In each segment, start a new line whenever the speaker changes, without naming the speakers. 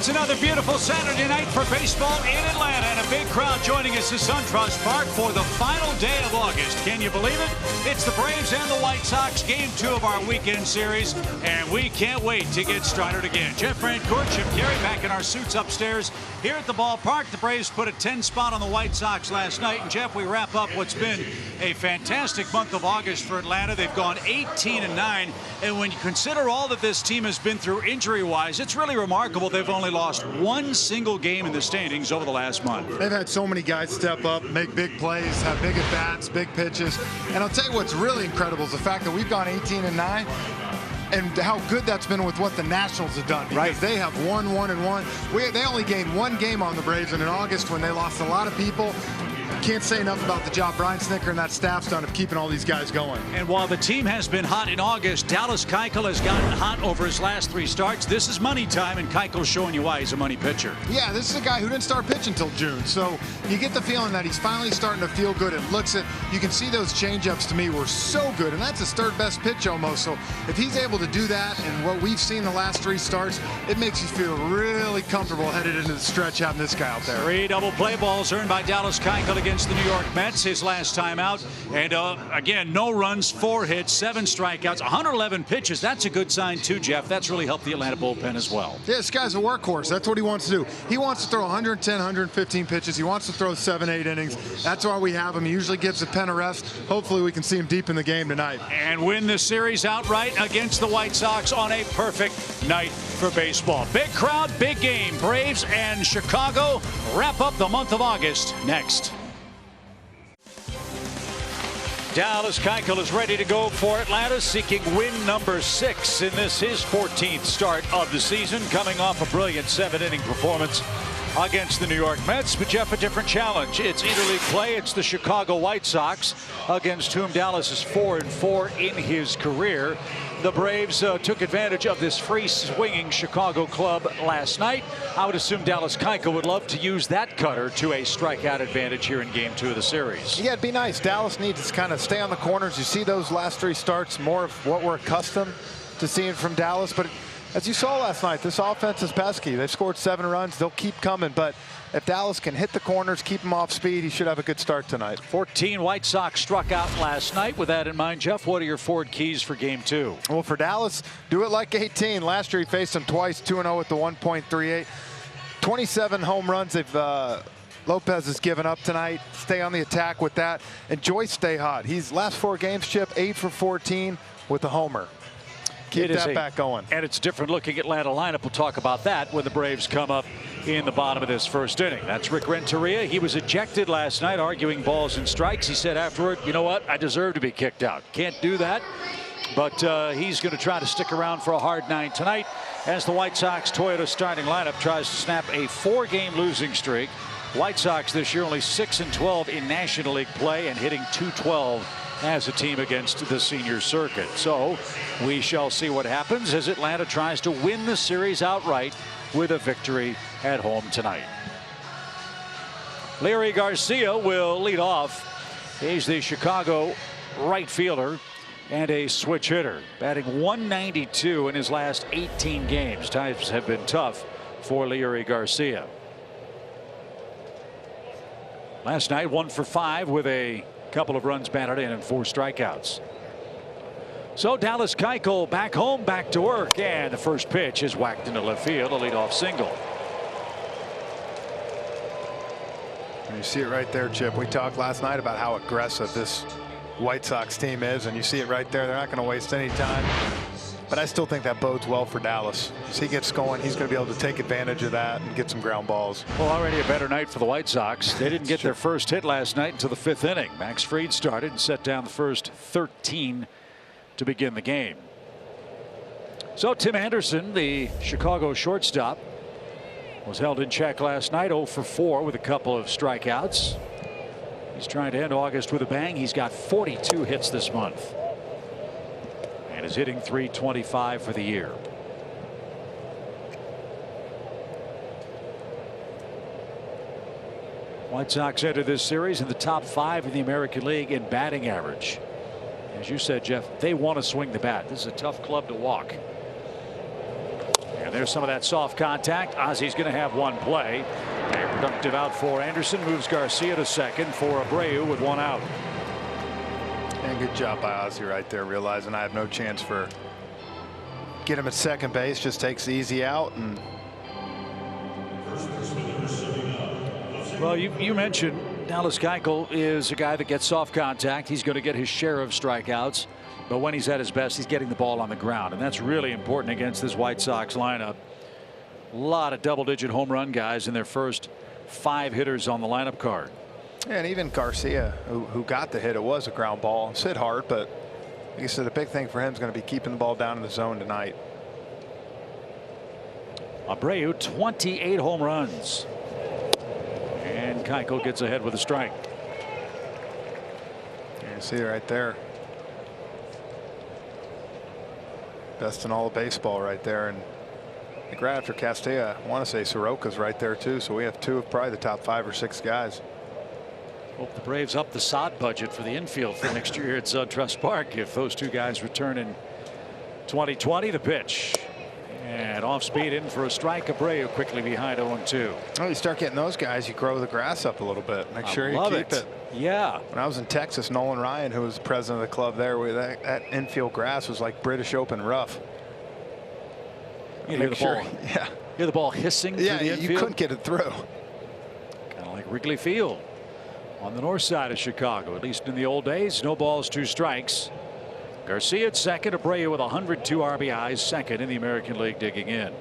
It's another beautiful Saturday night for baseball in Atlanta, and a big crowd joining us at SunTrust Park for the final day of August. Can you believe it? It's the Braves and the White Sox, game 2 of our weekend series, and we can't wait to get started again. Jeff Franceour, Chip Caray back in our suits upstairs here at the ballpark. The Braves put a 10 spot on the White Sox last night, and Jeff, we wrap up what's been a fantastic month of August for Atlanta. They've gone 18-9, and when you consider all that this team has been through injury-wise, it's really remarkable they've only lost one single game in the standings over the last month.
They've had so many guys step up, make big plays, have big at-bats, big pitches. And I'll tell you what's really incredible is the fact that we've gone 18-9 and how good that's been with what the Nationals have done. Because they have won 1-1. They only gained one game on the Braves, and in August when they lost a lot of people. Can't say enough about the job Brian Snitker and that staff's done of keeping all these guys going.
And while the team has been hot in August, Dallas Keuchel has gotten hot over his last 3 starts. This is money time, and Keuchel's showing you why he's a money pitcher.
Yeah, this is a guy who didn't start pitching until June, so you get the feeling that he's finally starting to feel good. It looks at, you can see those changeups to me were so good, and that's his 3rd best pitch almost. So if he's able to do that, and what we've seen the last 3 starts, it makes you feel really comfortable headed into the stretch having this guy out there.
3 double play balls earned by Dallas Keuchel against the New York Mets his last time out, and again, no runs, 4 hits, 7 strikeouts, 111 pitches. That's a good sign too, Jeff. That's really helped the Atlanta bullpen as well.
Yeah, this guy's a workhorse. That's what he wants to do. He wants to throw 110, 115 pitches. He wants to throw 7-8 innings. That's why we have him. He usually gives a pen a rest. Hopefully we can see him deep in the game tonight.
And win the series outright against the White Sox on a perfect night for baseball. Big crowd, big game. Braves and Chicago wrap up the month of August next. Dallas Keuchel is ready to go for Atlanta, seeking win number 6 in this his 14th start of the season, coming off a brilliant 7-inning performance against the New York Mets. But Jeff, a different challenge. It's interleague play. It's the Chicago White Sox, against whom Dallas is 4-4 in his career. The Braves took advantage of this free-swinging Chicago club last night. I would assume Dallas Keuchel would love to use that cutter to a strikeout advantage here in game 2 of the series.
Yeah, it'd be nice. Dallas needs to kind of stay on the corners. You see those last 3 starts, more of what we're accustomed to seeing from Dallas. But as you saw last night, this offense is pesky. They've scored 7 runs. They'll keep coming. But if Dallas can hit the corners, keep him off speed, he should have a good start tonight.
14 White Sox struck out last night. With that in mind, Jeff, what are your forward keys for game 2?
Well, for Dallas, do it like 18. Last year he faced them twice, 2-0 with the 1.38. 27 home runs they've Lopez has given up tonight. Stay on the attack with that. And Joyce stay hot. He's last 4 games, Chip, 8 for 14 with a homer. Keep that back going.
And it's different looking Atlanta lineup. We'll talk about that when the Braves come up in the bottom of this 1st inning. That's Rick Renteria. He was ejected last night, arguing balls and strikes. He said afterward, you know what, I deserve to be kicked out. Can't do that. But he's going to try to stick around for a hard 9 tonight as the White Sox Toyota starting lineup tries to snap a 4-game losing streak. White Sox this year only 6-12 in National League play and hitting .212 as a team against the senior circuit. So we shall see what happens as Atlanta tries to win the series outright with a victory at home tonight. Larry Garcia will lead off. He's the Chicago right fielder and a switch hitter, batting 192 in his last 18 games. Times have been tough for Larry Garcia. Last night 1 for 5 with a couple of runs batted in and 4 strikeouts. So Dallas Keuchel back home, back to work, and the first pitch is whacked into left field, a leadoff single.
And you see it right there, Chip. We talked last night about how aggressive this White Sox team is, and you see it right there. They're not going to waste any time. But I still think that bodes well for Dallas. As he gets going, he's going to be able to take advantage of that and get some ground balls.
Well, already a better night for the White Sox. They didn't get their first hit last night until the 5th inning. Max Fried started and set down the first 13 to begin the game. So Tim Anderson, the Chicago shortstop, was held in check last night, 0 for 4 with a couple of strikeouts. He's trying to end August with a bang. He's got 42 hits this month and is hitting .325 for the year. White Sox enter this series in the top 5 in the American League in batting average. As you said, Jeff, they want to swing the bat. This is a tough club to walk. And there's some of that soft contact. Ozzy's going to have one play. A productive out for Anderson. Moves Garcia to second for Abreu with one out.
And good job by Ozzy right there, realizing I have no chance for get him at second base. Just takes the easy out. And
well, you mentioned Dallas Keuchel is a guy that gets soft contact. He's going to get his share of strikeouts. But when he's at his best, he's getting the ball on the ground. And that's really important against this White Sox lineup. A lot of double-digit home run guys in their first 5 hitters on the lineup card.
And even Garcia, who got the hit, it was a ground ball. It's hit hard, but like you said, the big thing for him is going to be keeping the ball down in the zone tonight.
Abreu, 28 home runs. And Keuchel gets ahead with a strike.
You see it right there. Best in all of baseball right there. And right after Castilla, I want to say Soroka's right there too. So we have 2 of probably the top 5 or 6 guys.
Hope the Braves up the sod budget for the infield for next year at SunTrust Park if those 2 guys return in 2020. The pitch. And off speed in for a strike. Abreu quickly behind 0-2.
Oh, you start getting those guys, you grow the grass up a little bit. Make sure you keep it.
Yeah.
When I was in Texas, Nolan Ryan, who was the president of the club there, that infield grass was like British Open rough.
You hear the ball.
Yeah.
Hear the ball hissing through the infield.
You couldn't get it through.
Kind of like Wrigley Field on the north side of Chicago, at least in the old days. No balls, 2 strikes. Garcia at second. Abreu with 102 RBIs, second in the American League, digging in.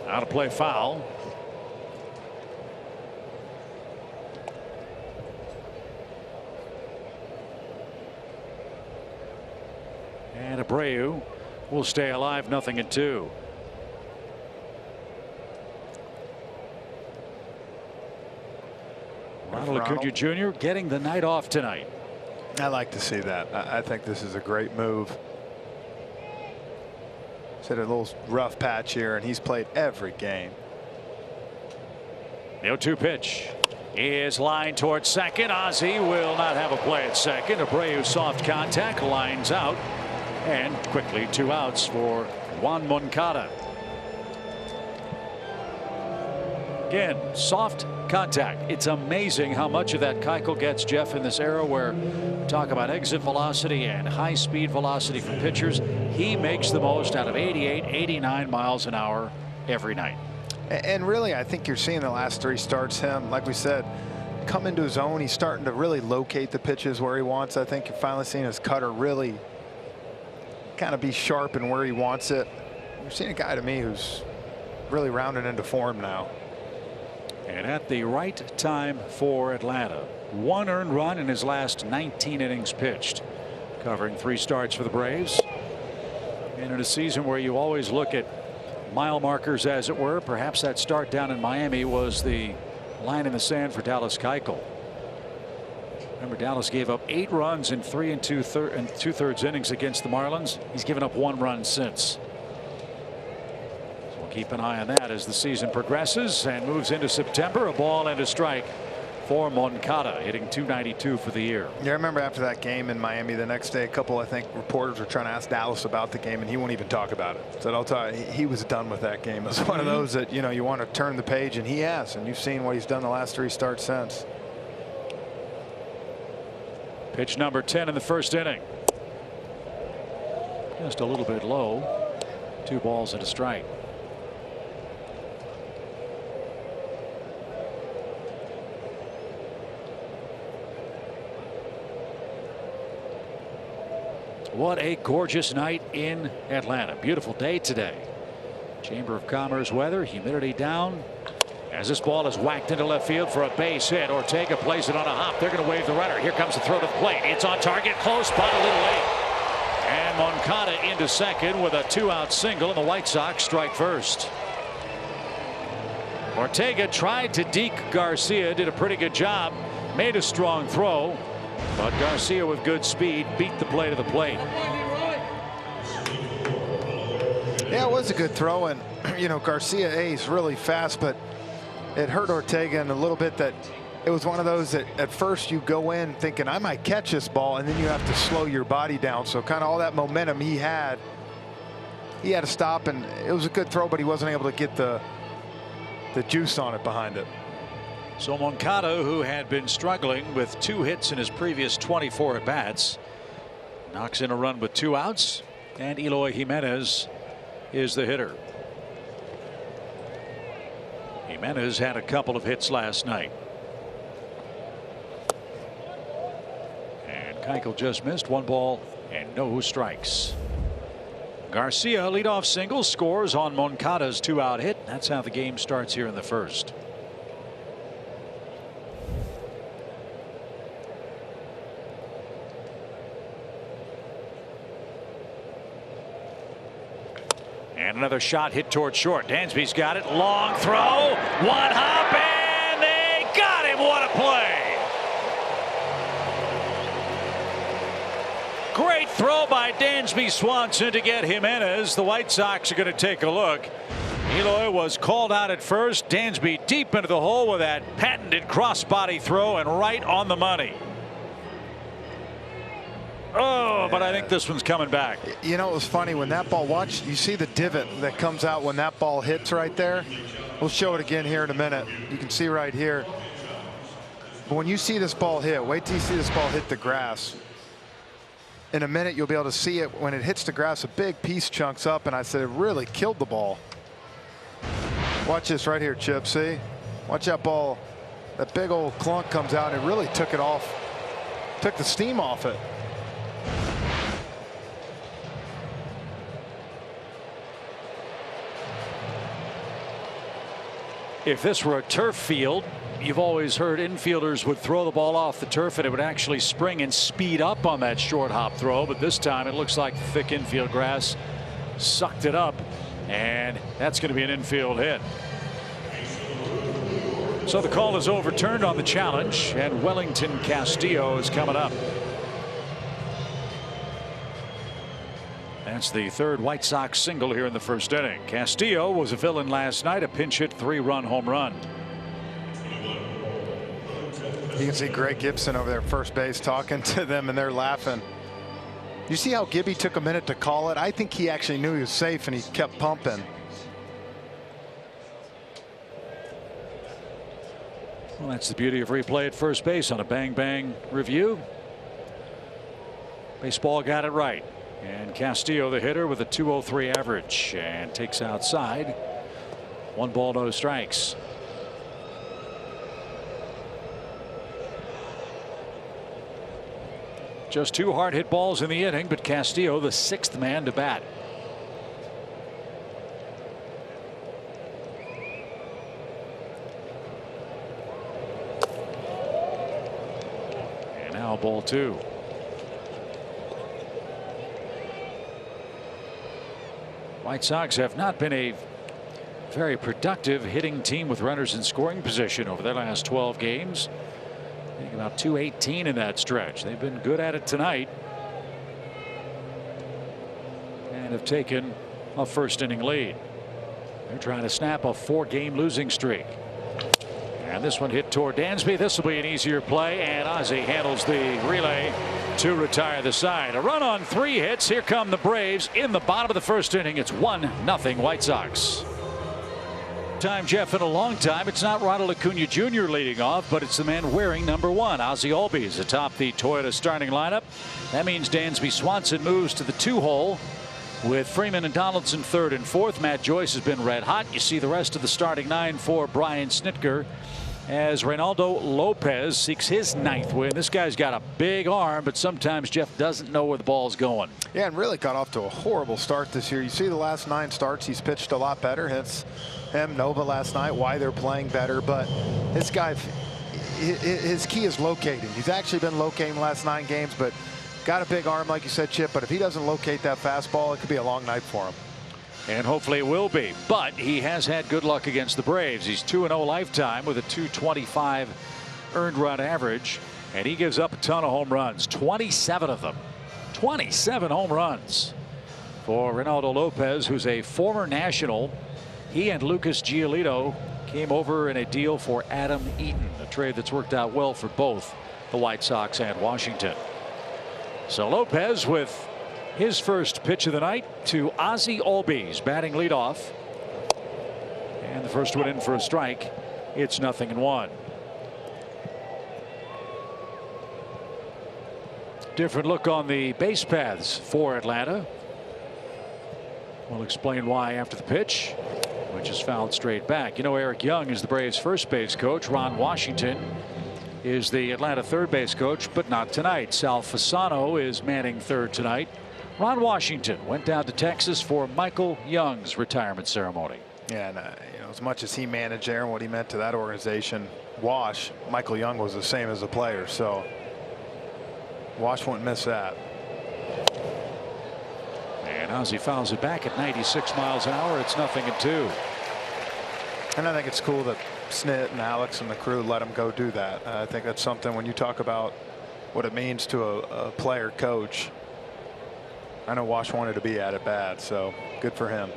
Out of play, foul. And Abreu will stay alive, 0-2. Ronald Acuna Jr. getting the night off tonight.
I like to see that. I think this is a great move. He's had a little rough patch here, and he's played every game.
The 0-2 pitch is lined towards second. Ozzy will not have a play at second. Abreu soft contact, lines out. And quickly 2 outs for Juan Moncada. Again, soft contact. It's amazing how much of that Keuchel gets, Jeff, in this era where we talk about exit velocity and high speed velocity from pitchers. He makes the most out of 88, 89 miles an hour every night.
And really, I think you're seeing the last 3 starts him, like we said, come into his own. He's starting to really locate the pitches where he wants. I think you're finally seeing his cutter really kind of be sharp in where he wants it. You're seeing a guy to me who's really rounded into form now.
And at the right time for Atlanta. 1 earned run in his last 19 innings pitched. Covering 3 starts for the Braves. And in a season where you always look at mile markers, as it were, perhaps that start down in Miami was the line in the sand for Dallas Keuchel. Remember, Dallas gave up 8 runs in 3 2/3 innings against the Marlins. He's given up 1 run since. So we'll keep an eye on that as the season progresses and moves into September. A ball and a strike for Moncada, hitting .292 for the year.
Yeah, I remember after that game in Miami the next day, a couple, I think, reporters were trying to ask Dallas about the game, and he won't even talk about it. Said, I'll tell you, he was done with that game. It's one of those that, you know, you want to turn the page, and he has. And you've seen what he's done the last 3 starts since.
Pitch number 10 in the first inning. Just a little bit low. 2 balls and a strike. What a gorgeous night in Atlanta. Beautiful day today. Chamber of Commerce weather, humidity down. As this ball is whacked into left field for a base hit, Ortega plays it on a hop. They're going to wave the runner. Here comes the throw to the plate. It's on target, close, but a little late. And Moncada into second with a 2-out single, and the White Sox strike first. Ortega tried to deke Garcia, did a pretty good job, made a strong throw, but Garcia with good speed beat the play to the plate.
Yeah, it was a good throw, and you know, Garcia is really fast, but it hurt Ortega in a little bit that it was one of those that at first you go in thinking I might catch this ball, and then you have to slow your body down. So kind of all that momentum he had to stop, and it was a good throw, but he wasn't able to get the juice on it behind it.
So Moncada, who had been struggling with 2 hits in his previous 24 at bats, knocks in a run with 2 outs, and Eloy Jimenez is the hitter. Jimenez had a couple of hits last night. And Keuchel just missed 1 ball and no strikes. Garcia, leadoff single, scores on Moncada's 2-out hit. That's how the game starts here in the first. And another shot hit toward short. Dansby's got it. Long throw. 1 hop, and they got him. What a play. Great throw by Dansby Swanson to get Jimenez. The White Sox are going to take a look. Eloy was called out at first. Dansby deep into the hole with that patented crossbody throw and right on the money. Oh, but I think this one's coming back.
You know, it was funny when that ball, watch, you see the divot that comes out when that ball hits right there. We'll show it again here in a minute. You can see right here. But when you see this ball hit, wait till you see this ball hit the grass. In a minute, you'll be able to see it. When it hits the grass, a big piece chunks up, and I said it really killed the ball. Watch this right here, Chip. See? Watch that ball. That big old clunk comes out, and it really took it off, took the steam off it.
If this were a turf field, you've always heard infielders would throw the ball off the turf and it would actually spring and speed up on that short hop throw. But this time it looks like thick infield grass sucked it up, and that's going to be an infield hit. So the call is overturned on the challenge, and Wellington Castillo is coming up. That's the 3rd White Sox single here in the first inning. Castillo was a villain last night, a pinch hit 3-run home run.
You can see Greg Gibson over there at first base talking to them, and they're laughing. You see how Gibby took a minute to call it? I think he actually knew he was safe, and he kept pumping.
Well, that's the beauty of replay at first base on a bang-bang review. Baseball got it right. And Castillo, the hitter, with a .203 average, and takes outside. 1 ball, no strikes. Just 2 hard hit balls in the inning, but Castillo, the 6th man to bat. And now ball 2. White Sox have not been a very productive hitting team with runners in scoring position over their last 12 games. I think about .218 in that stretch. They've been good at it tonight and have taken a first inning lead. They're trying to snap a 4-game losing streak. And this one hit toward Dansby. This will be an easier play, and Ozzie handles the relay to retire the side. A run on 3 hits. Here come the Braves in the bottom of the first inning. It's 1-0 White Sox. Time, Jeff, in a long time. It's not Ronald Acuna Jr. leading off, but it's the man wearing number 1. Ozzie Albies atop the Toyota starting lineup. That means Dansby Swanson moves to the 2-hole with Freeman and Donaldson 3rd and 4th. Matt Joyce has been red hot. You see the rest of the starting 9 for Brian Snitker as Reynaldo Lopez seeks his 9th win. This guy's got a big arm, but sometimes Jeff doesn't know where the ball's going.
Yeah, and really got off to a horrible start this year. You see the last 9 starts, he's pitched a lot better. It's him, Nova last night, why they're playing better. But this guy, his key is locating. He's actually been locating the last 9 games, but got a big arm, like you said, Chip. But if he doesn't locate that fastball, it could be a long night for him.
And hopefully it will be. But he has had good luck against the Braves. He's 2-0 lifetime with a .225 earned run average. And he gives up a ton of home runs. 27 of them. 27 home runs. for Ronaldo Lopez, who's a former National. He and Lucas Giolito came over in a deal for Adam Eaton, a trade that's worked out well for both the White Sox and Washington. So Lopez with his first pitch of the night to Ozzie Albies, batting leadoff. And the first one in for a strike. It's 0-1. Different look on the base paths for Atlanta. We'll explain why after the pitch, which is fouled straight back. You know, Eric Young is the Braves first base coach. Ron Washington is the Atlanta third base coach, but not tonight. Sal Fasano is manning third tonight. Ron Washington went down to Texas for Michael Young's retirement ceremony.
Yeah, and you know, as much as he managed there and what he meant to that organization, Michael Young was the same as a player, so Wash won't miss that.
And Ozzie fouls it back at 96 miles an hour. It's 0-2.
And I think it's cool that Snit and Alex and the crew let him go do that. I think that's something when you talk about what it means to a player coach. I know Wash wanted to be at it bad, so good for him.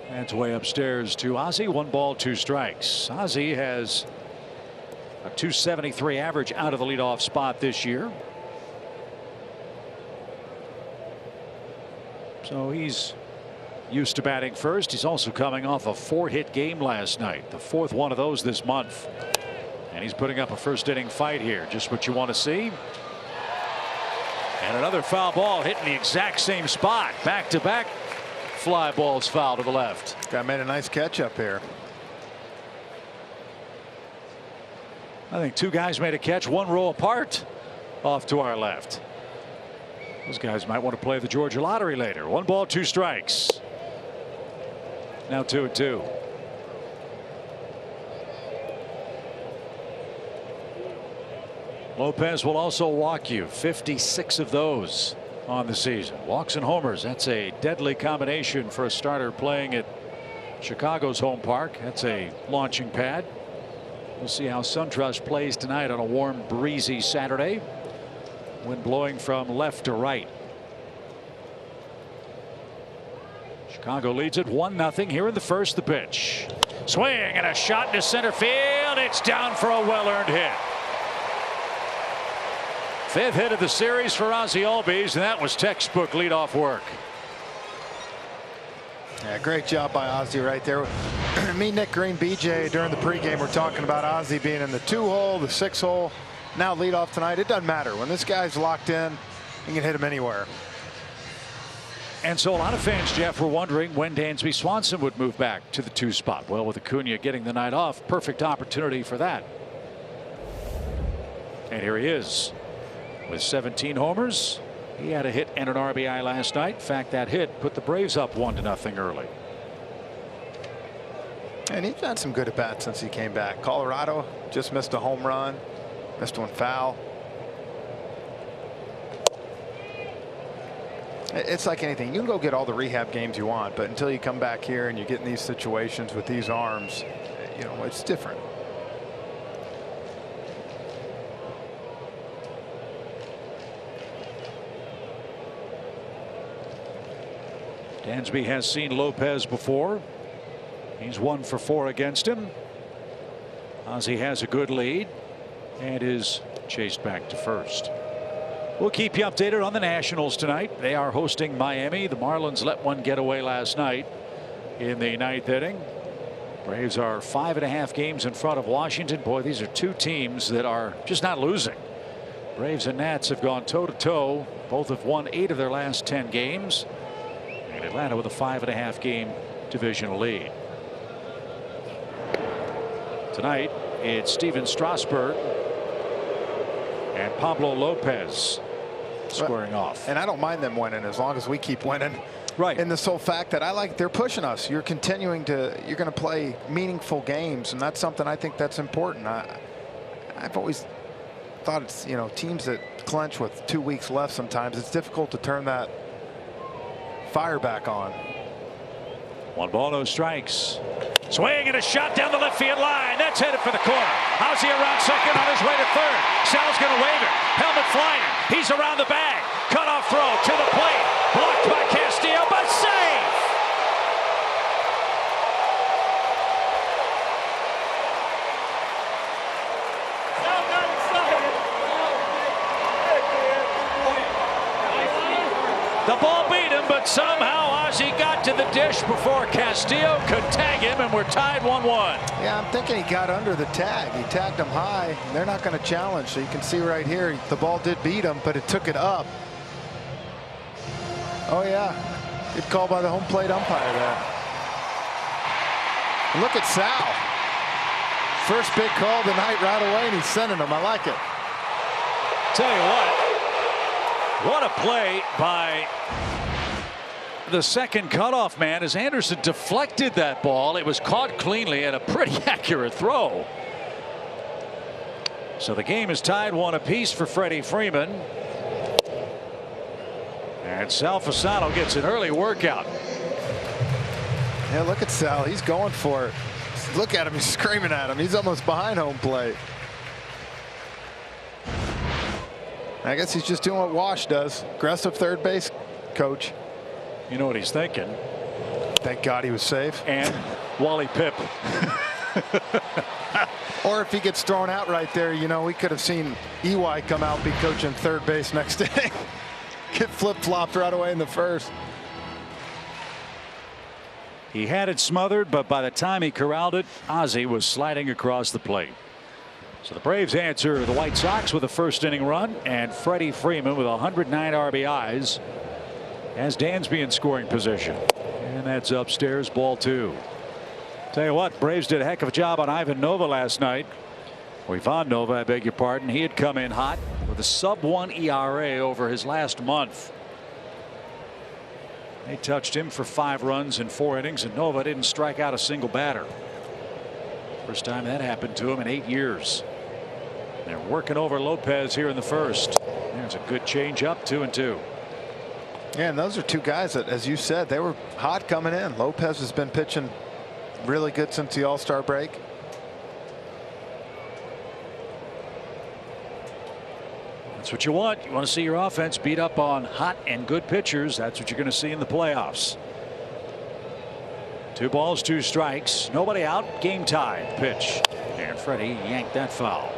That's way upstairs to Ozzie. 1 ball, 2 strikes. Ozzie has a .273 average out of the leadoff spot this year. So he's used to batting first. He's also coming off a 4-hit game last night, the 4th one of those this month. And he's putting up a first inning fight here. Just what you want to see. And another foul ball hitting the exact same spot. Back to back fly balls foul to the left.
Guy made a nice catch up here.
I think 2 guys made a catch 1 row apart off to our left. Those guys might want to play the Georgia lottery later. 1 ball, 2 strikes. Now 2-2. Lopez will also walk you. 56 of those on the season. Walks and homers. That's a deadly combination for a starter playing at Chicago's home park. That's a launching pad. We'll see how SunTrust plays tonight on a warm, breezy Saturday. Wind blowing from left to right. Chicago leads it 1-0 here in the first. The pitch. Swing and a shot into center field. It's down for a well-earned hit. 5th hit of the series for Ozzie Albies, and that was textbook leadoff work.
Yeah, great job by Ozzie right there. Me, Nick Green, BJ during the pregame were talking about Ozzie being in the 2-hole, the 6-hole, now leadoff tonight. It doesn't matter. When this guy's locked in, you can hit him anywhere.
And so a lot of fans, Jeff, were wondering when Dansby Swanson would move back to the 2 spot. Well, with Acuna getting the night off, perfect opportunity for that. And here he is with 17 homers. He had a hit and an RBI last night. In fact, that hit put the Braves up 1-0 early.
And he's had some good at bats since he came back. Colorado just missed a home run, missed one foul. It's like anything. You can go get all the rehab games you want, but until you come back here and you get in these situations with these arms, you know, it's different.
Dansby has seen Lopez before. He's 1 for 4 against him. Ozzie has a good lead and is chased back to first. We'll keep you updated on the Nationals tonight. They are hosting Miami. The Marlins let one get away last night in the 9th inning. Braves are 5.5 games in front of Washington. Boy, these are 2 teams that are just not losing. Braves and Nats have gone toe-to-toe. Both have won 8 of their last 10 games. And Atlanta with a 5.5 game divisional lead. Tonight it's Steven Strasburg and Pablo Lopez squaring off.
And I don't mind them winning as long as we keep winning.
Right.
And the sole fact that I like, they're pushing us. You're continuing to, you're going to play meaningful games, and that's something I think that's important. I've always thought it's, you know, teams that clinch with 2 weeks left, sometimes it's difficult to turn that fire back on.
1 ball, no strikes. Swing and a shot down the left field line. That's headed for the corner. Ozzie around second on his way to third. Sal's going to wave it. Helmet flying. He's around the bag. Cut off Handoff throw to the plate. Blocked by Castillo, but safe. The ball beat him, but somehow Ozzie got to the dish before Castillo could tag him, and we're tied 1-1.
Yeah, I'm thinking he got under the tag. He tagged him high. They're not going to challenge, so you can see right here the ball did beat him, but it took it up. Oh, yeah. Good call by the home plate umpire there. And look at Sal. First big call of the night right away, and he's sending him. I like it.
Tell you what a play by the second cutoff man as Anderson deflected that ball. It was caught cleanly and a pretty accurate throw. So the game is tied 1 apiece for Freddie Freeman. And Sal Fasano gets an early workout.
Yeah, look at Sal. He's going for it. Look at him. He's screaming at him. He's almost behind home plate. I guess he's just doing what Wash does. Aggressive third base coach.
You know what he's thinking.
Thank God he was safe.
And Wally Pipp.
Or if he gets thrown out right there, you know, we could have seen EY come out, be coaching third base next inning. Get flip-flopped right away in the first.
He had it smothered, but by the time he corralled it, Ozzie was sliding across the plate. So the Braves answer the White Sox with a first inning run, and Freddie Freeman with 109 RBIs as Dansby in scoring position. And that's upstairs, ball 2. Tell you what, Braves did a heck of a job on Ivan Nova last night. Or Ivan Nova, I beg your pardon. He had come in hot with a sub-1 ERA over his last month. They touched him for 5 runs in 4 innings, and Nova didn't strike out a single batter. First time that happened to him in 8 years. They're working over Lopez here in the first. There's a good change up, 2-2.
Yeah, and those are 2 guys that, as you said, they were hot coming in. Lopez has been pitching really good since the All-Star break.
That's what you want. You want to see your offense beat up on hot and good pitchers. That's what you're going to see in the playoffs. 2 balls, 2 strikes. Nobody out. Game tied. Pitch. And Freddie yanked that foul.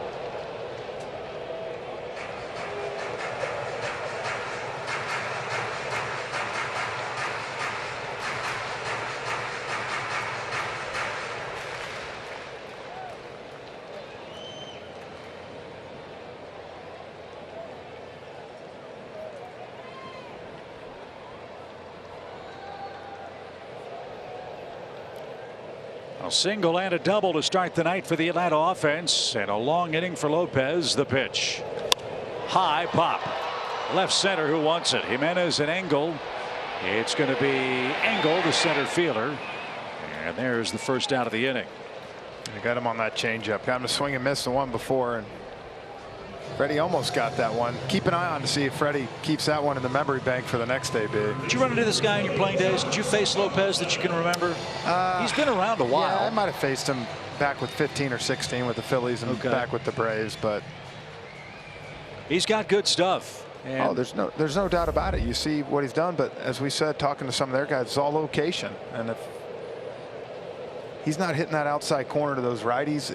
A single and a double to start the night for the Atlanta offense, and a long inning for Lopez. The pitch. High pop. Left center, who wants it? Jimenez and Engel. It's going to be Engel, the center fielder. And there's the first out of the inning.
They got him on that changeup. Got him to swing and miss the one before, and Freddie almost got that one. Keep an eye on to see if Freddie keeps that one in the memory bank for the next day, big.
Did you run into this guy in your playing days? Did you face Lopez that you can remember? He's been around a while.
Yeah, I might have faced him back with 15 or 16 with the Phillies and back with the Braves, but
he's got good stuff. And
oh, there's no doubt about it. You see what he's done, but as we said, talking to some of their guys, it's all location, and if he's not hitting that outside corner to those righties,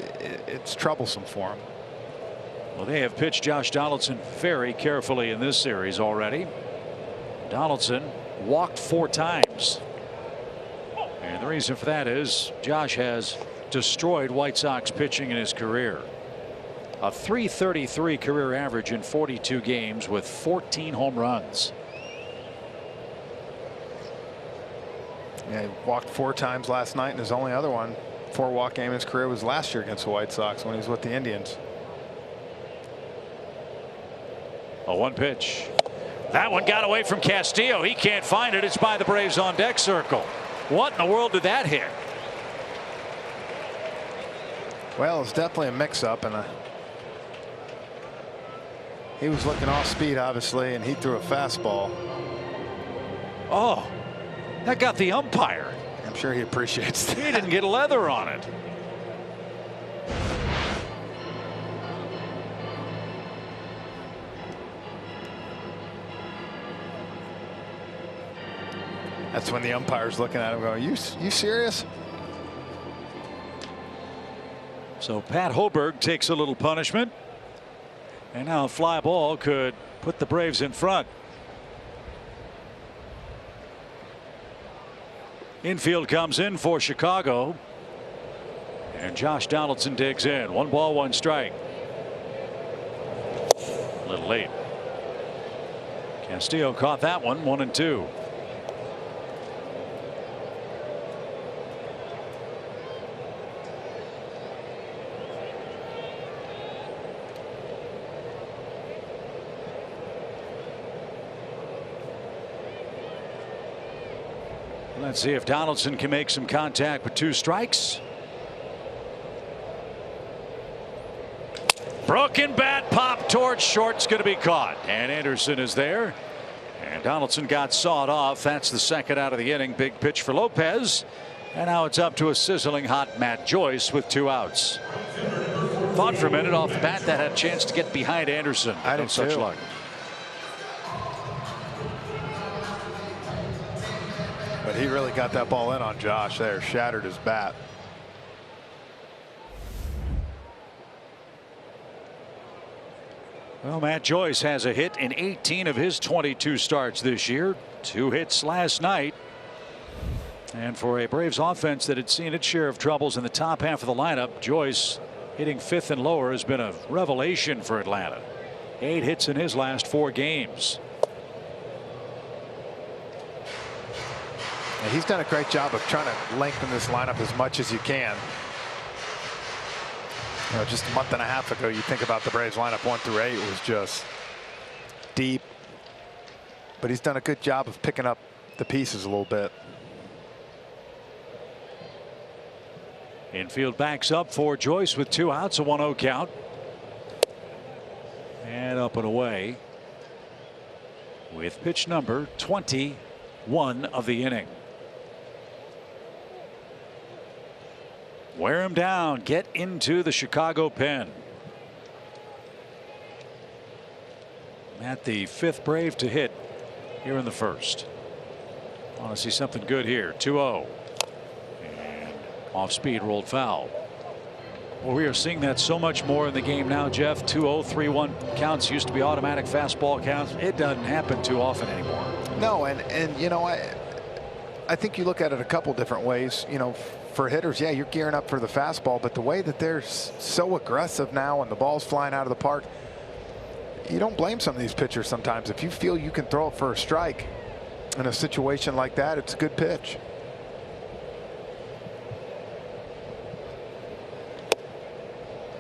it's troublesome for him.
Well, they have pitched Josh Donaldson very carefully in this series already. Donaldson walked 4 times. And the reason for that is Josh has destroyed White Sox pitching in his career. A .333 career average in 42 games with 14 home runs.
Yeah, he walked 4 times last night, and his only other 4-walk game in his career was last year against the White Sox when he was with the Indians.
A 1 pitch. That one got away from Castillo. He can't find it. It's by the Braves on deck circle. What in the world did that hit?
Well, it's definitely a mix-up, and he was looking off speed, obviously, and he threw a fastball.
Oh, that got the umpire.
I'm sure he appreciates that.
He didn't get leather on it.
That's when the umpire's looking at him going, you serious?
So Pat Hoberg takes a little punishment. And now a fly ball could put the Braves in front. Infield comes in for Chicago. And Josh Donaldson digs in. 1 ball, 1 strike. A little late. Castillo caught that one. 1-2. Let's see if Donaldson can make some contact with 2 strikes. Broken bat pop towards short. It's going to be caught. And Anderson is there. And Donaldson got sawed off. That's the second out of the inning. Big pitch for Lopez. And now it's up to a sizzling hot Matt Joyce with 2 outs. Thought for a minute off the bat that had a chance to get behind Anderson.
I didn't
such luck.
But he really got that ball in on Josh there. Shattered his bat.
Well, Matt Joyce has a hit in 18 of his 22 starts this year. 2 hits last night. And for a Braves offense that had seen its share of troubles in the top half of the lineup, Joyce hitting 5th and lower has been a revelation for Atlanta. 8 hits in his last 4 games.
And he's done a great job of trying to lengthen this lineup as much as you can. You know, just a month and a half ago, you think about the Braves lineup 1 through 8 was just deep. But he's done a good job of picking up the pieces a little bit.
Infield backs up for Joyce with 2 outs, a 1-0 count. And up and away with pitch number 21 of the inning. Wear him down. Get into the Chicago pen. Matt, the 5th Brave to hit here in the first. Want to see something good here. 2-0. And off speed, rolled foul. Well, we are seeing that so much more in the game now, Jeff. 2-0, 3-1 counts used to be automatic fastball counts. It doesn't happen too often anymore.
No, and you know, I think you look at it a couple different ways. You know, for hitters, yeah, you're gearing up for the fastball, but the way that they're so aggressive now and the ball's flying out of the park, you don't blame some of these pitchers sometimes. If you feel you can throw it for a strike in a situation like that, it's a good pitch.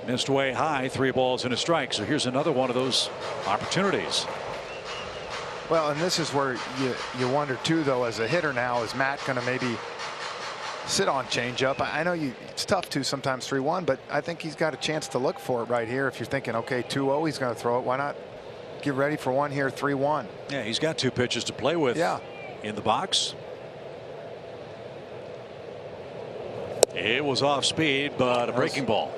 Missed way high, 3 balls and a strike. So here's another one of those opportunities.
Well, and this is where you wonder too, though, as a hitter now, is Matt going to maybe sit on changeup? I know it's tough to sometimes 3-1, but I think he's got a chance to look for it right here. If you're thinking, okay, 2-0, he's going to throw it. Why not get ready for one here, 3-1?
Yeah, he's got 2 pitches to play with.
Yeah.
In the box. It was off speed, but a breaking ball.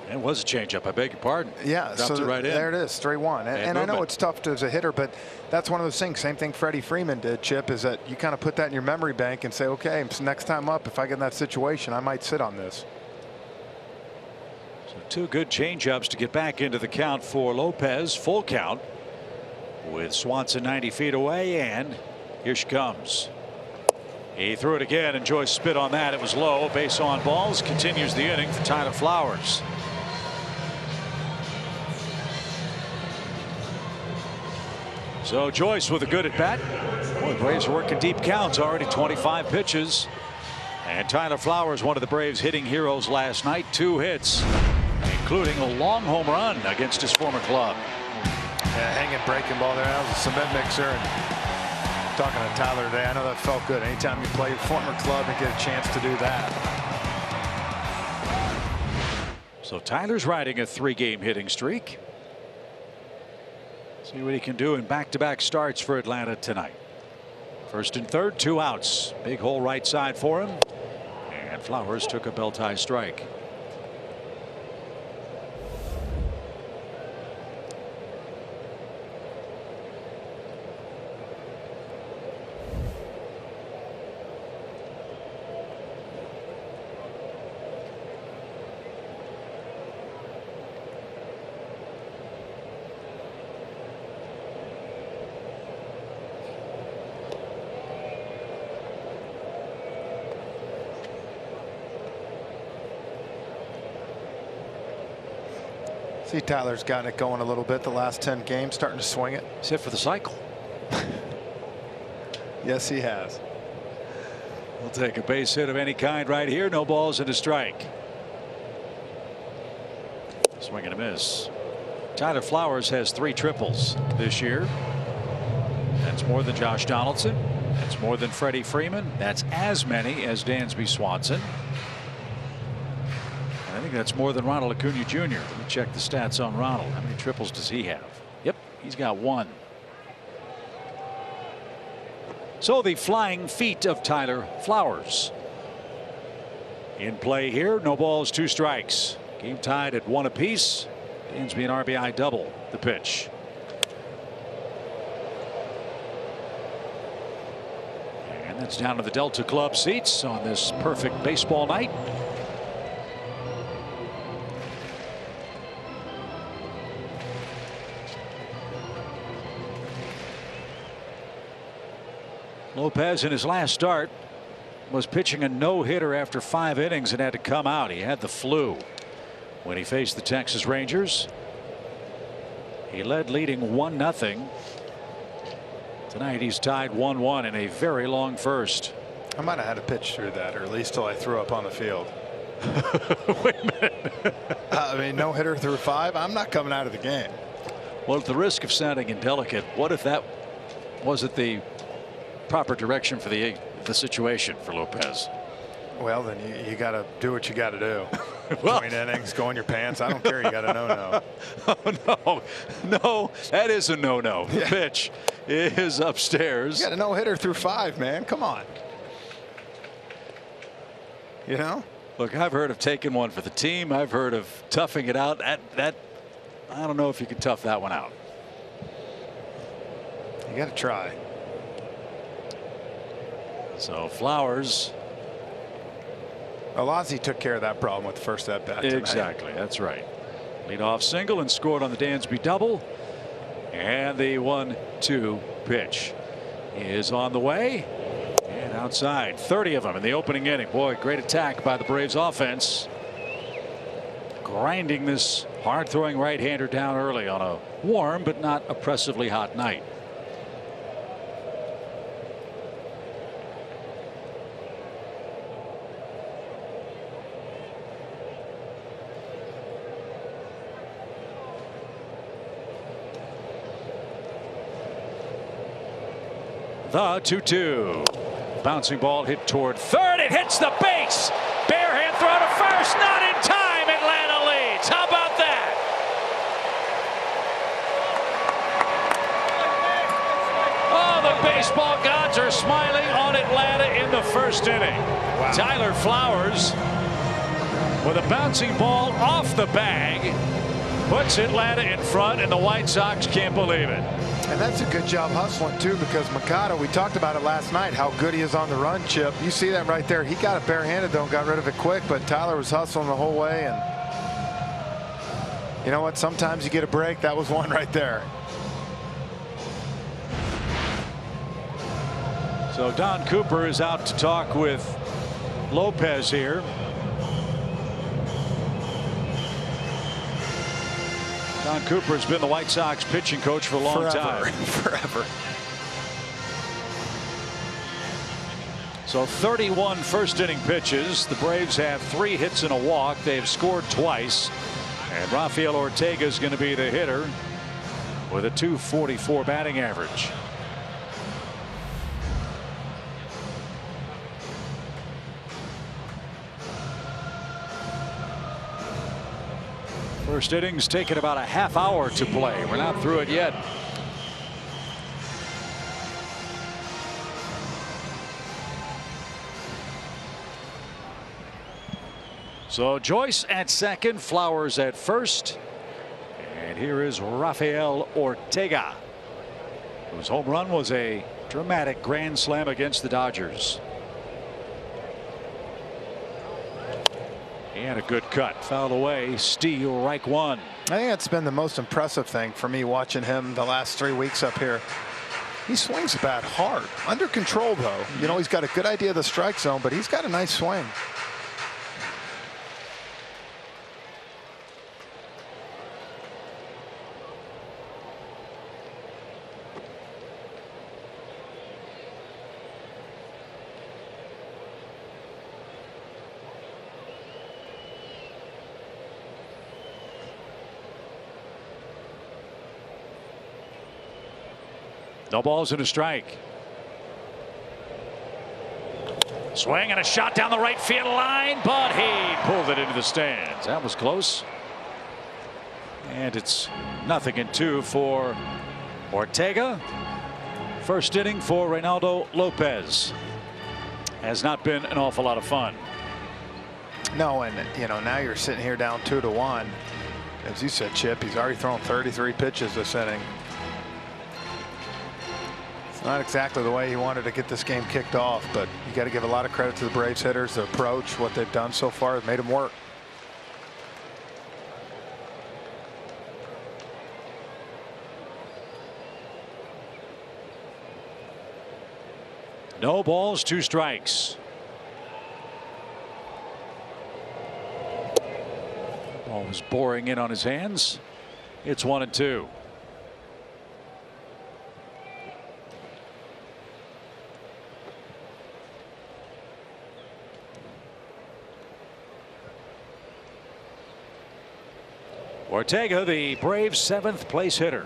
It was a changeup. I beg your pardon.
Yeah,
dropped
so
it right in.
There it is, 3-1. And I know it's tough as a hitter, but that's one of those things. Same thing Freddie Freeman did, Chip, is that you kind of put that in your memory bank and say, okay, next time up, if I get in that situation, I might sit on this.
So 2 good changeups to get back into the count for Lopez. Full count with Swanson 90 feet away, and here she comes. He threw it again, and Joyce spit on that. It was low. Base on balls. Continues the inning for Tyler Flowers. So Joyce with a good at bat. Well, the Braves are working deep counts already. 25 pitches. And Tyler Flowers, one of the Braves hitting heroes last night. 2 hits, including a long home run against his former club.
Yeah, hanging breaking ball there. That was a cement mixer. And talking to Tyler today, I know that felt good. Anytime you play your former club and get a chance to do that.
So Tyler's riding a 3-game hitting streak. See what he can do in back-to-back starts for Atlanta tonight. First and third, 2 outs. Big hole right side for him. And Flowers took a belt-high strike.
See, Tyler's gotten it going a little bit the last 10 games, starting to swing it.
He's hit for the cycle.
Yes, he has.
We'll take a base hit of any kind right here. No balls and a strike. Swing and a miss. Tyler Flowers has 3 triples this year. That's more than Josh Donaldson. That's more than Freddie Freeman. That's as many as Dansby Swanson. And I think that's more than Ronald Acuna Jr. Let me check the stats on Ronald. How many triples does he have? Yep, he's got 1. So the flying feet of Tyler Flowers. In play here, no balls, 2 strikes. Game tied at 1 apiece. Dansby an RBI double. The pitch. And that's down to the Delta Club seats on this perfect baseball night. Lopez in his last start was pitching a no-hitter after 5 innings and had to come out. He had the flu when he faced the Texas Rangers. He led leading 1-0. Tonight he's tied 1-1 in a very long first.
I might have had to pitch through that, or at least till I threw up on the field.
Wait a minute.
I mean, no hitter through 5. I'm not coming out of the game.
Well, at the risk of sounding indelicate, what if that wasn't the proper direction for the situation for Lopez?
Well, then you got to do what you got to do.
Well,
Between innings, go in your pants. I don't care. You got to no.
Oh, no, that is a no. The pitch is upstairs.
You got a no hitter through 5, man. Come on. You know.
Look, I've heard of taking one for the team. I've heard of toughing it out. That I don't know if you can tough that one out.
You got to try.
So Flowers.
Ozzie took care of that problem with the first at bat.
Exactly. That's right. Leadoff single and scored on the Dansby double. And the 1-2 pitch is on the way. And outside. 30 of them in the opening inning. Boy, great attack by the Braves offense. Grinding this hard throwing right-hander down early on a warm but not oppressively hot night. The 2-2. Bouncing ball hit toward third. It hits the base. Barehand throw to first. Not in time. Atlanta leads. How about that? Oh, the baseball gods are smiling on Atlanta in the first inning. Wow. Tyler Flowers with a bouncing ball off the bag puts Atlanta in front, and the White Sox can't believe it.
And that's a good job hustling, too, because Mikado, we talked about it last night, how good he is on the run, Chip. You see that right there. He got it barehanded, though, and got rid of it quick, but Tyler was hustling the whole way. And you know what? Sometimes you get a break. That was one right there.
So Don Cooper is out to talk with Lopez here. Don Cooper has been the White Sox pitching coach for a long time.
Forever.
So 31 first inning pitches. The Braves have 3 hits and a walk. They've scored twice. And Rafael Ortega is going to be the hitter with a .244 batting average. First inning's taken about a half hour to play. We're not through it yet. So Joyce at second, Flowers at first. And here is Rafael Ortega, whose home run was a dramatic grand slam against the Dodgers. And a good cut, fouled away, steal, Reich one.
I think that's been the most impressive thing for me watching him the last 3 weeks up here. He swings the bat hard, under control though. You know, he's got a good idea of the strike zone, but he's got a nice swing.
No balls and a strike. Swing and a shot down the right field line, but he pulled it into the stands. That was close. And it's 0-2 for Ortega. First inning for Reynaldo Lopez has not been an awful lot of fun.
No, and now you're sitting here down 2-1. As you said, Chip, he's already thrown 33 pitches this inning. It's not exactly the way he wanted to get this game kicked off, but you got to give a lot of credit to the Braves hitters. Their approach, what they've done so far, has made them work.
No balls, 2 strikes. Ball was boring in on his hands. It's 1-2. Ortega, the Braves' 7th place hitter.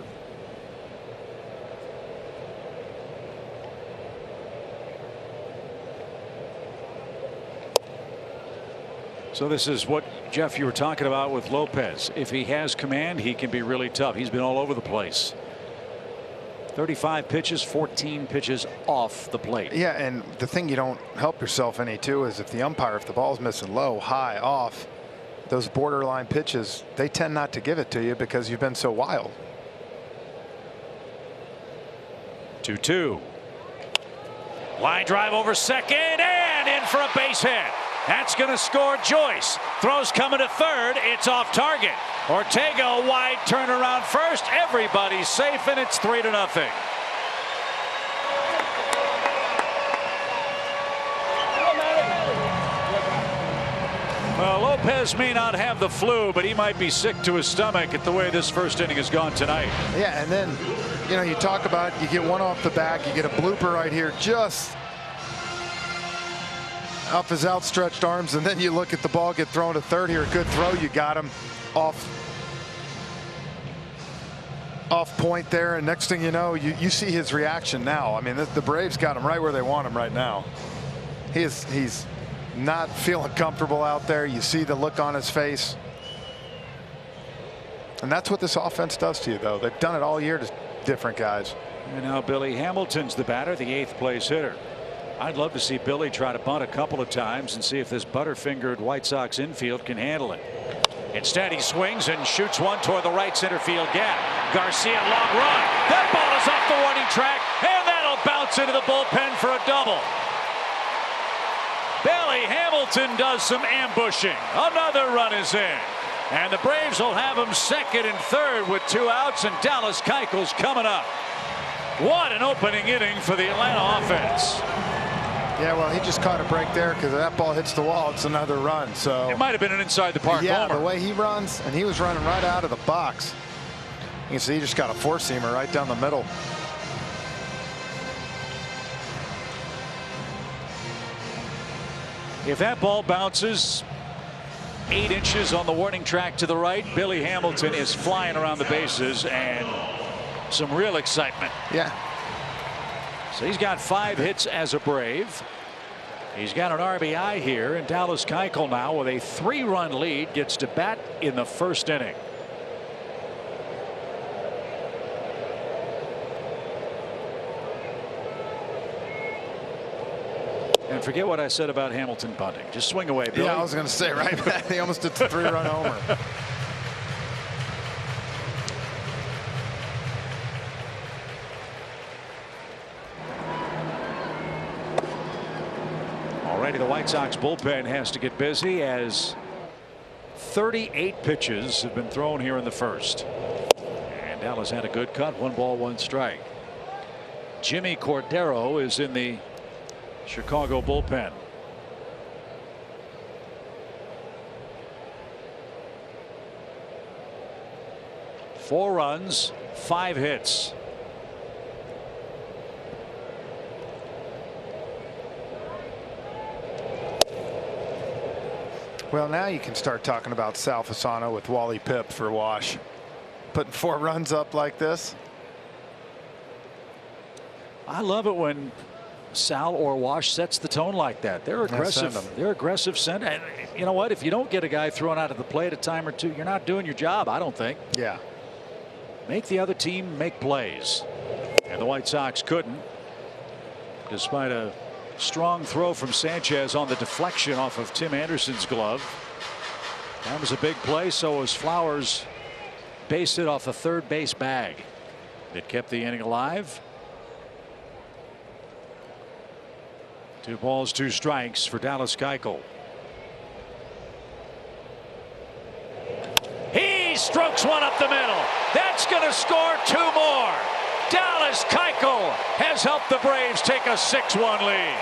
So this is what, Jeff, you were talking about with Lopez. If he has command, he can be really tough. He's been all over the place. 35 pitches, 14 pitches off the plate.
Yeah, and the thing you don't help yourself any too is if the umpire, if the ball's missing low, high, off, those borderline pitches, they tend not to give it to you because you've been so wild.
2-2. Line drive over second and in for a base hit. That's going to score Joyce. Throws coming to third. It's off target. Ortega, wide turnaround first. Everybody's safe, and it's 3-0. Well, Lopez may not have the flu, but he might be sick to his stomach at the way this first inning has gone tonight.
Yeah, and then, you talk about you get one off the back, you get a blooper right here, just off his outstretched arms, and then you look at the ball get thrown to third here. A good throw. You got him off point there, and next thing you know, you see his reaction now. I mean, the Braves got him right where they want him right now. He's not feeling comfortable out there. You see the look on his face, and that's what this offense does to you, though. They've done it all year to different guys.
And now Billy Hamilton's the batter, the 8th place hitter. I'd love to see Billy try to bunt a couple of times and see if this butterfingered White Sox infield can handle it. Instead, he swings and shoots one toward the right center field gap. Garcia, long run. That ball is off the warning track, and that'll bounce into the bullpen for a double. Billy Hamilton does some ambushing. Another run is in. And the Braves will have him second and third with 2 outs, and Dallas Keuchel's coming up. What an opening inning for the Atlanta offense.
Yeah, well, he just caught a break there because if that ball hits the wall, it's another run. So
it might have been an inside the park
homer.
The
way he runs, and he was running right out of the box. You can see he just got a 4-seamer right down the middle.
If that ball bounces 8 inches on the warning track to the right, Billy Hamilton is flying around the bases, and some real excitement.
Yeah.
So he's got 5 hits as a Brave. He's got an RBI here, and Dallas Keuchel now with a 3-run lead gets to bat in the first inning. And forget what I said about Hamilton bunting. Just swing away, Billy.
Yeah, I was going to say right back. He almost did the 3-run homer.
Already the White Sox bullpen has to get busy as 38 pitches have been thrown here in the first. And Dallas had a good cut. 1 ball, 1 strike. Jimmy Cordero is in the Chicago bullpen. Four runs, 5 hits.
Well, now you can start talking about Sal Fasano with Wally Pipp for Wash. Putting 4 runs up like this.
I love it when Sal or Wash sets the tone like that. They're aggressive. They're aggressive. And you know what? If you don't get a guy thrown out of the plate a time or two, you're not doing your job, I don't think.
Yeah.
Make the other team make plays. And the White Sox couldn't, despite a strong throw from Sanchez on the deflection off of Tim Anderson's glove. That was a big play. So was Flowers. Based it off the third base bag. That kept the inning alive. 2 balls, 2 strikes for Dallas Keuchel. He strokes one up the middle. That's going to score 2 more. Dallas Keuchel has helped the Braves take a 6-1 lead.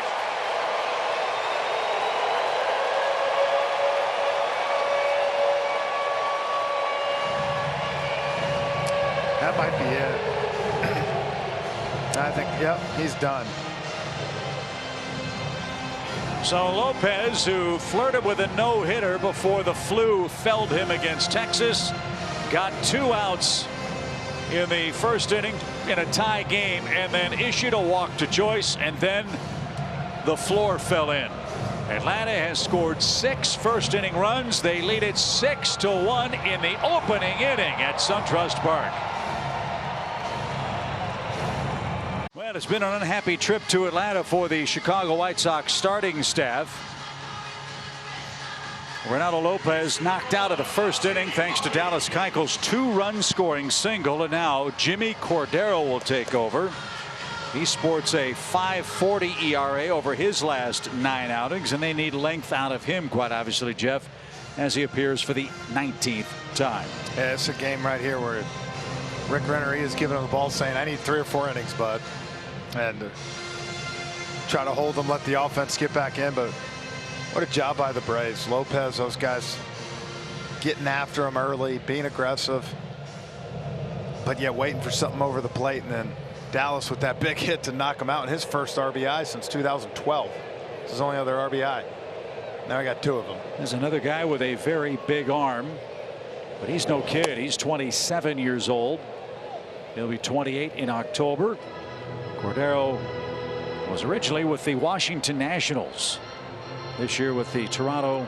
That might be it. I think, yep, he's done.
So Lopez, who flirted with a no-hitter before the flu felled him against Texas, got 2 outs in the first inning in a tie game, and then issued a walk to Joyce, and then the floor fell in. Atlanta has scored 6 first-inning runs. They lead it 6-1 in the opening inning at SunTrust Park. Well, it's been an unhappy trip to Atlanta for the Chicago White Sox starting staff. Reynaldo Lopez knocked out of the first inning thanks to Dallas Keuchel's 2-run scoring single, and now Jimmy Cordero will take over. He sports a 5.40 ERA over his last 9 outings, and they need length out of him, quite obviously, Jeff, as he appears for the 19th time.
Yeah, it's a game right here where Rick Renteria is giving him the ball saying, I need 3 or 4 innings, bud. And try to hold them, let the offense get back in. But what a job by the Braves. Lopez, those guys getting after him early, being aggressive, but yet waiting for something over the plate. And then Dallas with that big hit to knock him out in his first RBI since 2012. It's his only other RBI. Now I got 2 of them.
There's another guy with a very big arm, but he's no kid. He's 27 years old. He'll be 28 in October. Cordero was originally with the Washington Nationals. This year with the Toronto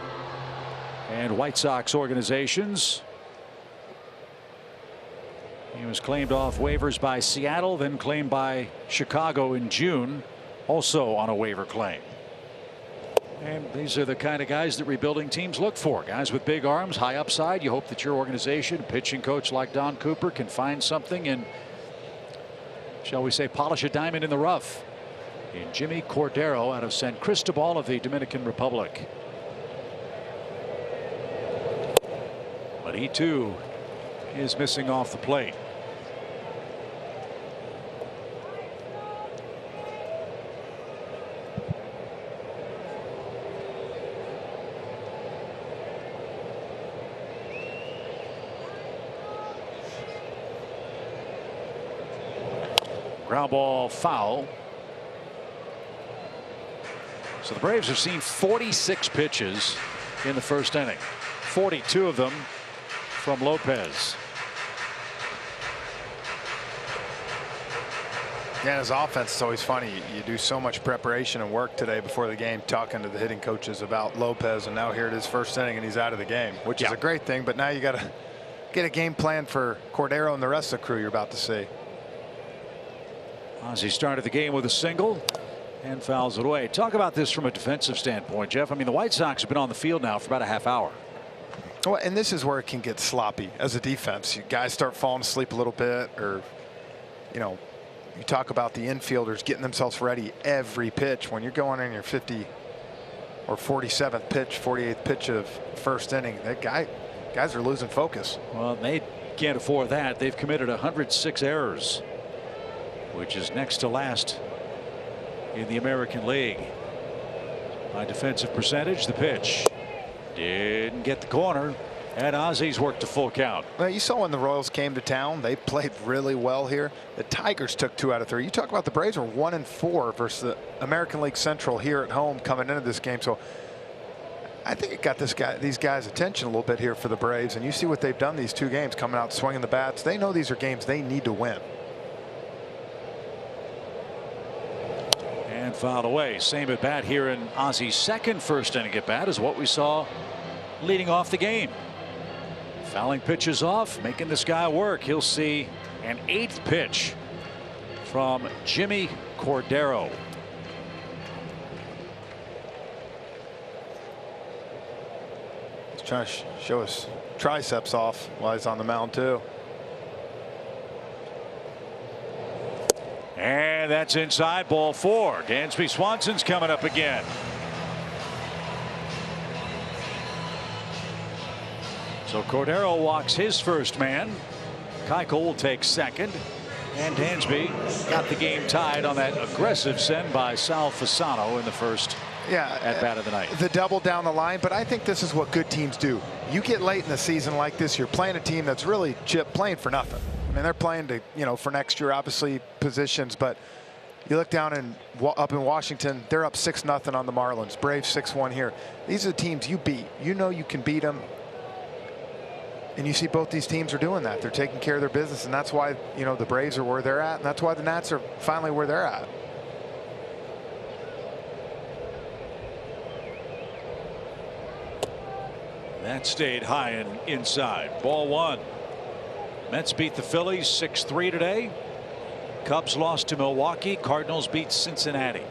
and White Sox organizations. He was claimed off waivers by Seattle, then claimed by Chicago in June, also on a waiver claim. And these are the kind of guys that rebuilding teams look for. Guys with big arms, high upside. You hope that your organization, pitching coach like Don Cooper, can find something and, shall we say, polish a diamond in the rough in Jimmy Cordero out of San Cristobal of the Dominican Republic. But he too is missing off the plate. Ground ball foul. So the Braves have seen 46 pitches in the first inning. 42 of them from Lopez.
Yeah, his offense is always funny. You do so much preparation and work today before the game, talking to the hitting coaches about Lopez, and now here it is, first inning, and he's out of the game, which is a great thing. But now you got to get a game plan for Cordero and the rest of the crew you're about to see.
Ozzie started the game with a single and fouls it away. Talk about this from a defensive standpoint, Jeff. I mean, the White Sox have been on the field now for about a half hour.
Well, and this is where it can get sloppy as a defense. You guys start falling asleep a little bit, or, you know, you talk about the infielders getting themselves ready every pitch. When you're going in your 50 or 47th pitch, 48th pitch of first inning, that guys are losing focus.
Well, they can't afford that. They've committed 106 errors, which is next to last in the American League. By defensive percentage, the pitch didn't get the corner, and Ozzie's worked a full count.
Well, you saw when the Royals came to town, they played really well here. The Tigers took 2 out of 3. You talk about the Braves were 1-4 versus the American League Central here at home coming into this game. So I think it got these guys' attention a little bit here for the Braves, and you see what they've done these 2 games, coming out swinging the bats. They know these are games they need to win.
fouled away. Same at bat here in Ozzy's second first inning at bat is what we saw leading off the game. Fouling pitches off, making this guy work. He'll see an 8th pitch from Jimmy Cordero.
He's trying to show his triceps off while he's on the mound too.
And that's inside, ball 4. Dansby Swanson's coming up again. So Cordero walks his first man. Keuchel will take second. And Dansby got the game tied on that aggressive send by Sal Fasano in the first at bat of the night.
The double down the line, but I think this is what good teams do. You get late in the season like this, you're playing a team that's really playing for nothing. I mean, they're playing to, for next year, obviously, positions, but you look down up in Washington, they're up 6-0 on the Marlins. Braves 6-1 here. These are the teams you beat. You know you can beat them. And you see both these teams are doing that. They're taking care of their business, and that's why, the Braves are where they're at, and that's why the Nats are finally where they're at.
That stayed high and inside. Ball 1. Mets beat the Phillies 6-3 today. Cubs lost to Milwaukee. Cardinals beat Cincinnati.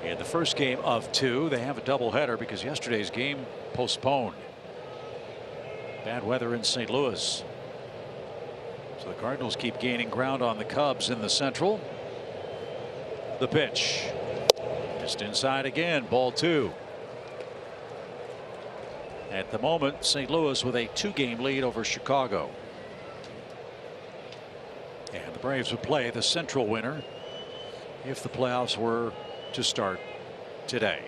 In the first game of 2, they have a doubleheader because yesterday's game postponed. Bad weather in St. Louis. So the Cardinals keep gaining ground on the Cubs in the Central. The pitch. Just inside again. Ball 2. At the moment, St. Louis with a 2-game lead over Chicago. And the Braves would play the Central winner if the playoffs were to start today.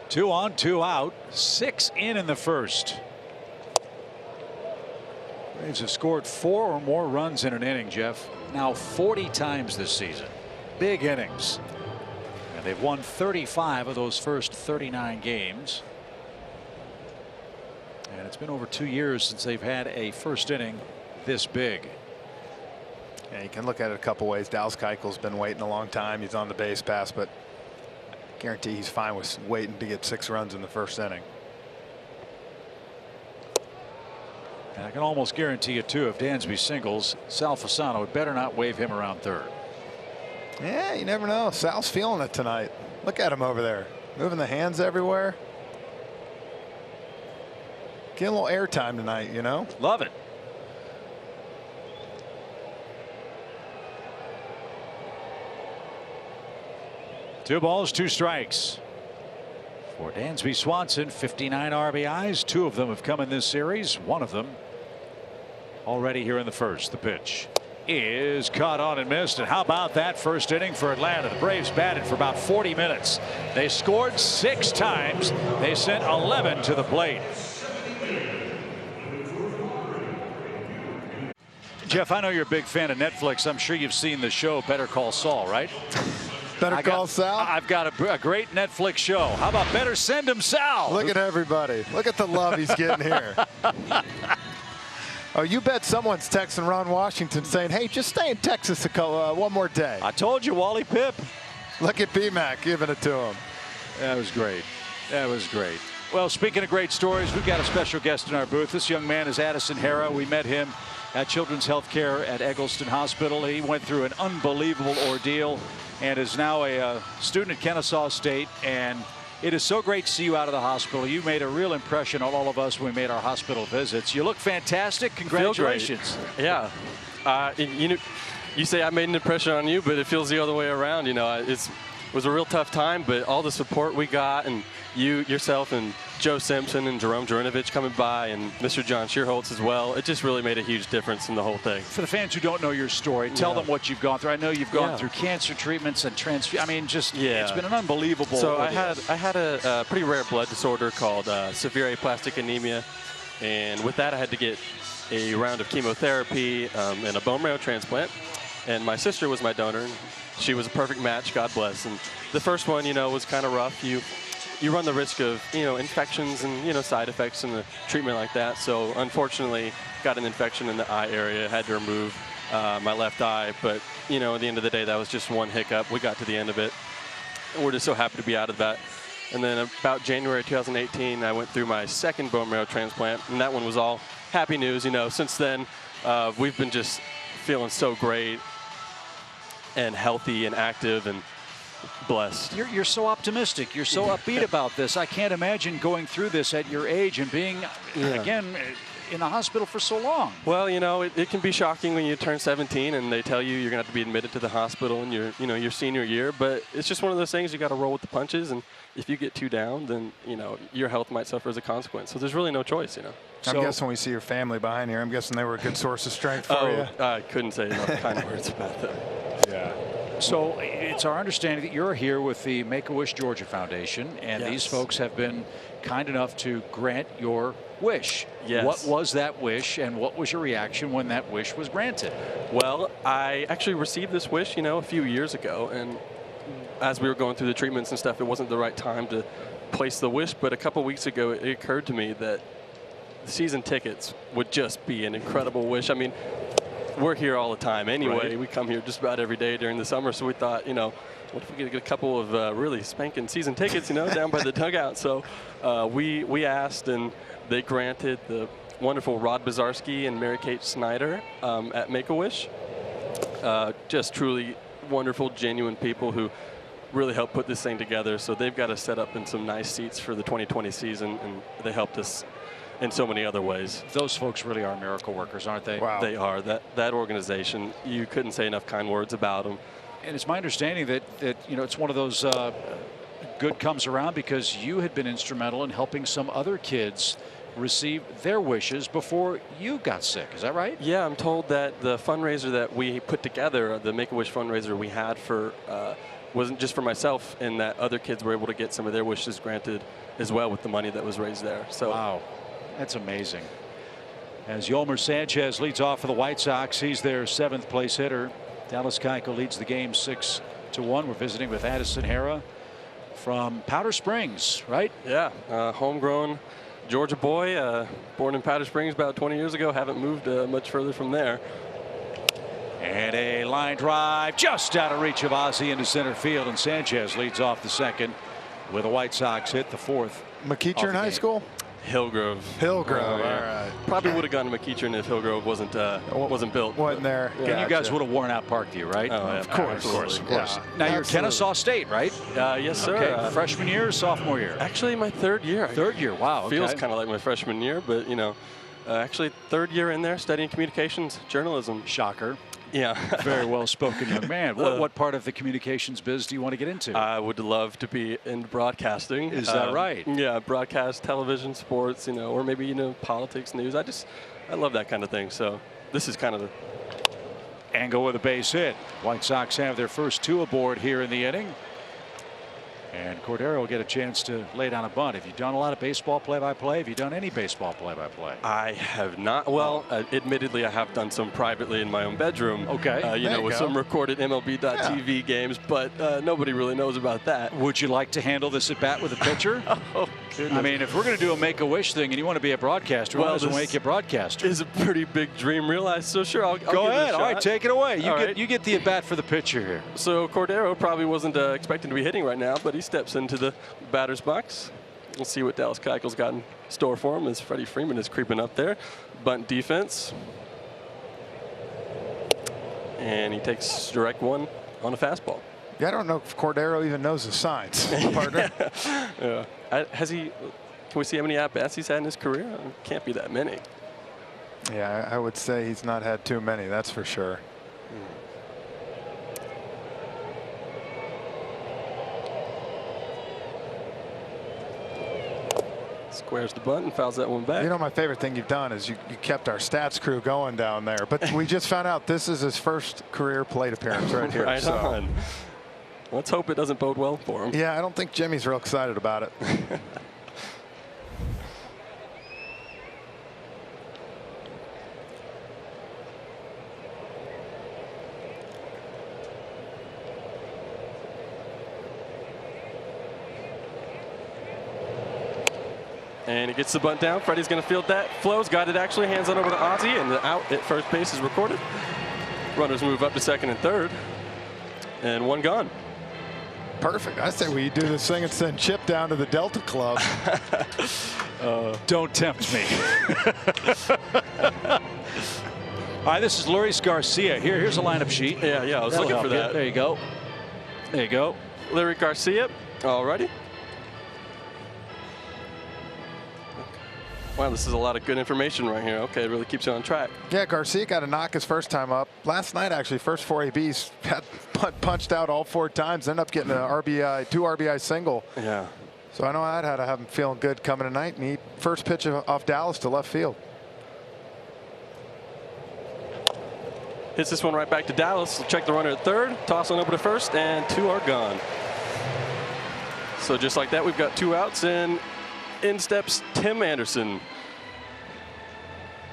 Two on, 2 out, 6 in the first. Braves have scored 4 or more runs in an inning, Jeff. Now 40 times this season. Big innings. And they've won 35 of those first 39 games. And it's been over 2 years since they've had a first inning this big.
Yeah, you can look at it a couple ways. Dallas Keuchel's been waiting a long time. He's on the base pass, but I guarantee he's fine with waiting to get 6 runs in the first inning.
And I can almost guarantee you, too, if Dansby singles, Sal Fasano would better not wave him around third.
Yeah, you never know. Sal's feeling it tonight. Look at him over there, moving the hands everywhere. Getting a little airtime tonight,
Love it. Two balls, 2 strikes. For Dansby Swanson, 59 RBIs. 2 of them have come in this series. 1 of them already here in the first. The pitch is caught on and missed. And how about that first inning for Atlanta? The Braves batted for about 40 minutes. They scored 6 times. They sent 11 to the plate. Jeff, I know you're a big fan of Netflix. I'm sure you've seen the show Better Call Saul, right?
Better Call Sal?
I've got a great Netflix show. How about Better Send Him Sal?
Look at everybody. Look at the love he's getting here. Oh, you bet someone's texting Ron Washington saying, hey, just stay in Texas one more day.
I told you, Wally Pipp.
Look at B-Mac giving it to him.
That was great. That was great. Well, speaking of great stories, we've got a special guest in our booth. This young man is Addison Hara. We met him at Children's Health Care at Eggleston Hospital. He went through an unbelievable ordeal and is now a student at Kennesaw State. And it is so great to see you out of the hospital. You made a real impression on all of us when we made our hospital visits. You look fantastic. Congratulations.
Yeah. You say I made an impression on you, but it feels the other way around. It was a real tough time, but all the support we got, and yourself and Joe Simpson and Jerome Jurinovich coming by, and Mr. John Shearholtz as well, it just really made a huge difference in the whole thing.
For the fans who don't know your story, tell them what you've gone through. I know you've gone through cancer treatments and it's been an unbelievable.
So I had a pretty rare blood disorder called severe aplastic anemia, and with that I had to get a round of chemotherapy and a bone marrow transplant. And my sister was my donor, and she was a perfect match, God bless. And the first one, was kind of rough. You you run the risk of, infections and, side effects and the treatment like that. So unfortunately, got an infection in the eye area, had to remove my left eye. But, at the end of the day, that was just one hiccup. We got to the end of it. And we're just so happy to be out of that. And then about January 2018, I went through my second bone marrow transplant, and that one was all happy news. Since then, we've been just feeling so great and healthy and active and blessed.
You're so optimistic. You're so upbeat about this. I can't imagine going through this at your age and being, again, in the hospital for so long.
Well, it can be shocking when you turn 17 and they tell you you're going to have to be admitted to the hospital in your senior year. But it's just one of those things. You got to roll with the punches. And if you get too down, then, your health might suffer as a consequence. So there's really no choice,
I'm guessing we see your family behind here. I'm guessing they were a good source of strength for you.
I couldn't say enough kind words about them.
Yeah. So it's our understanding that you're here with the Make-A-Wish Georgia Foundation, and
Yes.
these folks have been kind enough to grant your wish.
Yes.
What was that wish, and what was your reaction when that wish was granted?
Well, I actually received this wish, a few years ago, and as we were going through the treatments and stuff, it wasn't the right time to place the wish, but a couple weeks ago, it occurred to me that season tickets would just be an incredible wish. I mean, we're here all the time anyway.
Right.
We come here just about every day during the summer, so we thought, what if we could get a couple of really spanking season tickets, down by the dugout. So we asked, and they granted the wonderful Rod Bazarski and Mary-Kate Snyder at Make-A-Wish. Just truly wonderful, genuine people who really helped put this thing together. So they've got us set up in some nice seats for the 2020 season, and they helped us in so many other ways.
Those folks really are miracle workers, aren't they?
Wow.
They are. That organization, you couldn't say enough kind words about them.
And it's my understanding that it's one of those good comes around because you had been instrumental in helping some other kids receive their wishes before you got sick. Is that right?
Yeah, I'm told that the fundraiser that we put together, the Make-A-Wish fundraiser we had for, wasn't just for myself, and that other kids were able to get some of their wishes granted as well with the money that was raised there. So.
Wow. That's amazing. As Yolmer Sanchez leads off for the White Sox, he's their 7th place hitter. Dallas Keuchel leads the game 6-1. We're visiting with Addison Hara from Powder Springs, right?
Yeah, homegrown Georgia boy, born in Powder Springs about 20 years ago. Haven't moved much further from there.
And a line drive just out of reach of Ozzie into center field, and Sanchez leads off the second with a White Sox hit, the 4th.
McEachern High School?
Hillgrove.
Hillgrove,
Oh, yeah.
all right.
Probably would have gone to McEachern if Hillgrove wasn't built.
Wasn't there.
And you guys would have worn out Parkview, right?
Oh, yeah,
Of course.
Yeah. Now you're Kennesaw State, right?
Yes, sir.
Okay. Freshman year or sophomore year?
Actually, my 3rd year.
Third year. Wow.
Feels
Okay.
kind of like my freshman year, but actually 3rd year in there studying communications journalism.
Shocker.
Yeah.
Very well spoken young man. What part of the communications biz do you want to get into?
I would love to be in broadcasting.
Is that right?
Yeah, broadcast, television, sports, or maybe politics, news. I love that kind of thing. So this is kind of the.
Angle with a base hit. White Sox have their first 2 aboard here in the inning. And Cordero will get a chance to lay down a bunt. Have you done a lot of baseball play-by-play? Have you done any baseball play-by-play?
I have not. Well, admittedly, I have done some privately in my own bedroom.
Okay.
There you
with
go.
some recorded MLB.TV games, but nobody really knows about that.
Would you like to handle this at bat with a pitcher?
Oh, goodness.
I mean, if we're going to do a Make-A-Wish thing and you want to be a broadcaster, why doesn't
this
make you a broadcaster?
is a pretty big dream realized. So sure, I'll
Go
give it a
ahead. All right,
shot.
take it away.
All right.
You get the at bat for the pitcher here.
So Cordero probably wasn't expecting to be hitting right now, but he steps into the batter's box. We'll see what Dallas Keuchel's got in store for him as Freddie Freeman is creeping up there. Bunt defense. And he takes strike 1 on a fastball.
Yeah, I don't know if Cordero even knows the signs, partner.
Yeah. Can we see how many at-bats he's had in his career? Can't be that many.
Yeah, I would say he's not had too many, that's for sure.
Squares the bunt and fouls that one back.
You know, my favorite thing you've done is you kept our stats crew going down there. But we just found out this is his first career plate appearance right here.
Right
so.
on. Let's hope it doesn't bode well for him.
Yeah, I don't think Jimmy's real excited about it.
And he gets the bunt down. Freddie's going to field that. Flows got it actually. Hands on over to Ozzie, and the out at first base is recorded. Runners move up to second and third. And one gone.
Perfect. I say we do this thing and send Chip down to the Delta Club.
Don't tempt me. All right, this is Luis Garcia. Here's a lineup sheet.
Yeah, I was
That'll
looking for
help
that.
you. There you go. There you go.
Luis Garcia. Alrighty. Wow, this is a lot of good information right here. Okay, it really keeps you on track.
Yeah, Garcia got a knock his first time up. Last night, actually, first 4 ABs, had punched out all 4 times, ended up getting an RBI, 2 RBI single.
Yeah.
So I know I'd had to have him feeling good coming tonight. And he first pitch off Dallas to left field.
Hits this one right back to Dallas. We'll check the runner at third. Toss on over to first, and 2 are gone. So just like that, we've got 2 outs, and in steps Tim Anderson.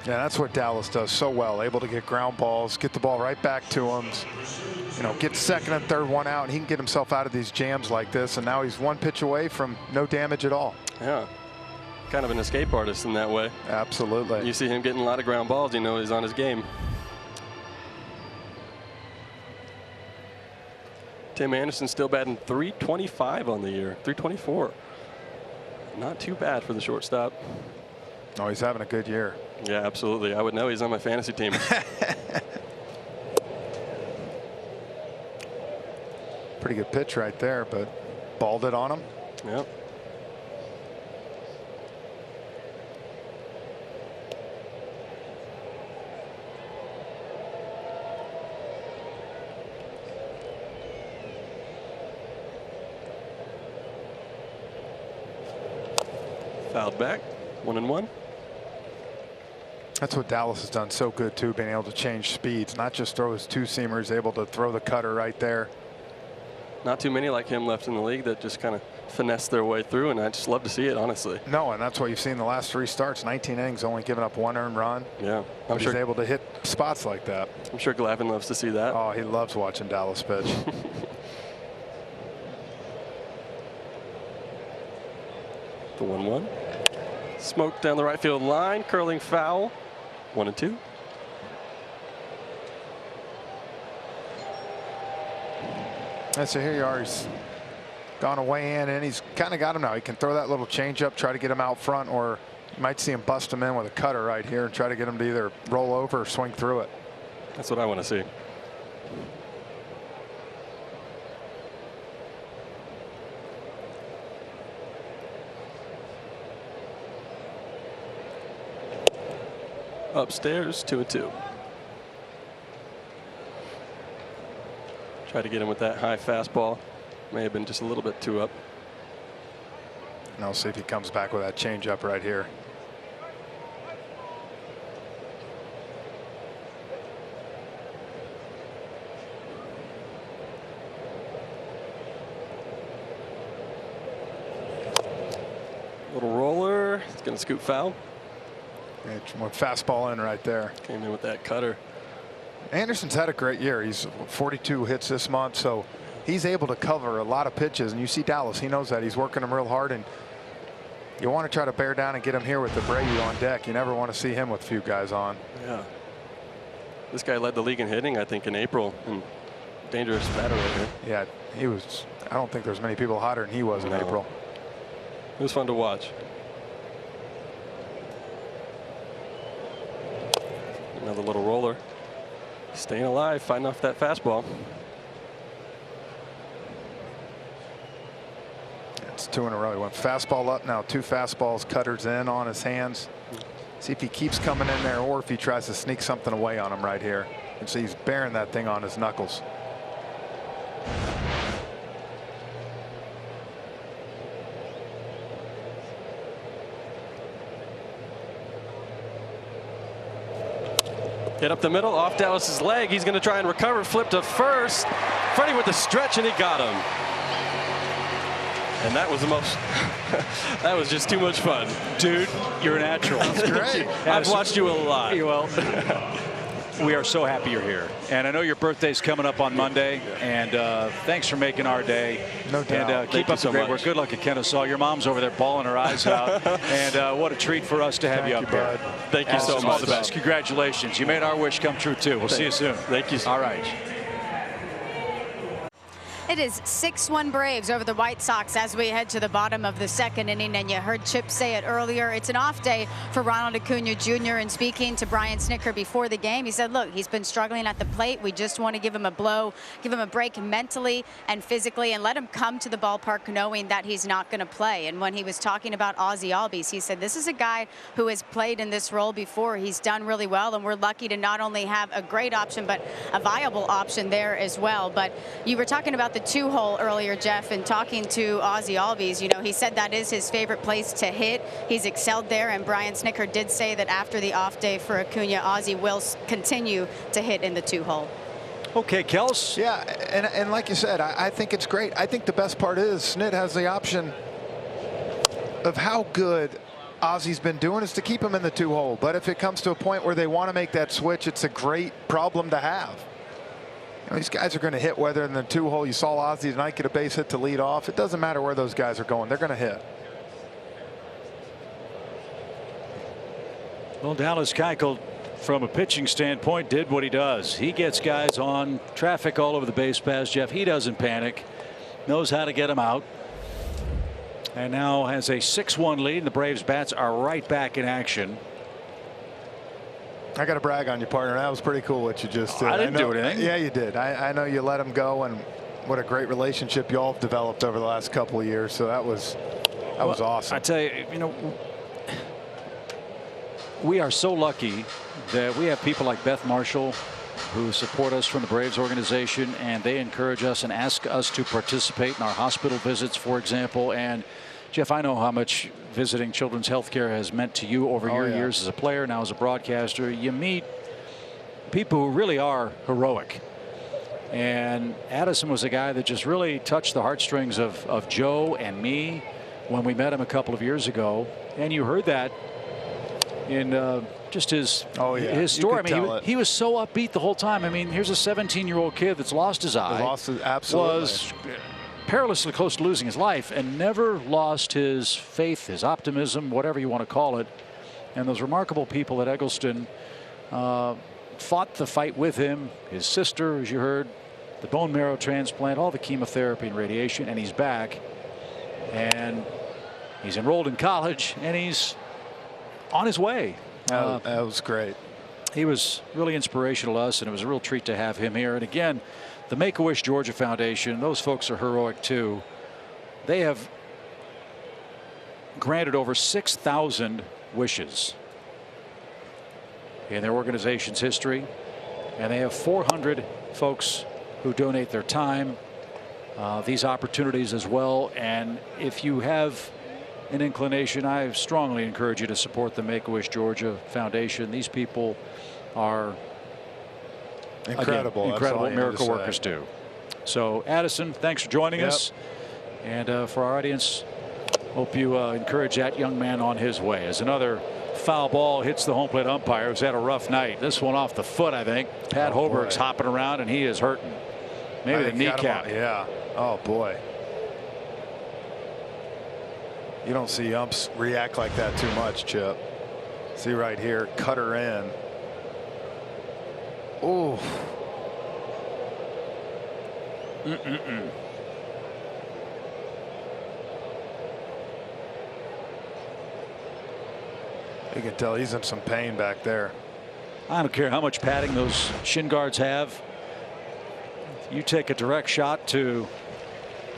Yeah, that's what Dallas does so well. Able to get ground balls, get the ball right back to him. You know, get second and third one out, and he can get himself out of these jams like this. And now he's 1 pitch away from no damage at all.
Yeah. Kind of an escape artist in that way.
Absolutely.
You see him getting a lot of ground balls, you know he's on his game. Tim Anderson still batting .325 on the year, .324. Not too bad for the shortstop.
Oh, he's having a good year.
Yeah, absolutely. I would know he's on my fantasy team.
Pretty good pitch right there, but balled it on him.
Yep. Fouled back, 1-1.
That's what Dallas has done so good too, being able to change speeds, not just throw his 2-seamers, able to throw the cutter right there.
Not too many like him left in the league that just kind of finesse their way through, and I just love to see it, honestly.
No, and that's what you've seen the last 3 starts. 19 innings, only giving up 1 earned run.
Yeah,
I'm sure he's able to hit spots like that.
I'm sure Glavine loves to see that.
Oh, he loves watching Dallas pitch.
The 1-1. Smoke down the right field line, curling foul. 1-2.
And so here you are. He's gone away in, and he's kind of got him now. He can throw that little changeup, try to get him out front, or you might see him bust him in with a cutter right here and try to get him to either roll over or swing through it.
That's what I want to see. Upstairs, 2-2. Try to get him with that high fastball. May have been just a little bit too up.
And I'll see if he comes back with that changeup right here.
Little roller. It's going to scoop foul.
Went fastball in right there.
Came in with that cutter.
Anderson's had a great year. He's 42 hits this month, so he's able to cover a lot of pitches. And you see Dallas, he knows that. He's working them real hard, and you want to try to bear down and get him here with the Brady on deck. You never want to see him with a few guys on.
Yeah. This guy led the league in hitting, I think, in April. And dangerous batter right here.
Yeah, he was. I don't think there's many people hotter than he was in April.
It was fun to watch. Another little roller. Staying alive, fighting off that fastball.
It's 2 in a row. He went fastball up, now 2 fastballs, cutters in on his hands. See if he keeps coming in there or if he tries to sneak something away on him right here. And see he's bearing that thing on his knuckles.
Hit up the middle, off Dallas's leg. He's going to try and recover, flip to first. Freddie with the stretch, and he got him. And that was the most, that was just too much fun.
Dude, you're a natural.
That's great.
I've watched you a lot.
Well, We are so happy you're here. And I know your birthday's coming up on Monday. And thanks for making our day.
No doubt.
And keep up the great work. Good luck at Kennesaw. Your mom's over there bawling her eyes out. And what a treat for us to have you up here.
Thank you so much.
All the best. Congratulations. You made our wish come true, too. We'll see you soon.
Thank you.
All right.
It is 6-1 Braves over the White Sox as we head to the bottom of the second inning. And you heard Chip say it earlier. It's an off day for Ronald Acuna Jr. And speaking to Brian Snitker before the game, he said, look, he's been struggling at the plate. We just want to give him a blow, give him a break mentally and physically, and let him come to the ballpark knowing that he's not going to play. And when he was talking about Ozzie Albies, he said, this is a guy who has played in this role before. He's done really well, and we're lucky to not only have a great option, but a viable option there as well. But you were talking about the 2-hole earlier, Jeff, and talking to Ozzie Albies, you know, he said that is his favorite place to hit. He's excelled there, and Brian Snitker did say that after the off day for Acuna, Ozzie will continue to hit in the 2-hole.
Okay, Kels.
Yeah, and like you said, I think it's great. I think the best part is Snit has the option of how good Ozzie's been doing is to keep him in the 2-hole. But if it comes to a point where they want to make that switch, it's a great problem to have. These guys are going to hit whether in the 2-hole. You saw Ozzie tonight get a base hit to lead off. It doesn't matter where those guys are going. They're going to hit.
Well, Dallas Keuchel, from a pitching standpoint, did what he does. He gets guys on traffic all over the base paths, Jeff. He doesn't panic. Knows how to get them out. And now has a 6-1 lead. And the Braves bats are right back in action.
I got to brag on you, partner. That was pretty cool what you just did.
I didn't do anything.
Yeah, you did. I know you let him go, and what a great relationship you all have developed over the last couple of years. So that was awesome.
I tell you, you know, we are so lucky that we have people like Beth Marshall who support us from the Braves organization, and they encourage us and ask us to participate in our hospital visits, for example. And Jeff, I know how much visiting Children's Healthcare has meant to you over your years as a player, now as a broadcaster. You meet people who really are heroic. And Addison was a guy that just really touched the heartstrings of Joe and me when we met him a couple of years ago. And you heard that in just his story. I mean, he was so upbeat the whole time. I mean, here's a 17-year-old kid that's lost his eye.
Absolutely.
Was perilously close to losing his life and never lost his faith, his optimism, whatever you want to call it. And those remarkable people at Eggleston fought the fight with him. His sister, as you heard, the bone marrow transplant, all the chemotherapy and radiation, and he's back. And he's enrolled in college, and he's on his way.
That was great.
He was really inspirational to us, and it was a real treat to have him here. And again, the Make-A-Wish Georgia Foundation, those folks are heroic too. They have granted over 6,000 wishes in their organization's history, and they have 400 folks who donate their time, these opportunities as well. And if you have an inclination, I strongly encourage you to support the Make-A-Wish Georgia Foundation. These people are
incredible.
Again, incredible miracle workers do. So, Addison, thanks for joining us. And for our audience, hope you encourage that young man on his way. As another foul ball hits the home plate umpire, who's had a rough night. This one off the foot, I think. Pat Hoberg's hopping around, and he is hurting. Maybe the kneecap.
Yeah. Oh, boy. You don't see umps react like that too much, Chip. See right here, cutter in. Oh. You can tell he's in some pain back there.
I don't care how much padding those shin guards have. You take a direct shot to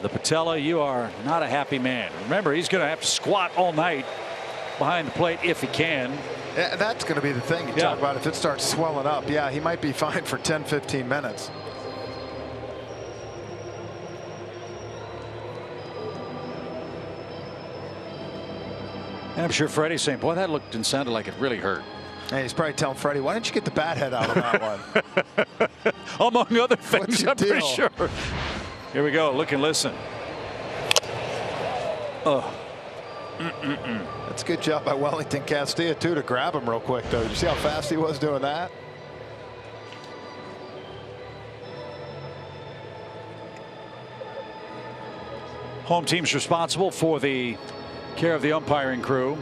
the patella, you are not a happy man. Remember, he's going to have to squat all night behind the plate if he can.
Yeah, that's going to be the thing you talk about. If it starts swelling up, yeah, he might be fine for 10-15 minutes.
And I'm sure Freddie's saying, boy, that looked and sounded like it really hurt.
And he's probably telling Freddie, why didn't you get the bat head out of that one?
Among other things, I'm pretty sure. Here we go. Look and listen. Oh.
That's a good job by Wellington Castilla, too, to grab him real quick, though. Did you see how fast he was doing that?
home team's responsible for the care of the umpiring crew,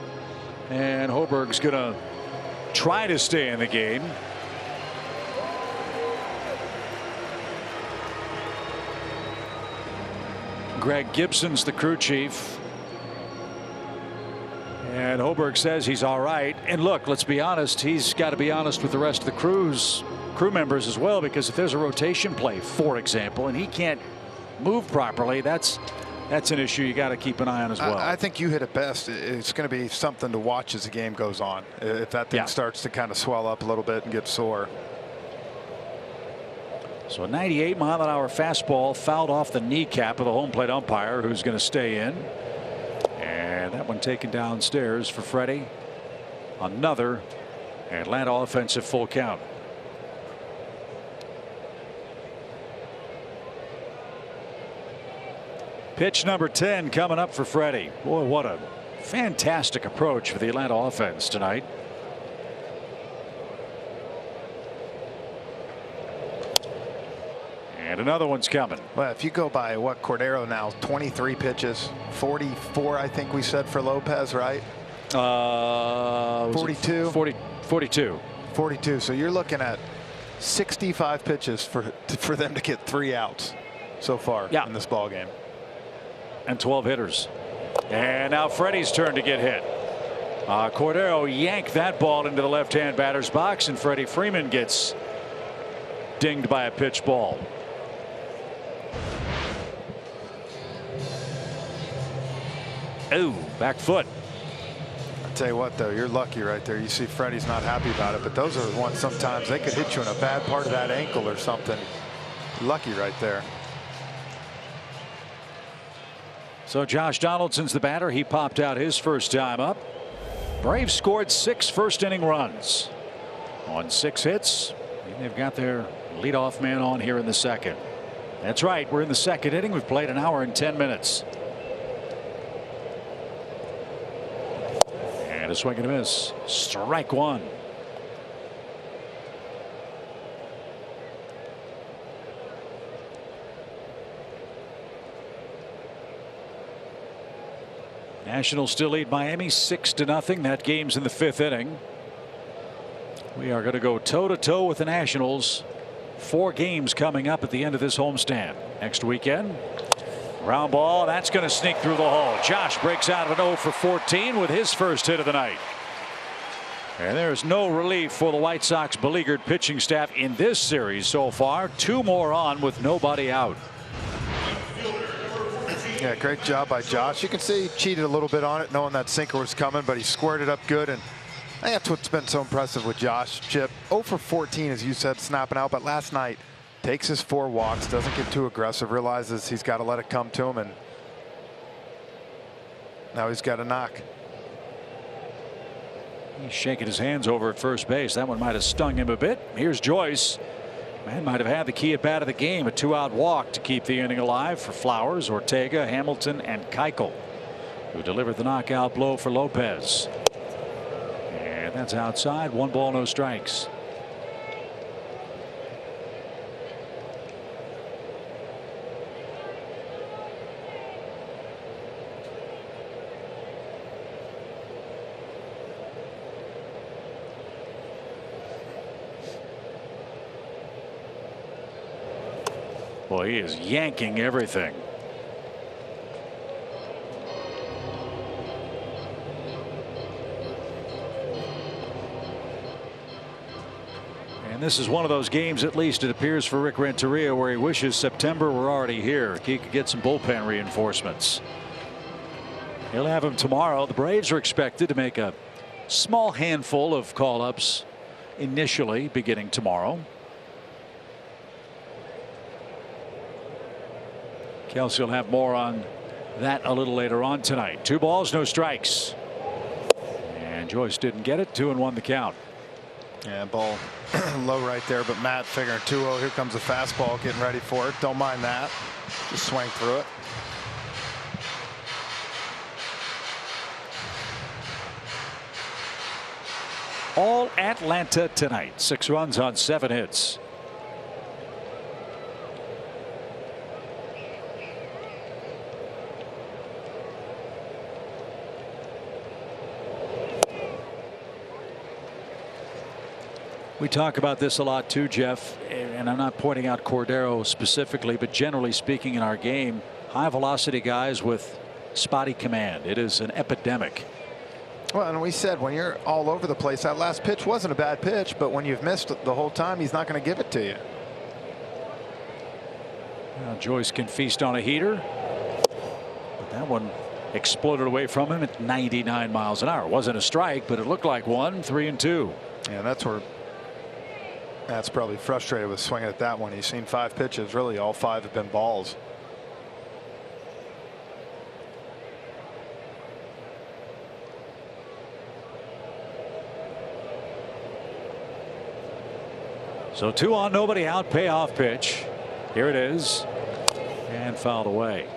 and Hoberg's going to try to stay in the game. Greg Gibson's the crew chief. And Hoberg says he's all right. And look, let's be honest, he's got to be honest with the rest of the crew members as well, because if there's a rotation play, for example, and he can't move properly, that's an issue you got to keep an eye on as well.
I think you hit it best. It's going to be something to watch as the game goes on. If that thing starts to kind of swell up a little bit and get sore.
So a 98-mile-an-hour fastball fouled off the kneecap of the home plate umpire, who's going to stay in. And that one taken downstairs for Freddie. Another Atlanta offensive full count. Pitch number 10 coming up for Freddie. Boy, what a fantastic approach for the Atlanta offense tonight. And another one's coming.
Well, if you go by what Cordero now, 23 pitches, 44, I think we said for Lopez, right? 42.
42.
42. So you're looking at 65 pitches for them to get 3 outs so far in this ball game.
And 12 hitters. And now Freddie's turn to get hit. Cordero yanked that ball into the left-hand batter's box, and Freddie Freeman gets dinged by a pitch ball. Oh, back foot.
I'll tell you what, though, you're lucky right there. You see Freddie's not happy about it, but those are the ones sometimes they could hit you in a bad part of that ankle or something. Lucky right there.
So Josh Donaldson's the batter. He popped out his first time up. Braves scored 6 first-inning runs on 6 hits. They've got their leadoff man on here in the second. That's right, we're in the second inning. We've played an hour and 10 minutes. And a swing and a miss. Strike one. Nationals still lead Miami 6-0. That game's in the 5th inning. We are going to go toe-to-toe with the Nationals. 4 games coming up at the end of this homestand. Next weekend. Ground ball. That's going to sneak through the hole. Josh breaks out of an 0 for 14 with his first hit of the night. And there's no relief for the White Sox beleaguered pitching staff in this series so far. 2 more on with nobody out.
Yeah, great job by Josh. You can see he cheated a little bit on it, knowing that sinker was coming, but he squared it up good. And I think that's what's been so impressive with Josh. Chip, 0 for 14, as you said, snapping out. But last night, takes his 4 walks, doesn't get too aggressive, realizes he's got to let it come to him, and now he's got a knock.
He's shaking his hands over at first base. That one might have stung him a bit. Here's Joyce. Man might have had the key at bat of the game. A 2-out walk to keep the inning alive for Flowers, Ortega, Hamilton, and Keuchel, who delivered the knockout blow for Lopez. And that's outside. 1 ball, no strikes. Boy, he is yanking everything. And this is one of those games, at least it appears for Rick Renteria, where he wishes September were already here. He could get some bullpen reinforcements. He'll have them tomorrow. The Braves are expected to make a small handful of call-ups initially beginning tomorrow. Kelsey will have more on that a little later on tonight. 2 balls, no strikes. And Joyce didn't get it. 2-1 the count.
Yeah, ball low right there, but Matt figuring 2-0. Here comes the fastball, getting ready for it. Don't mind that. Just swing through it.
All Atlanta tonight. 6 runs on 7 hits. We talk about this a lot too, Jeff, and I'm not pointing out Cordero specifically, but generally speaking in our game, high velocity guys with spotty command. It is an epidemic.
Well, and we said when you're all over the place, that last pitch wasn't a bad pitch, but when you've missed it the whole time, he's not going to give it to you.
Now Joyce can feast on a heater, but that one exploded away from him at 99 miles an hour. It wasn't a strike, but it looked like one. 3-2.
Yeah, that's where Matt's probably frustrated with swinging at that one. He's seen 5 pitches. Really, all 5 have been balls.
So 2 on, nobody out, payoff pitch. Here it is, and fouled away.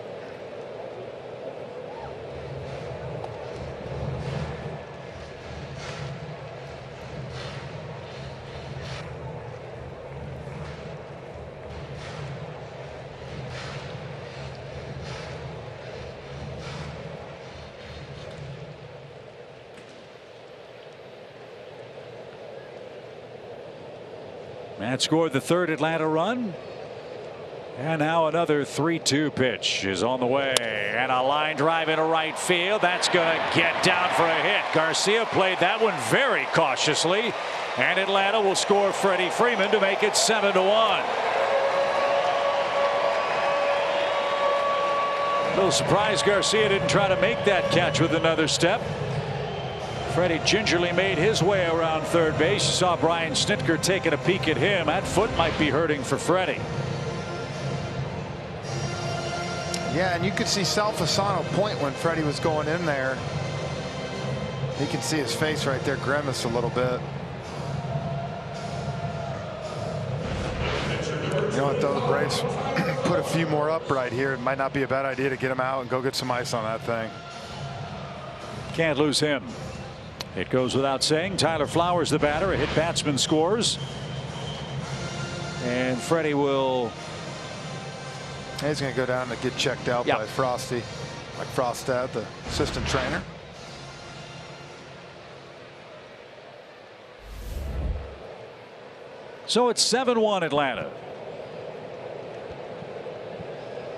Matt scored the 3rd Atlanta run. And now another 3-2 pitch is on the way, and a line drive into right field. That's going to get down for a hit. Garcia played that one very cautiously, and Atlanta will score Freddie Freeman to make it 7-1. A little surprised Garcia didn't try to make that catch with another step. Freddie gingerly made his way around third base. You saw Brian Snitker taking a peek at him. That foot might be hurting for Freddie.
Yeah, and you could see Sal Fasano point when Freddie was going in there. You can see his face right there grimace a little bit. You know what, though, the Braves put a few more up right here. It might not be a bad idea to get him out and go get some ice on that thing.
Can't lose him. It goes without saying. Tyler Flowers, the batter, a hit batsman scores. And Freddie will.
He's going to go down and get checked out by Frosty, like Frostad, the assistant trainer.
So it's 7-1 Atlanta.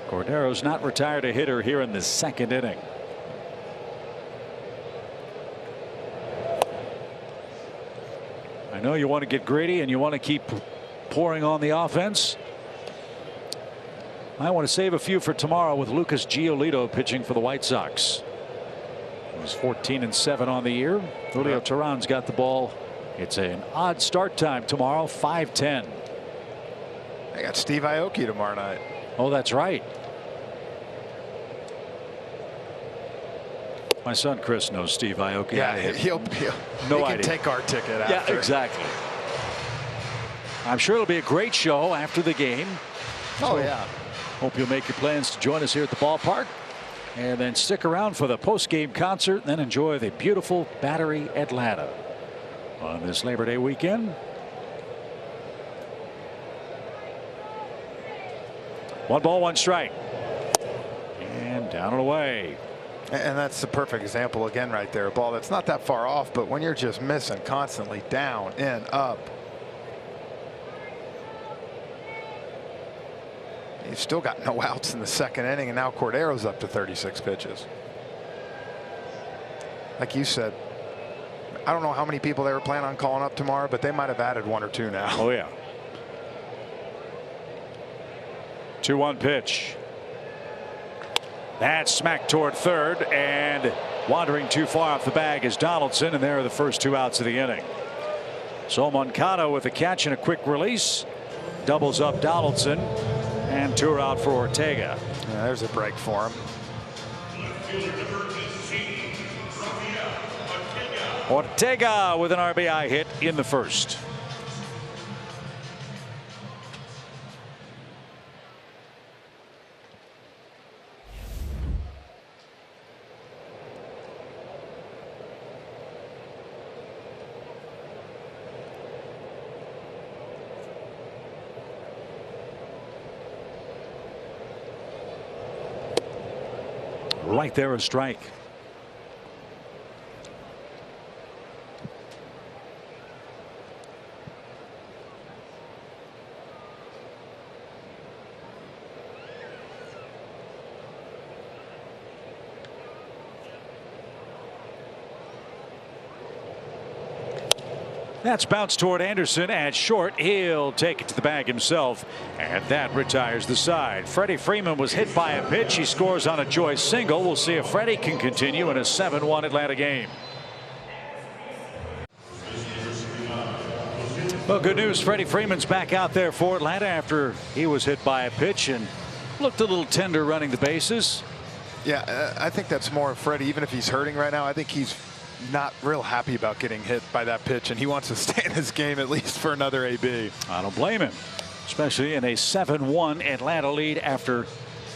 Cordero's not retired a hitter here in the 2nd inning. I know you want to get greedy and you want to keep pouring on the offense. I want to save a few for tomorrow with Lucas Giolito pitching for the White Sox. He was 14-7 on the year. Julio Teheran's got the ball. It's an odd start time tomorrow, 5:10.
They got Steve Aoki tomorrow night.
Oh, that's right. My son Chris knows Steve Aoki.
Yeah, he can take our ticket after.
Yeah, exactly. I'm sure it'll be a great show after the game.
Oh, yeah.
Hope you'll make your plans to join us here at the ballpark. And then stick around for the post-game concert, and then enjoy the beautiful Battery Atlanta on this Labor Day weekend. One ball, one strike. And down and away.
And that's the perfect example again right there. A ball that's not that far off, but when you're just missing constantly down and up. You've still got no outs in the 2nd inning, and now Cordero's up to 36 pitches. Like you said, I don't know how many people they were planning on calling up tomorrow, but they might have added 1 or 2 now.
Oh, yeah. 2-1 pitch. That's smacked toward third, and wandering too far off the bag is Donaldson, and there are the first 2 outs of the inning. So Moncada with a catch and a quick release doubles up Donaldson, and 2 are out for Ortega.
Yeah, there's a break for him.
Ortega with an RBI hit in the 1st. Right there, a strike. That's bounced toward Anderson at short. He'll take it to the bag himself, and that retires the side. Freddie Freeman was hit by a pitch. He scores on a Joyce single. We'll see if Freddie can continue in a 7-1 Atlanta game. Well, good news. Freddie Freeman's back out there for Atlanta after he was hit by a pitch and looked a little tender running the bases.
Yeah, I think that's more of Freddie. Even if he's hurting right now, I think he's not real happy about getting hit by that pitch, and he wants to stay in his game at least for another AB.
I don't blame him, especially in a 7-1 Atlanta lead after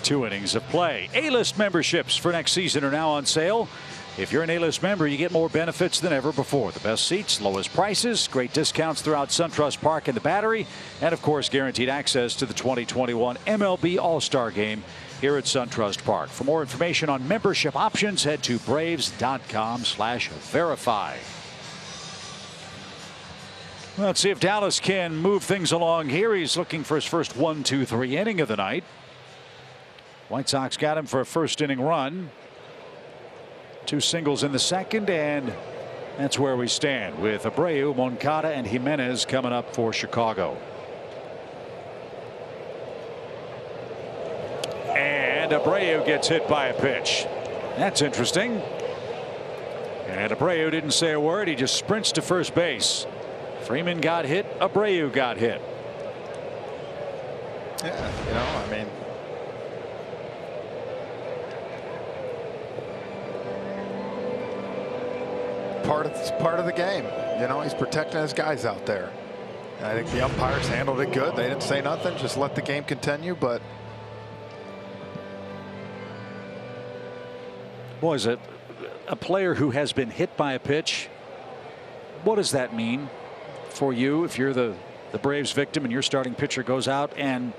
2 innings of play. A-list memberships for next season are now on sale. If you're an A-list member, you get more benefits than ever before. The best seats, lowest prices, great discounts throughout SunTrust Park and the Battery, and of course guaranteed access to the 2021 MLB All-Star Game here at SunTrust Park. For more information on membership options, head to braves.com/verify. Let's see if Dallas can move things along here. He's looking for his first 1-2-3 inning of the night. White Sox got him for a first inning run. 2 singles in the second, and that's where we stand with Abreu, Moncada, and Jimenez coming up for Chicago. And Abreu gets hit by a pitch. That's interesting. And Abreu didn't say a word. He just sprints to first base. Freeman got hit. Abreu got hit.
Yeah, you know, I mean, part of the game. You know, he's protecting his guys out there. And I think the umpires handled it good. They didn't say nothing, just let the game continue. But
boys, a player who has been hit by a pitch, what does that mean for you if you're the Braves victim and your starting pitcher goes out and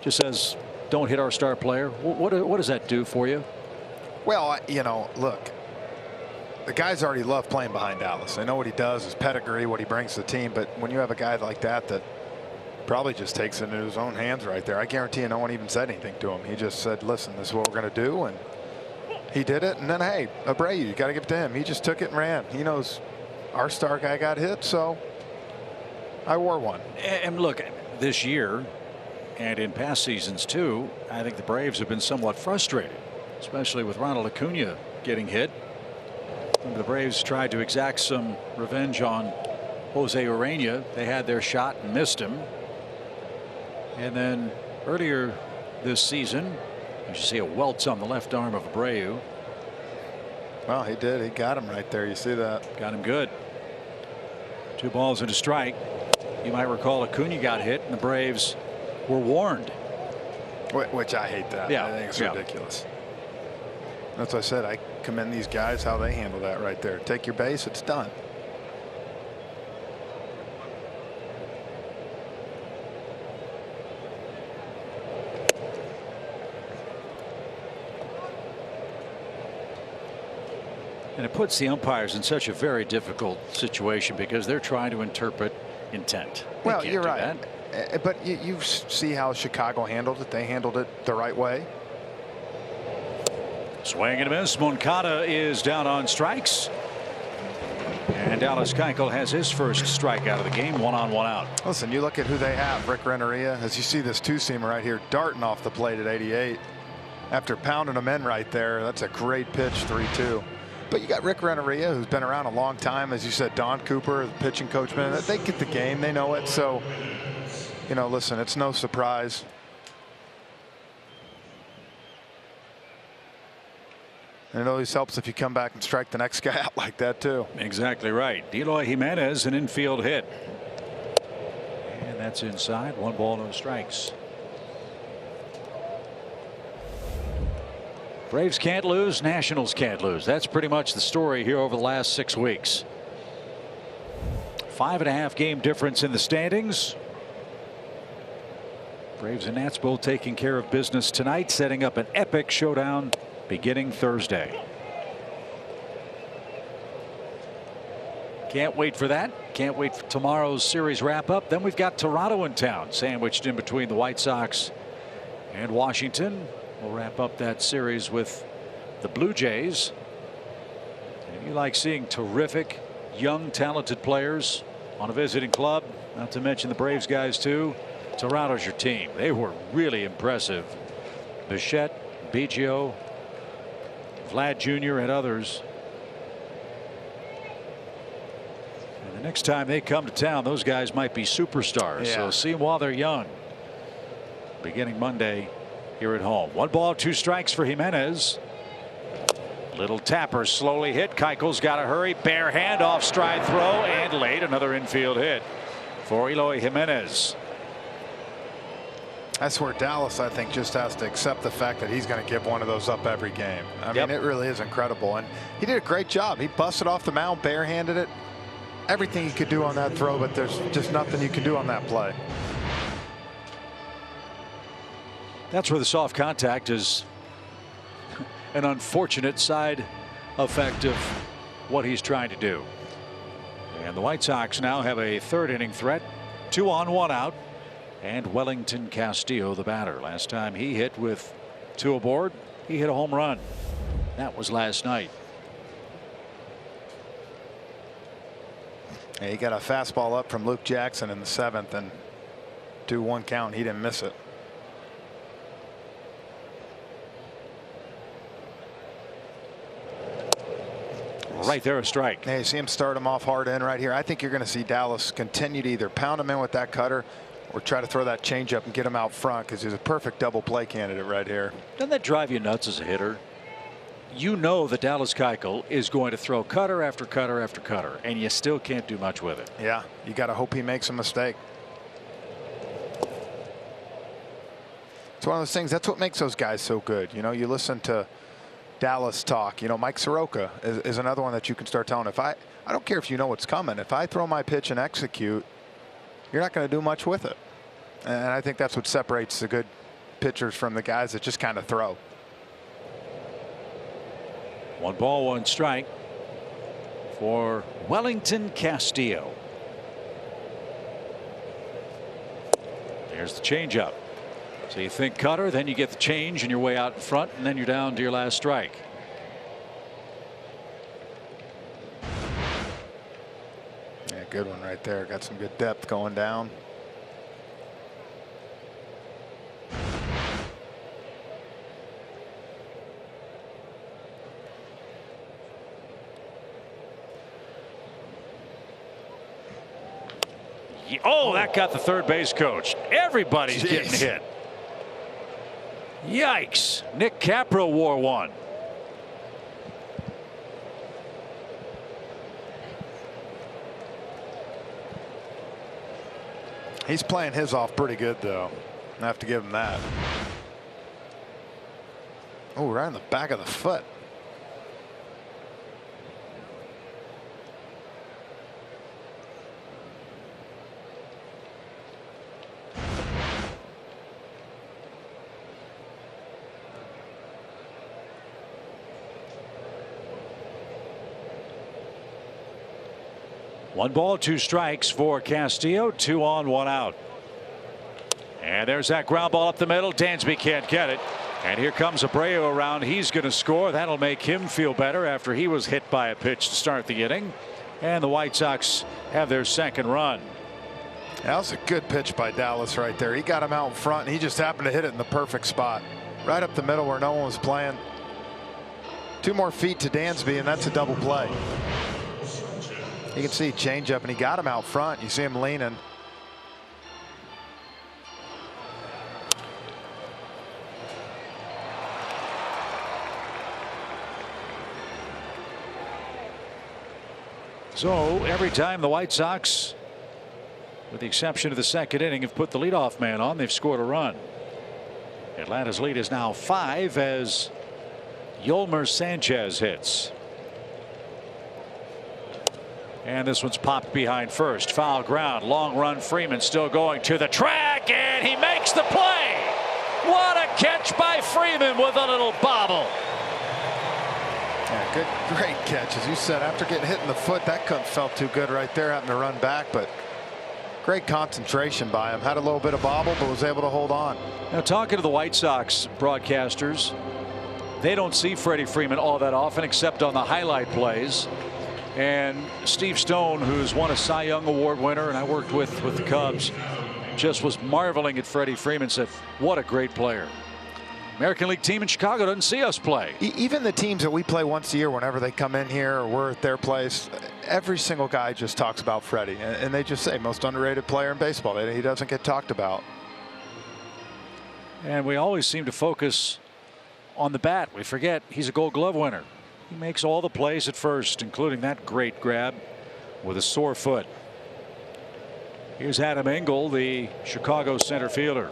just says, don't hit our star player? What does that do for you?
Well, you know, look, the guys already love playing behind Dallas. They know what he does, his pedigree, what he brings to the team. But when you have a guy like that probably just takes it into his own hands right there, I guarantee you no one even said anything to him. He just said, listen, this is what we're going to do. And he did it. And then, hey, Abreu, you got to give it to him. He just took it and ran. He knows our star guy got hit, so I wore one.
And look, this year and in past seasons too, I think the Braves have been somewhat frustrated, especially with Ronald Acuna getting hit. The Braves tried to exact some revenge on Jose Urena. They had their shot and missed him. And then earlier this season, you see a welts on the left arm of Abreu.
Well, he did. He got him right there. You see that?
Got him good. 2 balls and a strike. You might recall Acuna got hit and the Braves were warned.
Which I hate that.
Yeah.
I think it's ridiculous. That's what I said. I commend these guys how they handle that right there. Take your base, it's done.
And it puts the umpires in such a very difficult situation because they're trying to interpret intent.
Well, you're right. But you see how Chicago handled it. They handled it the right way.
Swing and a miss. Moncada is down on strikes. And Dallas Keuchel has his first strikeout of the game. 1 on 1 out.
Listen, you look at who they have. Rick Renteria, as you see this 2-seamer right here darting off the plate at 88. After pounding him in right there, that's a great pitch, 3-2. But you got Rick Renteria, who's been around a long time. As you said, Don Cooper, the pitching coach, man, they get the game. They know it. So, you know, listen, it's no surprise. And it always helps if you come back and strike the next guy out like that, too.
Exactly right. Eloy Jimenez, an infield hit. And that's inside. 1 ball, no strikes. Braves can't lose. Nationals can't lose. That's pretty much the story here over the last 6 weeks. 5.5 game difference in the standings. Braves and Nats both taking care of business tonight, setting up an epic showdown beginning Thursday. Can't wait for that. Can't wait for tomorrow's series wrap up. Then we've got Toronto in town, sandwiched in between the White Sox and Washington. We'll wrap up that series with the Blue Jays. And if you like seeing terrific, young, talented players on a visiting club. Not to mention the Braves guys too. Toronto's your team. They were really impressive. Bichette, Biggio, Vlad Jr. and others. And the next time they come to town, those guys might be superstars. So see them while they're young. Beginning Monday here at home. 1 ball, 2 strikes for Jimenez. Little tapper slowly hit. Keuchel's got to hurry. Bare handoff, stride throw, and late another infield hit for Eloy Jimenez.
That's where Dallas, I think, just has to accept the fact that he's going to give one of those up every game. I mean, it really is incredible. And he did a great job. He busted off the mound, barehanded it. Everything he could do on that throw, but there's just nothing you can do on that play.
That's where the soft contact is an unfortunate side effect of what he's trying to do. And the White Sox now have a 3rd inning threat. 2 on, 1 out. And Wellington Castillo, the batter. Last time he hit with 2 aboard, he hit a home run. That was last night.
Yeah, he got a fastball up from Luke Jackson in the 7th, and 2-1 count. He didn't miss it.
Right there, a strike.
Hey, see him start him off hard in right here. I think you're going to see Dallas continue to either pound him in with that cutter or try to throw that changeup and get him out front, because he's a perfect double play candidate right here.
Doesn't that drive you nuts as a hitter? You know that Dallas Keuchel is going to throw cutter after cutter after cutter, and you still can't do much with it.
Yeah, you got to hope he makes a mistake. It's one of those things. That's what makes those guys so good. You know, you listen to Dallas talk. You know, Mike Soroka is another one that you can start telling. If I don't care if you know what's coming. If I throw my pitch and execute, you're not going to do much with it. And I think that's what separates the good pitchers from the guys that just kind of throw.
1 ball, 1 strike for Wellington Castillo. There's the changeup. So you think cutter, then you get the change and you're way out in front, and then you're down to your last strike.
Yeah, good one right there. Got some good depth going down.
Oh, that got the third base coach. Everybody's getting hit. Yikes. Nick Capra wore one.
He's playing his off pretty good, though. I have to give him that. Oh, right in the back of the foot.
One ball, 2 strikes for Castillo. 2 on, 1 out. And there's that ground ball up the middle. Dansby can't get it. And here comes Abreu around. He's going to score. That'll make him feel better after he was hit by a pitch to start the inning. And the White Sox have their 2nd run.
That was a good pitch by Dallas right there. He got him out in front, and he just happened to hit it in the perfect spot. Right up the middle where no one was playing. 2 more feet to Dansby, and that's a double play. You can see changeup, and he got him out front. You see him leaning.
So every time the White Sox, with the exception of the 2nd inning, have put the leadoff man on, they've scored a run. Atlanta's lead is now 5 as Yolmer Sanchez hits. And this one's popped behind first. Foul ground. Long run. Freeman still going to the track, and he makes the play. What a catch by Freeman with a little bobble.
Yeah, good, great catch. As you said, after getting hit in the foot, that couldn't felt too good right there, having to run back, but great concentration by him. Had a little bit of bobble, but was able to hold on.
Now, talking to the White Sox broadcasters, they don't see Freddie Freeman all that often except on the highlight plays. And Steve Stone, who's won a Cy Young Award winner, and I worked with the Cubs, just was marveling at Freddie Freeman. Said, "What a great player." American League team in Chicago doesn't see us play.
Even the teams that we play once a year, whenever they come in here or we're at their place, every single guy just talks about Freddie, and they just say most underrated player in baseball. He doesn't get talked about.
And we always seem to focus on the bat. We forget he's a Gold Glove winner. He makes all the plays at first, including that great grab with a sore foot. Here's Adam Engel, the Chicago center fielder.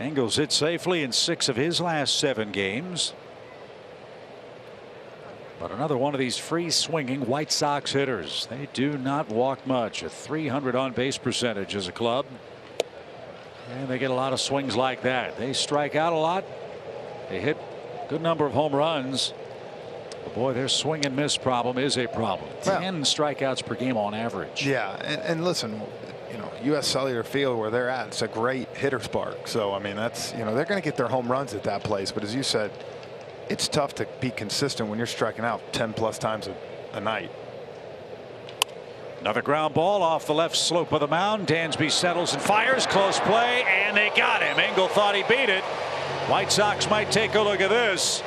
Engel's hit safely in 6 of his last 7 games. But another one of these free swinging White Sox hitters. They do not walk much. A .300 on base percentage as a club. And they get a lot of swings like that. They strike out a lot. They hit a good number of home runs. But boy, their swing and miss problem is a problem. 10 strikeouts per game on average.
Yeah, and listen, you know, U.S. Cellular Field where they're at, it's a great hitter's park. So I mean, that's, you know, they're going to get their home runs at that place. But as you said, it's tough to be consistent when you're striking out 10+ times a night.
Another ground ball off the left slope of the mound. Dansby settles and fires. Close play, and they got him. Engel thought he beat it. White Sox might take a look at this.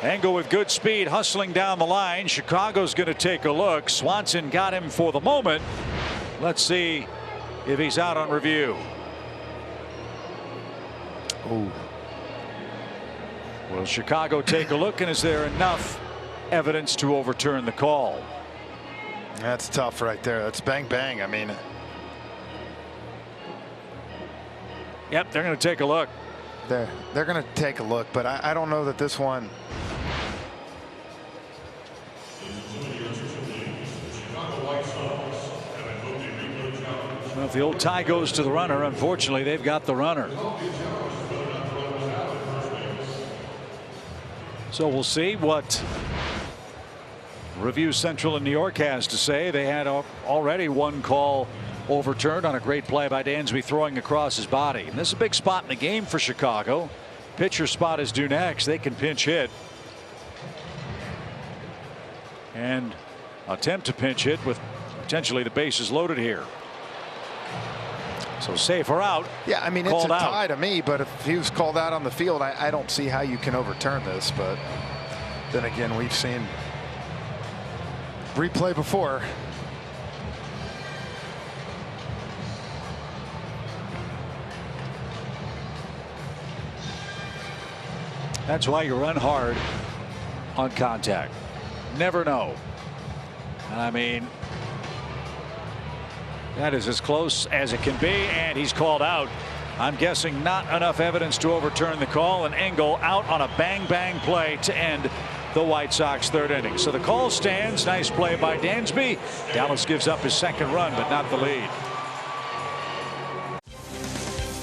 Engel with good speed hustling down the line. Chicago's going to take a look. Swanson got him for the moment. Let's see if he's out on review.
Ooh.
Will Chicago take a look, and is there enough evidence to overturn the call?
That's tough right there. That's bang bang. I mean,
yep, they're going to take a look.
They're going to take a look, but I don't know that this one.
Well, if the old tie goes to the runner, unfortunately, they've got the runner. So we'll see what Review Central in New York has to say. They had already one call overturned on a great play by Dansby throwing across his body. And this is a big spot in the game for Chicago. Pitcher spot is due next. They can pinch hit and attempt to pinch hit with potentially the bases loaded here. So safe or out.
Yeah, I mean, it's a tie to me, but if he was called out on the field, I don't see how you can overturn this. But then again, we've seen replay before.
That's why you run hard on contact. Never know. I mean, that is as close as it can be, and he's called out. I'm guessing not enough evidence to overturn the call, and Engel out on a bang-bang play to end the White Sox third inning. So the call stands. Nice play by Dansby. Dallas gives up his second run, but not the lead.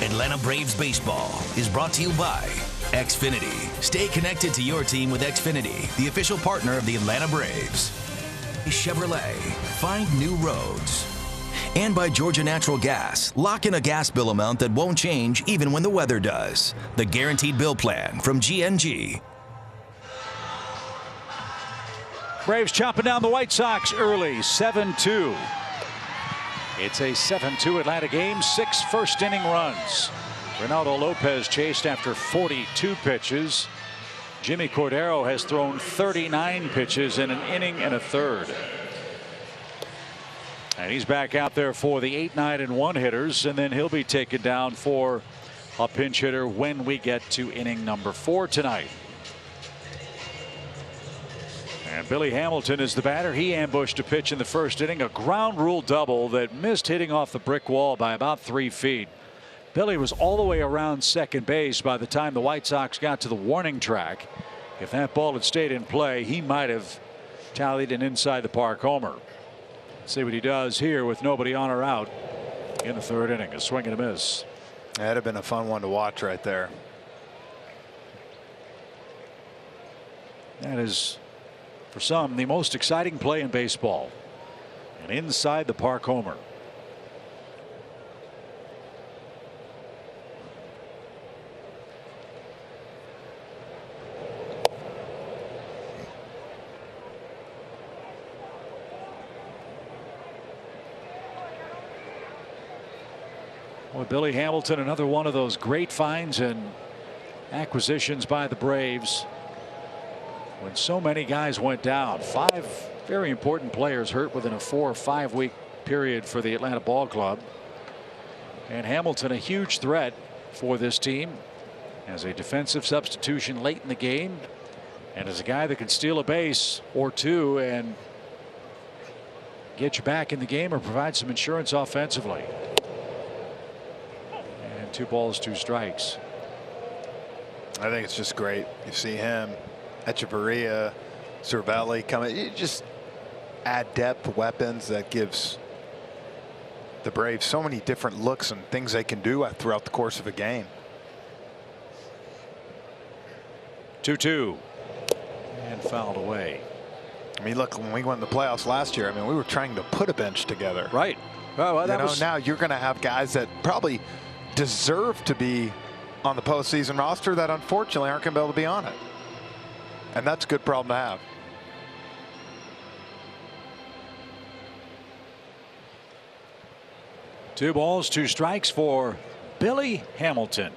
Atlanta Braves baseball is brought to you by Xfinity. Stay connected to your team with Xfinity, the official partner of the Atlanta Braves. Chevrolet, find new roads. And by Georgia Natural Gas, lock in a gas bill amount that won't change even when the weather does. The Guaranteed Bill Plan from GNG.
Braves chopping down the White Sox early, 7-2. It's a 7-2 Atlanta game, 6 first inning runs. Ronaldo Lopez chased after 42 pitches. Jimmy Cordero has thrown 39 pitches in an inning and a third. And he's back out there for the 8, 9, and 1 hitters, and then he'll be taken down for a pinch hitter when we get to inning number 4 tonight. And Billy Hamilton is the batter. He ambushed a pitch in the first inning, a ground rule double that missed hitting off the brick wall by about 3 feet. Billy was all the way around second base by the time the White Sox got to the warning track. If that ball had stayed in play, he might have tallied an inside the park homer. See what he does here with nobody on or out in the third inning. A swing and a miss.
That'd have been a fun one to watch right there.
That is, for some, the most exciting play in baseball. An inside the park homer. Well, Billy Hamilton, another one of those great finds and acquisitions by the Braves. When so many guys went down, 5 very important players hurt within a 4 or 5 week period for the Atlanta Ball Club. And Hamilton, a huge threat for this team as a defensive substitution late in the game, and as a guy that can steal a base or two and get you back in the game or provide some insurance offensively. 2 balls, 2 strikes.
I think it's just great. You see him, Echeverria, Cervelli coming. You just add depth, weapons that gives the Braves so many different looks and things they can do throughout the course of a game.
2-2 and fouled away.
I mean, look, when we went in the playoffs last year, I mean, we were trying to put a bench together.
Right. Well, that was...
now you're going to have guys that probably deserve to be on the postseason roster that unfortunately aren't going to be able to be on it. And that's a good problem to have.
Two balls, 2 strikes for Billy Hamilton.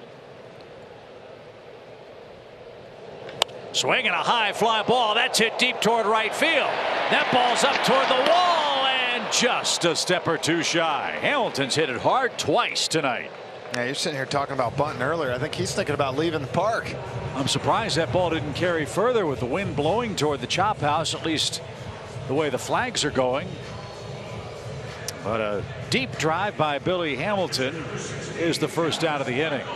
Swinging a high fly ball. That's hit deep toward right field. That ball's up toward the wall and just a step or 2 shy. Hamilton's hit it hard twice tonight.
Yeah, you're sitting here talking about bunting earlier. I think he's thinking about leaving the park.
I'm surprised that ball didn't carry further with the wind blowing toward the chop house, at least the way the flags are going. But a deep drive by Billy Hamilton is the first out of the inning.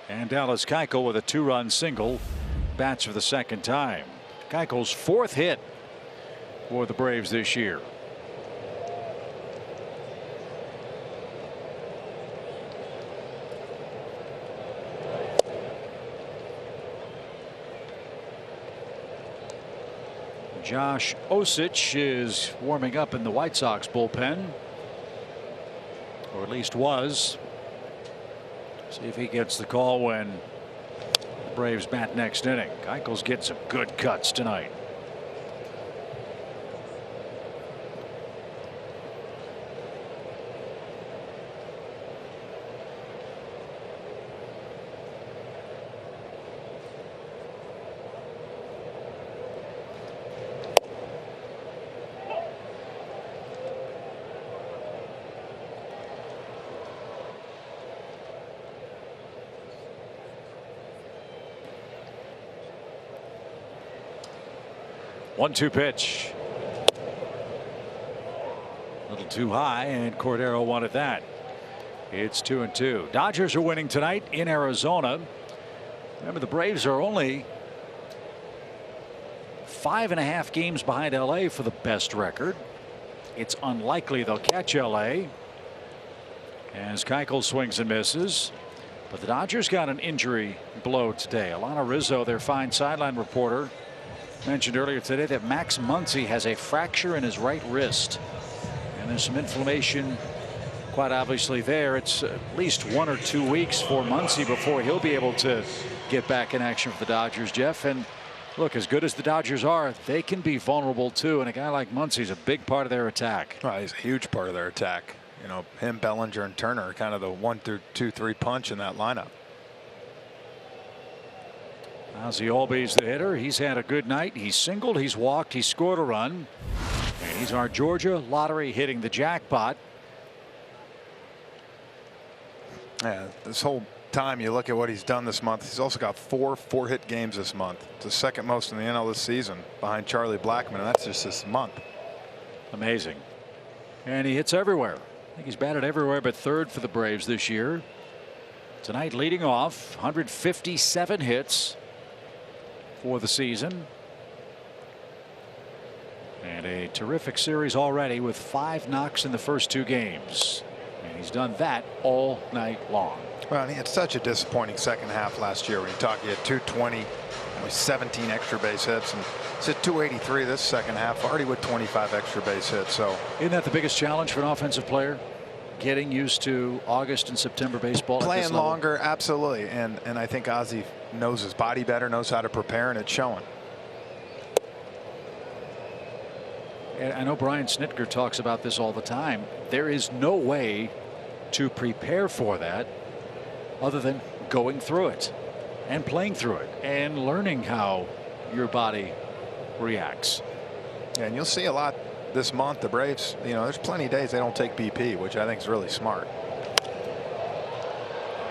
And Dallas Keuchel with a 2-run single bats for the second time. Keuchel's 4th hit for the Braves this year. Josh Osich is warming up in the White Sox bullpen, or at least was. See if he gets the call when the Braves bat next inning. Keuchel's getting some good cuts tonight. One-two pitch. A little too high, and Cordero wanted that. It's 2-2. Dodgers are winning tonight in Arizona. Remember, the Braves are only 5.5 games behind LA for the best record. It's unlikely they'll catch LA as Keuchel swings and misses. But the Dodgers got an injury blow today. Alana Rizzo, their fine sideline reporter, mentioned earlier today that Max Muncy has a fracture in his right wrist, and there's some inflammation quite obviously there. It's at least 1 or 2 weeks for Muncy before he'll be able to get back in action for the Dodgers, Jeff. And look, as good as the Dodgers are, they can be vulnerable too, and a guy like Muncy's a big part of their attack.
Well, he's a huge part of their attack. You know, him, Bellinger, and Turner are kind of the 1 through 2, 3 punch in that lineup.
Ozzie Albies the hitter. He's had a good night. He's singled, he's walked, he scored a run, and he's our Georgia lottery hitting the jackpot.
Yeah, this whole time you look at what he's done this month, he's also got 4 4-hit games this month. It's the second most in the NL this season behind Charlie Blackmon, and that's just this month.
Amazing. And he hits everywhere. I think he's batted everywhere but third for the Braves this year. Tonight leading off, 157 hits for the season. And a terrific series already with 5 knocks in the first 2 games. And he's done that all night long.
Well, he had such a disappointing second half last year. When you talk, he had 220, only 17 extra base hits, and he's at 283 this second half, already with 25 extra base hits. So,
isn't that the biggest challenge for an offensive player? Getting used to August and September baseball.
Playing longer, absolutely. And I think Ozzie knows his body better, knows how to prepare, and it's showing.
And I know Brian Snitker talks about this all the time. There is no way to prepare for that other than going through it and playing through it and learning how your body reacts.
And you'll see a lot this month. The Braves, you know, there's plenty of days they don't take BP, which I think is really smart.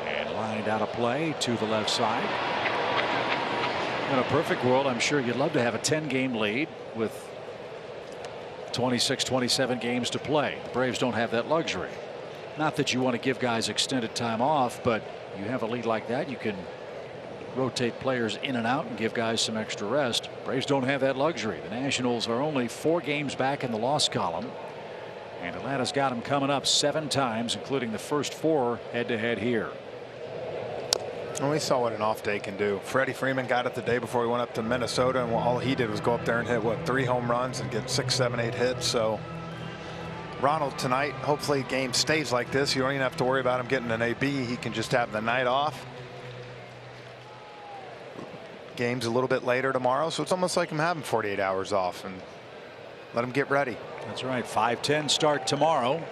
And lined out of play to the left side. In a perfect world, I'm sure you'd love to have a 10-game lead with 26, 27 games to play. The Braves don't have that luxury. Not that you want to give guys extended time off, but you have a lead like that, you can rotate players in and out and give guys some extra rest. Braves don't have that luxury. The Nationals are only 4 games back in the loss column, and Atlanta's got them coming up 7 times, including the first 4 head-to-head here.
And we saw what an off day can do. Freddie Freeman got it the day before he went up to Minnesota, and all he did was go up there and hit, what, 3 home runs and get 6, 7, 8 hits. So Ronald tonight, hopefully game stays like this. You don't even have to worry about him getting an AB. He can just have the night off. Game's a little bit later tomorrow, so it's almost like him having 48 hours off, and let him get ready.
That's right. 5:10 start tomorrow.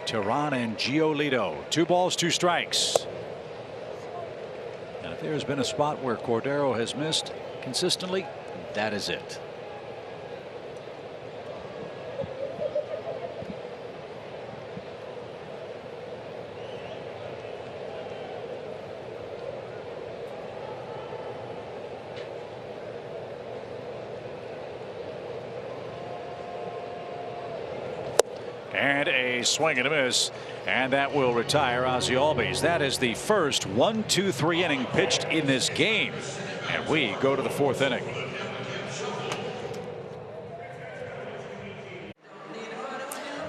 Tehran and Giolito. 2 balls, 2 strikes. And if there's been a spot where Cordero has missed consistently, that is it. And a swing and a miss, and that will retire Ozzie Albies. That is the first 1-2-3 inning pitched in this game, and we go to the 4th inning.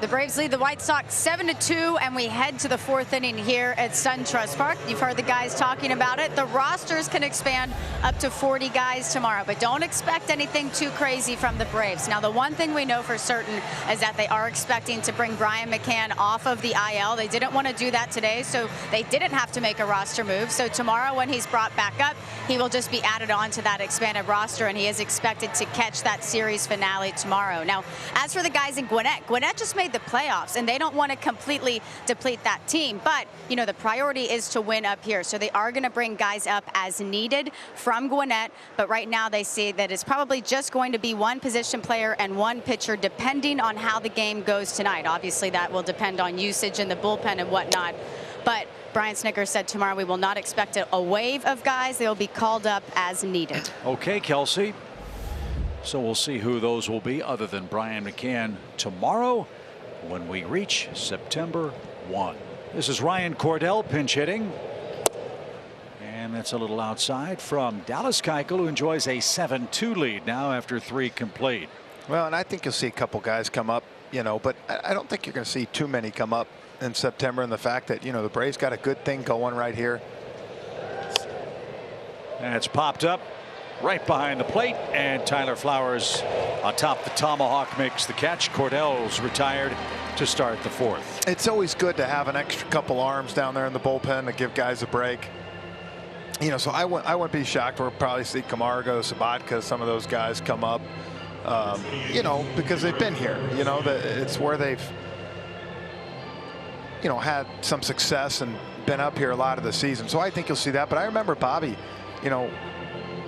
The Braves lead the White Sox 7-2, and we head to the 4th inning here at SunTrust Park. You've heard the guys talking about it. The rosters can expand up to 40 guys tomorrow, but don't expect anything too crazy from the Braves. Now, the one thing we know for certain is that they are expecting to bring Brian McCann off of the IL. They didn't want to do that today, so they didn't have to make a roster move. So tomorrow, when he's brought back up, he will just be added on to that expanded roster, and he is expected to catch that series finale tomorrow. Now, as for the guys in Gwinnett just made the playoffs, and they don't want to completely deplete that team, but you know the priority is to win up here, so they are going to bring guys up as needed from Gwinnett, but right now they see that it's probably just going to be 1 position player and 1 pitcher depending on how the game goes tonight. Obviously that will depend on usage in the bullpen and whatnot, but Brian Snitker said tomorrow we will not expect a wave of guys. They will be called up as needed.
Okay, Kelsey, so we'll see who those will be other than Brian McCann tomorrow when we reach September 1. This is Ryan Cordell pinch hitting, and that's a little outside from Dallas Keuchel, who enjoys a 7-2 lead now after 3 complete.
Well, and I think you'll see a couple guys come up, you know, but I don't think you're going to see too many come up in September, and the fact that, you know, the Braves got a good thing going right here.
And it's popped up right behind the plate, and Tyler Flowers atop the tomahawk makes the catch. Cordell's retired to start the 4th.
It's always good to have an extra couple arms down there in the bullpen to give guys a break. You know, so I wouldn't be shocked. We'll probably see Camargo, Sabatka, some of those guys come up, you know, because they've been here. You know, it's where they've, you know, had some success and been up here a lot of the season. So I think you'll see that. But I remember Bobby, you know,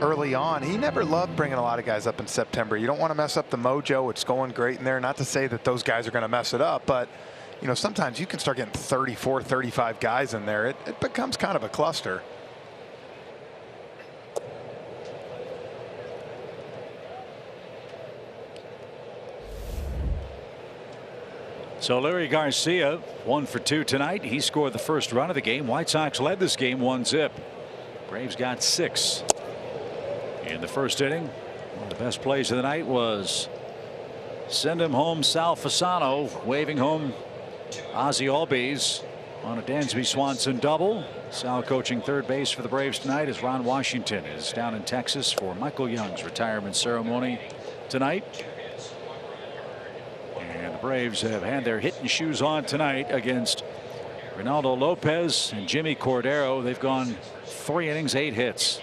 early on, he never loved bringing a lot of guys up in September. You don't want to mess up the mojo. It's going great in there. Not to say that those guys are going to mess it up, but you know, sometimes you can start getting 34, 35 guys in there. It becomes kind of a cluster.
So Larry Garcia 1 for 2 tonight. He scored the first run of the game. White Sox led this game 1-0. Braves got 6 in the first inning. One of the best plays of the night was send him home Sal Fasano, waving home Ozzie Albies on a Dansby Swanson double. Sal coaching third base for the Braves tonight as Ron Washington is down in Texas for Michael Young's retirement ceremony tonight. And the Braves have had their hitting shoes on tonight against Ronaldo Lopez and Jimmy Cordero. They've gone 3 innings, 8 hits,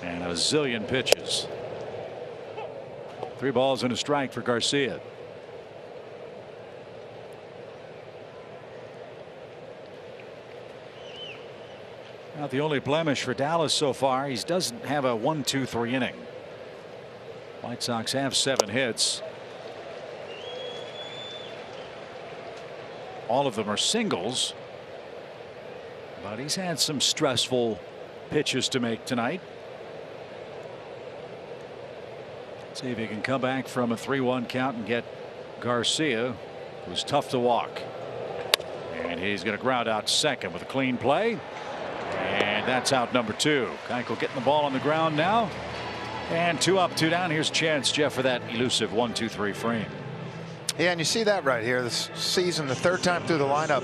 and a zillion pitches. 3 balls and a strike for Garcia. Now the only blemish for Dallas so far, he doesn't have a 1-2-3 inning. White Sox have 7 hits. All of them are singles, but he's had some stressful pitches to make tonight. See if he can come back from a 3-1 count and get Garcia, who's tough to walk. And he's going to ground out second with a clean play. And that's out number 2. Keuchel getting the ball on the ground now. And 2 up, 2 down. Here's a chance, Jeff, for that elusive 1-2-3 frame.
Yeah, and you see that right here this season, the 3rd time through the lineup.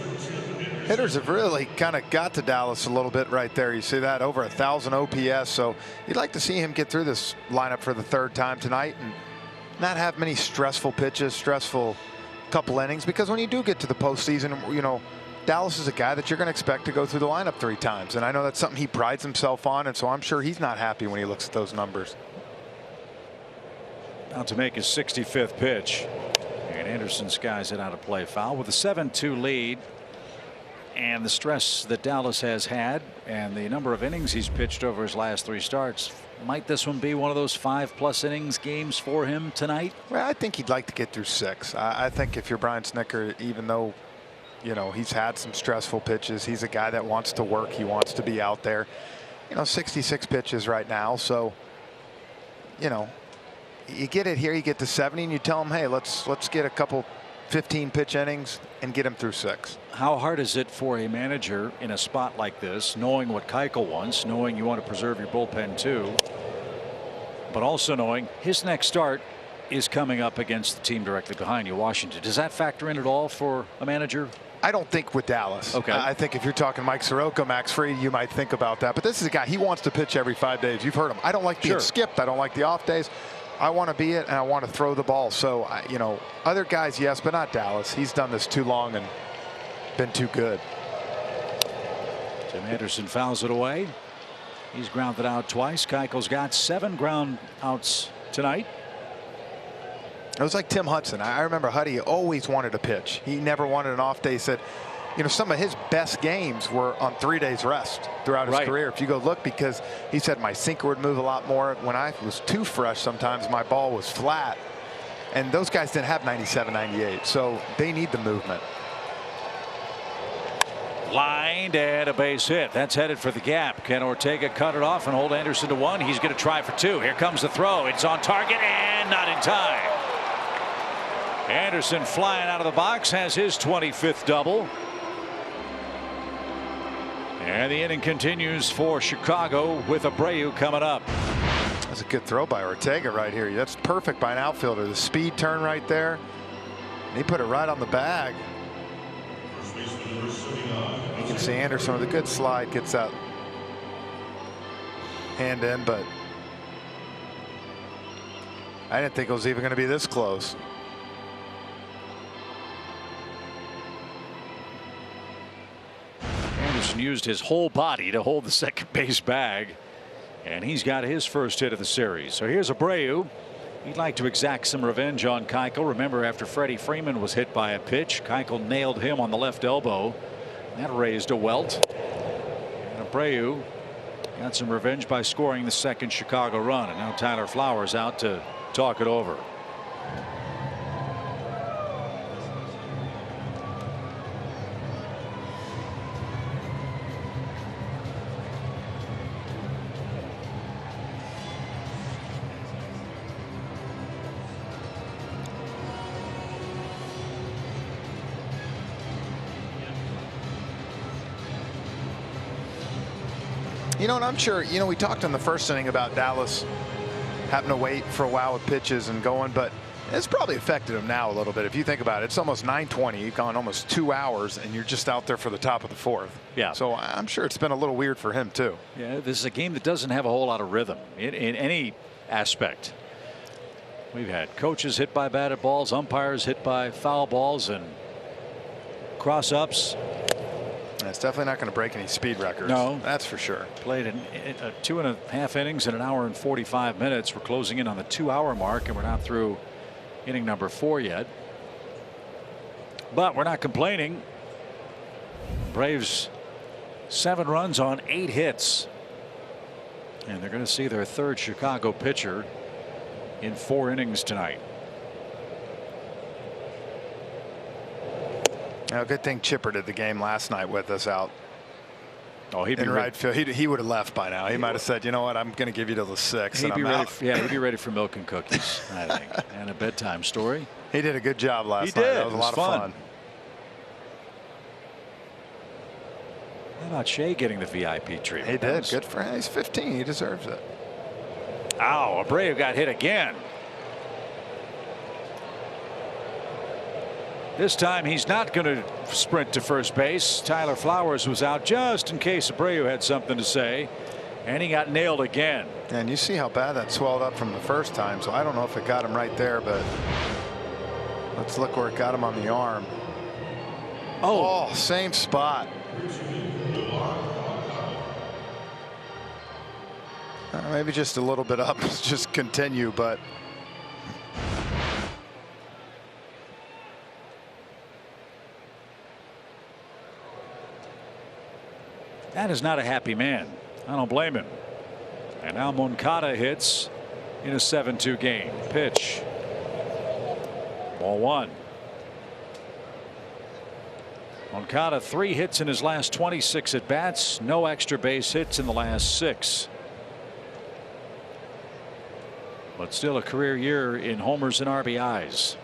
Hitters have really kind of got to Dallas a little bit right there. You see that over 1,000 OPS. So you'd like to see him get through this lineup for the 3rd time tonight and not have many stressful pitches, stressful couple innings, because when you do get to the postseason, you know, Dallas is a guy that you're going to expect to go through the lineup 3 times. And I know that's something he prides himself on. And so I'm sure he's not happy when he looks at those numbers.
About to make his 65th pitch. And Anderson skies it out of play foul with a 7-2 lead. And the stress that Dallas has had and the number of innings he's pitched over his last 3 starts. Might this one be one of those 5+ innings games for him tonight?
Well, I think he'd like to get through 6. I think if you're Brian Snitker, even though, you know, he's had some stressful pitches, he's a guy that wants to work. He wants to be out there. You know, 66 pitches right now. So, you know, you get it here, you get to 70, and you tell him, hey, let's get a couple 15 pitch innings and get him through 6.
How hard is it for a manager in a spot like this, knowing what Keuchel wants, knowing you want to preserve your bullpen too, but also knowing his next start is coming up against the team directly behind you, Washington? Does that factor in at all for a manager?
I don't think with Dallas.
Okay.
I think if you're talking Mike Soroka, Max Fried, you might think about that. But this is a guy, he wants to pitch every 5 days. You've heard him. I don't like being skipped. I don't like the off days. I want to be it, and I want to throw the ball. So, you know, other guys, yes, but not Dallas. He's done this too long and been too good.
Tim Anderson fouls it away. He's grounded out twice. Keuchel's got 7 ground outs tonight.
It was like Tim Hudson. I remember Huddy always wanted to pitch. He never wanted an off day. He said, you know, some of his best games were on 3 days rest throughout his career. If you go look, because he said my sinker would move a lot more. When I was too fresh, sometimes my ball was flat. And those guys didn't have 97, 98. So they need the movement.
Lined and a base hit. That's headed for the gap. Can Ortega cut it off and hold Anderson to 1? He's going to try for 2. Here comes the throw. It's on target and not in time. Anderson flying out of the box has his 25th double. And the inning continues for Chicago with Abreu coming up.
That's a good throw by Ortega right here. That's perfect by an outfielder. The speed turn right there. And he put it right on the bag. You can see Anderson with a good slide gets that hand in, but I didn't think it was even going to be this close.
Anderson used his whole body to hold the second base bag, and he's got his first hit of the series. So here's Abreu. He'd like to exact some revenge on Keuchel. Remember, after Freddie Freeman was hit by a pitch, Keuchel nailed him on the left elbow. That raised a welt. And Abreu got some revenge by scoring the second Chicago run. And now Tyler Flowers out to talk it over.
You know, and I'm sure, you know, we talked in the first inning about Dallas having to wait for a while with pitches and going, but it's probably affected him now a little bit. If you think about it, it's almost 9:20. You've gone almost 2 hours, and you're just out there for the top of the fourth.
Yeah.
So I'm sure it's been a little weird for him, too.
Yeah, this is a game that doesn't have a whole lot of rhythm in any aspect. We've had coaches hit by batted balls, umpires hit by foul balls, and cross-ups.
It's definitely not going to break any speed records.
No.
That's for sure.
Played in 2.5 innings in an hour and 45 minutes. We're closing in on the 2-hour mark, and we're not through inning number 4 yet. But we're not complaining. Braves 7 runs on 8 hits. And they're going to see their third Chicago pitcher in 4 innings tonight.
Now, good thing Chipper did the game last night with us out.
Oh, he'd be
in right field. He would have left by now. He might have said, you know what, I'm going to give you till the 6th.
He'd be ready. Yeah, he'd be ready for milk and cookies, I think, and a bedtime story.
He did a good job last night.
He did.
That was a lot of fun.
How about Shea getting the VIP treatment?
He did. Good for him. He's 15. He deserves it.
Ow, Abreu got hit again. This time he's not going to sprint to first base. Tyler Flowers was out just in case Abreu had something to say, and he got nailed again.
And you see how bad that swelled up from the first time, so I don't know if it got him right there, but let's look where it got him on the arm. Oh, same spot. Maybe just a little bit up, just continue, but
that is not a happy man. I don't blame him. And now Moncada hits in a 7-2 game. Pitch. Ball 1. Moncada 3 hits in his last 26 at bats. No extra base hits in the last 6. But still a career year in homers and RBIs.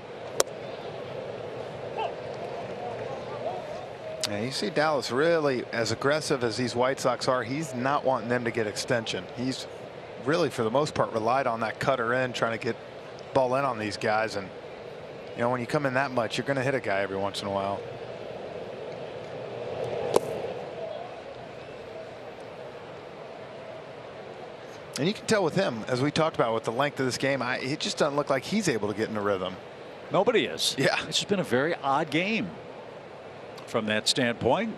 Yeah, you see Dallas really, as aggressive as these White Sox are, he's not wanting them to get extension. He's really, for the most part, relied on that cutter in, trying to get ball in on these guys. And, you know, when you come in that much, you're going to hit a guy every once in a while. And you can tell with him, as we talked about with the length of this game, it just doesn't look like he's able to get in a rhythm.
Nobody is.
Yeah.
It's just been a very odd game from that standpoint.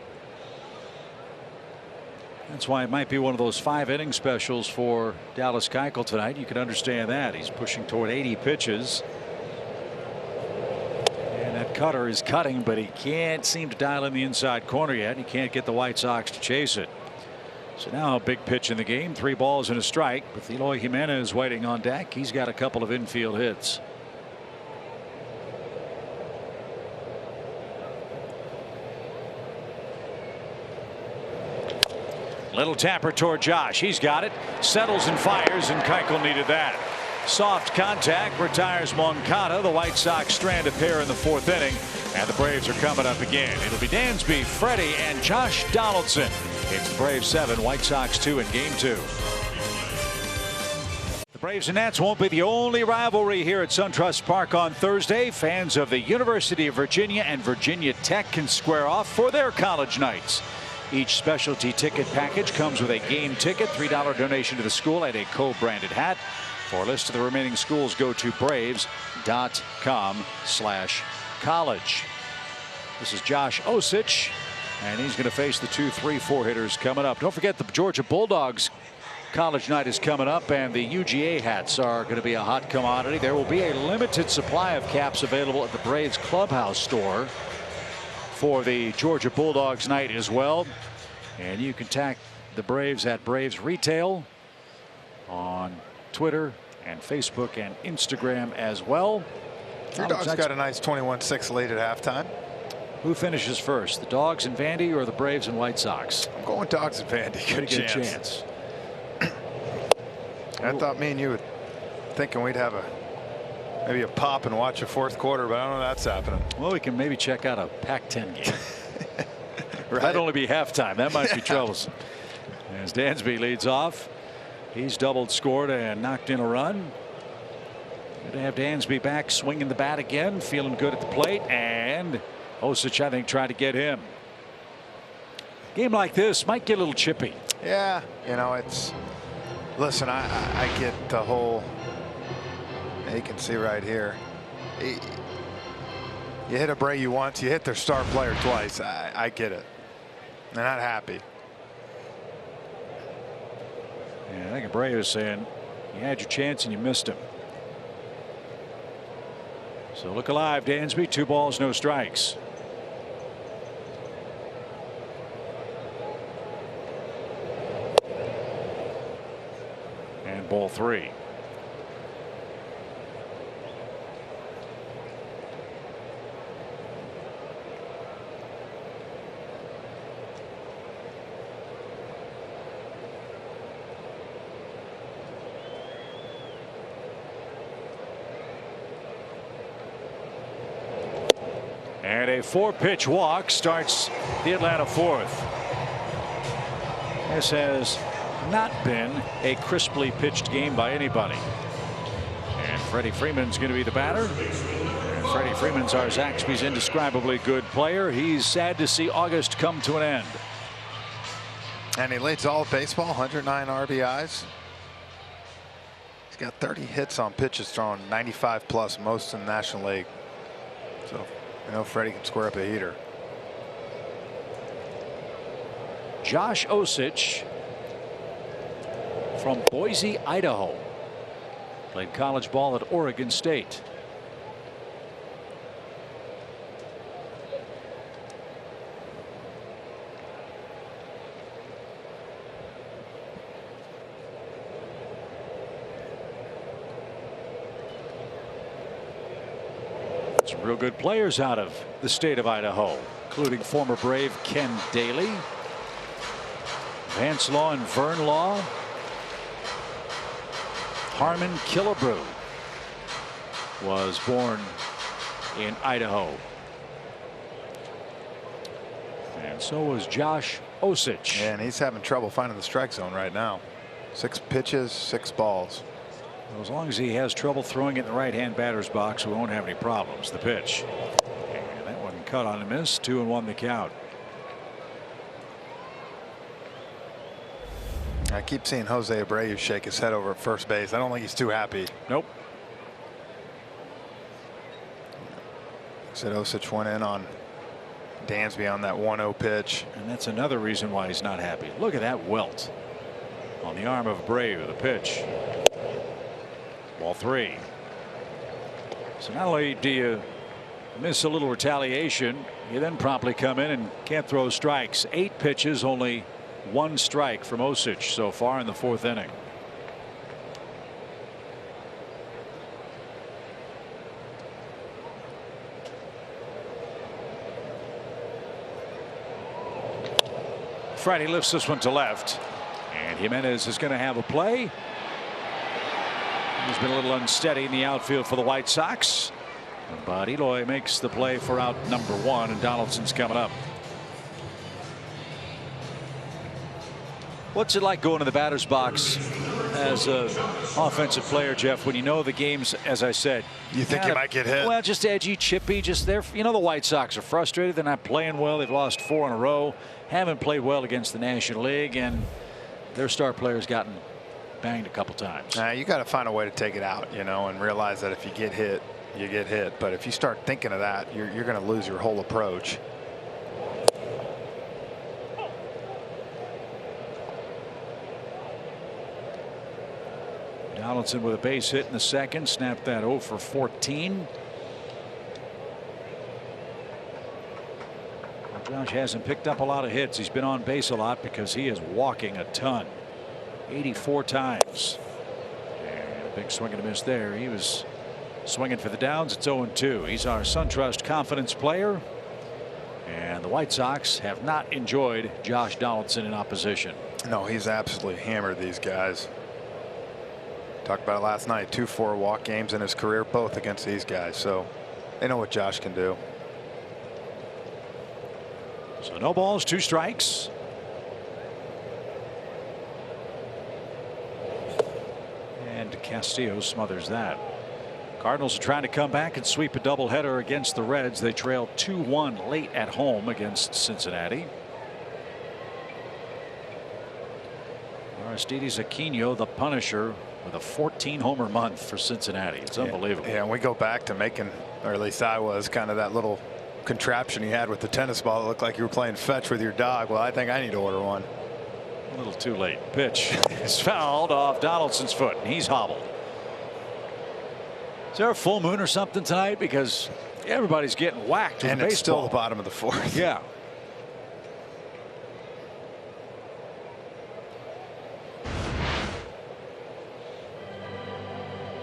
That's why it might be one of those 5-inning specials for Dallas Keuchel tonight. You can understand that. He's pushing toward 80 pitches. And that cutter is cutting, but he can't seem to dial in the inside corner yet. He can't get the White Sox to chase it. So now a big pitch in the game. 3 balls and a strike. With Eloy Jimenez waiting on deck. He's got a couple of infield hits. Little tapper toward Josh. He's got it. Settles and fires, and Keuchel needed that. Soft contact retires Moncada. The White Sox strand a pair in the 4th inning, and the Braves are coming up again. It'll be Dansby, Freddie, and Josh Donaldson. It's the Braves 7, White Sox 2 in Game 2. The Braves and Nats won't be the only rivalry here at SunTrust Park on Thursday. Fans of the University of Virginia and Virginia Tech can square off for their college nights. Each specialty ticket package comes with a game ticket, $3 donation to the school, and a co-branded hat. For a list of the remaining schools, go to braves.com/college. This is Josh Osich, and he's going to face the 2, 3, 4 hitters coming up. Don't forget the Georgia Bulldogs college night is coming up, and the UGA hats are going to be a hot commodity. There will be a limited supply of caps available at the Braves Clubhouse store for the Georgia Bulldogs night as well. And you can tag the Braves at Braves Retail on Twitter and Facebook and Instagram as well.
Your Dogs got a nice 21-6 lead at halftime.
Who finishes first, the Dogs and Vandy or the Braves and White Sox?
I'm going Dogs and Vandy. Good chance. I thought me and you were thinking we'd have maybe a pop and watch a 4th quarter, but I don't know if that's happening.
Well, we can maybe check out a Pac-10 game.
Right.
That'd only be halftime. That might be troublesome. As Dansby leads off, he's doubled, scored, and knocked in a run. Good to have Dansby back swinging the bat again, feeling good at the plate, and Osich, I think, tried to get him. Game like this might get a little chippy.
Yeah, you know, it's. Listen, I get the whole. You can see right here. You hit Abreu once, you hit their star player twice. I get it. They're not happy.
Yeah, I think Abreu is saying you had your chance and you missed him. So look alive, Dansby. 2 balls, no strikes. And ball 3. And a 4-pitch walk starts the Atlanta 4th. This has not been a crisply pitched game by anybody. And Freddie Freeman's going to be the batter. And Freddie Freeman's our Zaxby's indescribably good player. He's sad to see August come to an end.
And he leads all of baseball, 109 RBIs. He's got 30 hits on pitches thrown, 95 plus, most in the National League. So you know Freddie can square up a heater.
Josh Osich from Boise, Idaho. Played college ball at Oregon State. Some real good players out of the state of Idaho, including former Brave Ken Daly, Vance Law and Vern Law, Harmon Killebrew was born in Idaho. And so was Josh Osich.
And he's having trouble finding the strike zone right now. 6 pitches, 6 balls.
Well, as long as he has trouble throwing it in the right-hand batter's box, we won't have any problems. The pitch. And that one cut on a miss. 2-1 the count.
I keep seeing Jose Abreu shake his head over at first base. I don't think he's too happy.
Nope.
Said Osich went in on Dansby on that 1-0 pitch.
And that's another reason why he's not happy. Look at that welt on the arm of Abreu. The pitch. Ball 3. So not only do you miss a little retaliation, you then promptly come in and can't throw strikes. 8 pitches, only 1 strike from Osich so far in the 4th inning. Freddie lifts this one to left, and Jimenez is going to have a play. He's been a little unsteady in the outfield for the White Sox, but Eloy makes the play for out number 1, and Donaldson's coming up. What's it like going to the batter's box as an offensive player, Jeff, when you know the game's, as I said,
you think you might get hit?
Well, just edgy, chippy, just there. You know, the White Sox are frustrated. They're not playing well. They've lost 4 in a row, haven't played well against the National League, and their star player's gotten banged a couple times.
You got to find a way to take it out, you know, and realize that if you get hit, you get hit. But if you start thinking of that, you're going to lose your whole approach.
Donaldson with a base hit in the 2nd, snapped that 0 for 14. Josh hasn't picked up a lot of hits. He's been on base a lot because he is walking a ton. 84 times. And a big swing and a miss there. He was swinging for the downs. It's 0-2. He's our SunTrust confidence player. And the White Sox have not enjoyed Josh Donaldson in opposition.
No, he's absolutely hammered these guys. Talked about it last night. 2 4 walk games in his career, both against these guys. So they know what Josh can do.
So no balls, 2 strikes. Castillo smothers that. Cardinals are trying to come back and sweep a doubleheader against the Reds. They trailed 2-1 late at home against Cincinnati. Aristides Aquino, the Punisher, with a 14-homer month for Cincinnati. It's unbelievable.
Yeah, and we go back to making, or at least I was, kind of that little contraption you had with the tennis ball that looked like you were playing fetch with your dog. Well, I think I need to order one.
A little too late. Pitch is fouled off Donaldson's foot. He's hobbled. Is there a full moon or something tonight? Because everybody's getting whacked with
and
baseball.
It's still the bottom of the fourth.
Yeah.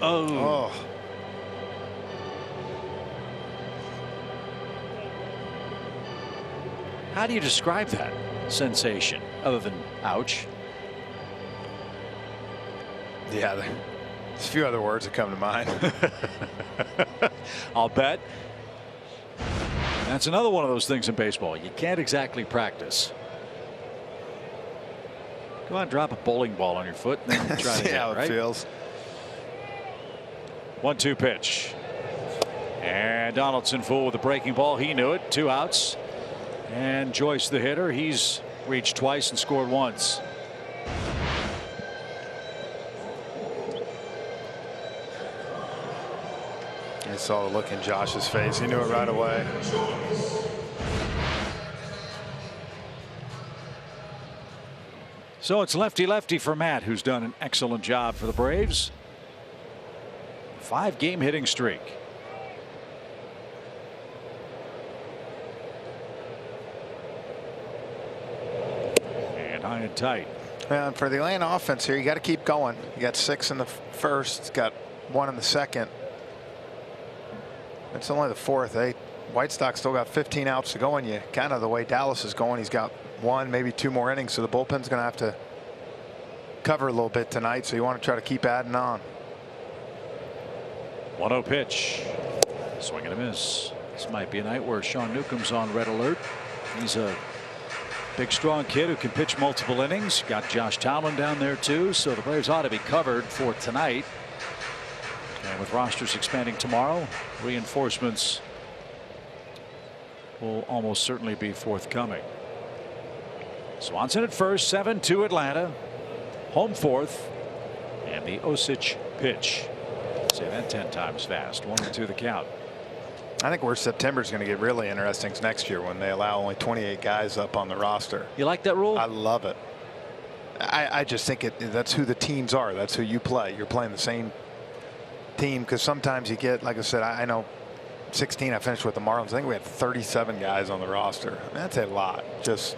Oh. How do you describe that sensation other than ouch?
Yeah, there's a few other words that come to mind.
I'll bet. That's another one of those things in baseball you can't exactly practice. Go on, drop a bowling ball on your foot and then try to
see how it feels.
1-2 pitch. And Donaldson full with a breaking ball. He knew it. 2 outs. And Joyce, the hitter, he's reached twice and scored once.
I saw the look in Josh's face. He knew it right away.
So it's lefty-lefty for Matt, who's done an excellent job for the Braves. 5-game hitting streak. And high and tight.
And for the Atlanta offense here, you got to keep going. You got 6 in the first, got 1 in the second. It's only the 4th. White Sox still got 15 outs to go, and you kind of the way Dallas is going, he's got 1, maybe 2 more innings, so the bullpen's going to have to cover a little bit tonight, so you want to try to keep adding on.
1-0 pitch. Swing and a miss. This might be a night where Sean Newcomb's on red alert. He's a big, strong kid who can pitch multiple innings. Got Josh Tomlin down there too, so the Braves ought to be covered for tonight. And with rosters expanding tomorrow, reinforcements will almost certainly be forthcoming. Swanson at first, 7-2 Atlanta. Home 4th. And the Osich pitch. Say that 10 times fast. 1-2 the count.
I think where September is going to get really interesting is next year when they allow only 28 guys up on the roster.
You like that rule?
I love it. I just think that's who the teams are. That's who you play. You're playing the same team, because sometimes you get, like I said, I know 16 I finished with the Marlins. I think we had 37 guys on the roster. That's a lot. Just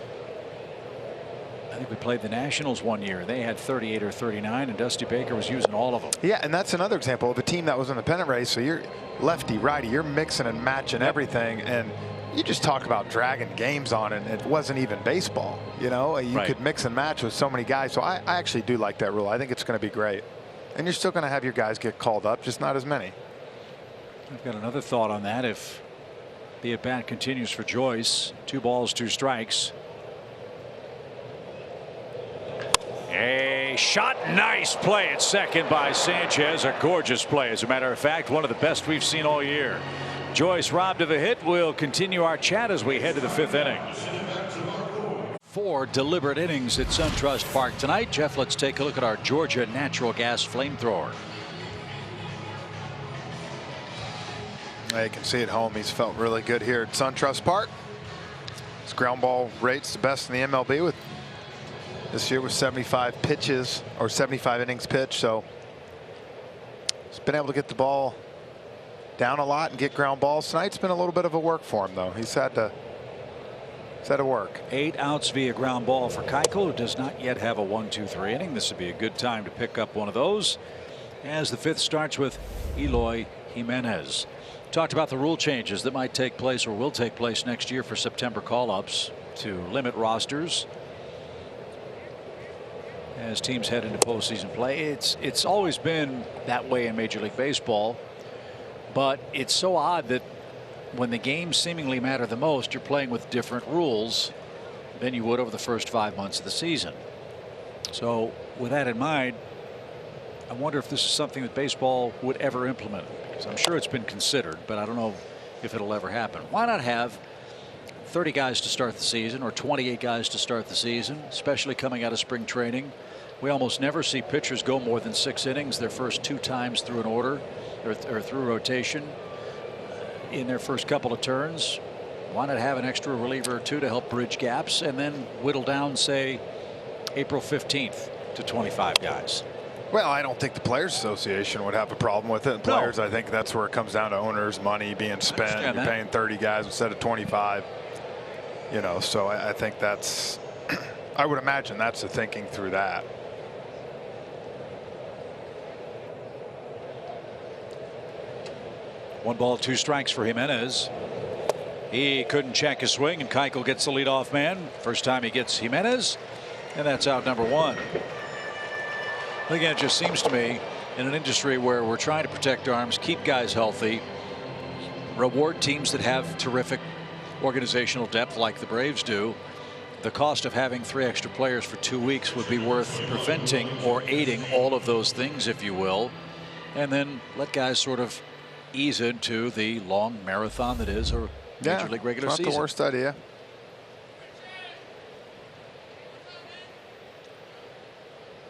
I think we played the Nationals one year. They had 38 or 39, and Dusty Baker was using all of them.
Yeah, and that's another example of a team that was in the pennant race. So you're lefty, righty, you're mixing and matching everything, and you just talk about dragging games on, and it wasn't even baseball. You know, you could mix and match with so many guys. So I actually do like that rule. I think it's going to be great. And you're still going to have your guys get called up, just not as many.
I've got another thought on that. If the at-bat continues for Joyce, 2 balls, 2 strikes. A shot. Nice play at second by Sanchez. A gorgeous play, as a matter of fact, one of the best we've seen all year. Joyce robbed of a hit. We'll continue our chat as we head to the 5th inning. 4 deliberate innings at SunTrust Park tonight. Jeff, let's take a look at our Georgia natural gas flamethrower.
You can see at home he's felt really good here at SunTrust Park. His ground ball rate's the best in the MLB, with this year with 75 pitches or 75 innings pitched. So he's been able to get the ball down a lot and get ground balls. Tonight's been a little bit of a work for him, though. He's had to work.
8 outs via ground ball for Keuchel, who does not yet have a 1-2-3 inning. This would be a good time to pick up one of those, as the 5th starts with Eloy Jimenez. Talked about the rule changes that might take place or will take place next year for September call-ups to limit rosters as teams head into postseason play. It's always been that way in Major League Baseball, but it's so odd that when the games seemingly matter the most, you're playing with different rules than you would over the first 5 months of the season. So with that in mind, I wonder if this is something that baseball would ever implement, because I'm sure it's been considered, but I don't know if it'll ever happen. Why not have 30 guys to start the season or 28 guys to start the season, especially coming out of spring training? We almost never see pitchers go more than 6 innings their first 2 times through an order or through rotation in their first couple of turns. Why not have an extra reliever or 2 to help bridge gaps, and then whittle down, say, April 15th to 25 guys?
Well, I don't think the Players Association would have a problem with it. Players, I think that's where it comes down to owners' money being spent. You're paying 30 guys instead of 25. You know, so I think that's, I would imagine that's the thinking through that.
One ball, 2 strikes for Jimenez. He couldn't check his swing, and Keuchel gets the leadoff man. First time he gets Jimenez, and that's out number 1. Again, it just seems to me, in an industry where we're trying to protect arms, keep guys healthy, reward teams that have terrific organizational depth like the Braves do, the cost of having 3 extra players for 2 weeks would be worth preventing or aiding all of those things, if you will, and then let guys sort of ease into the long marathon that is a Major League regular season.
Not the worst idea.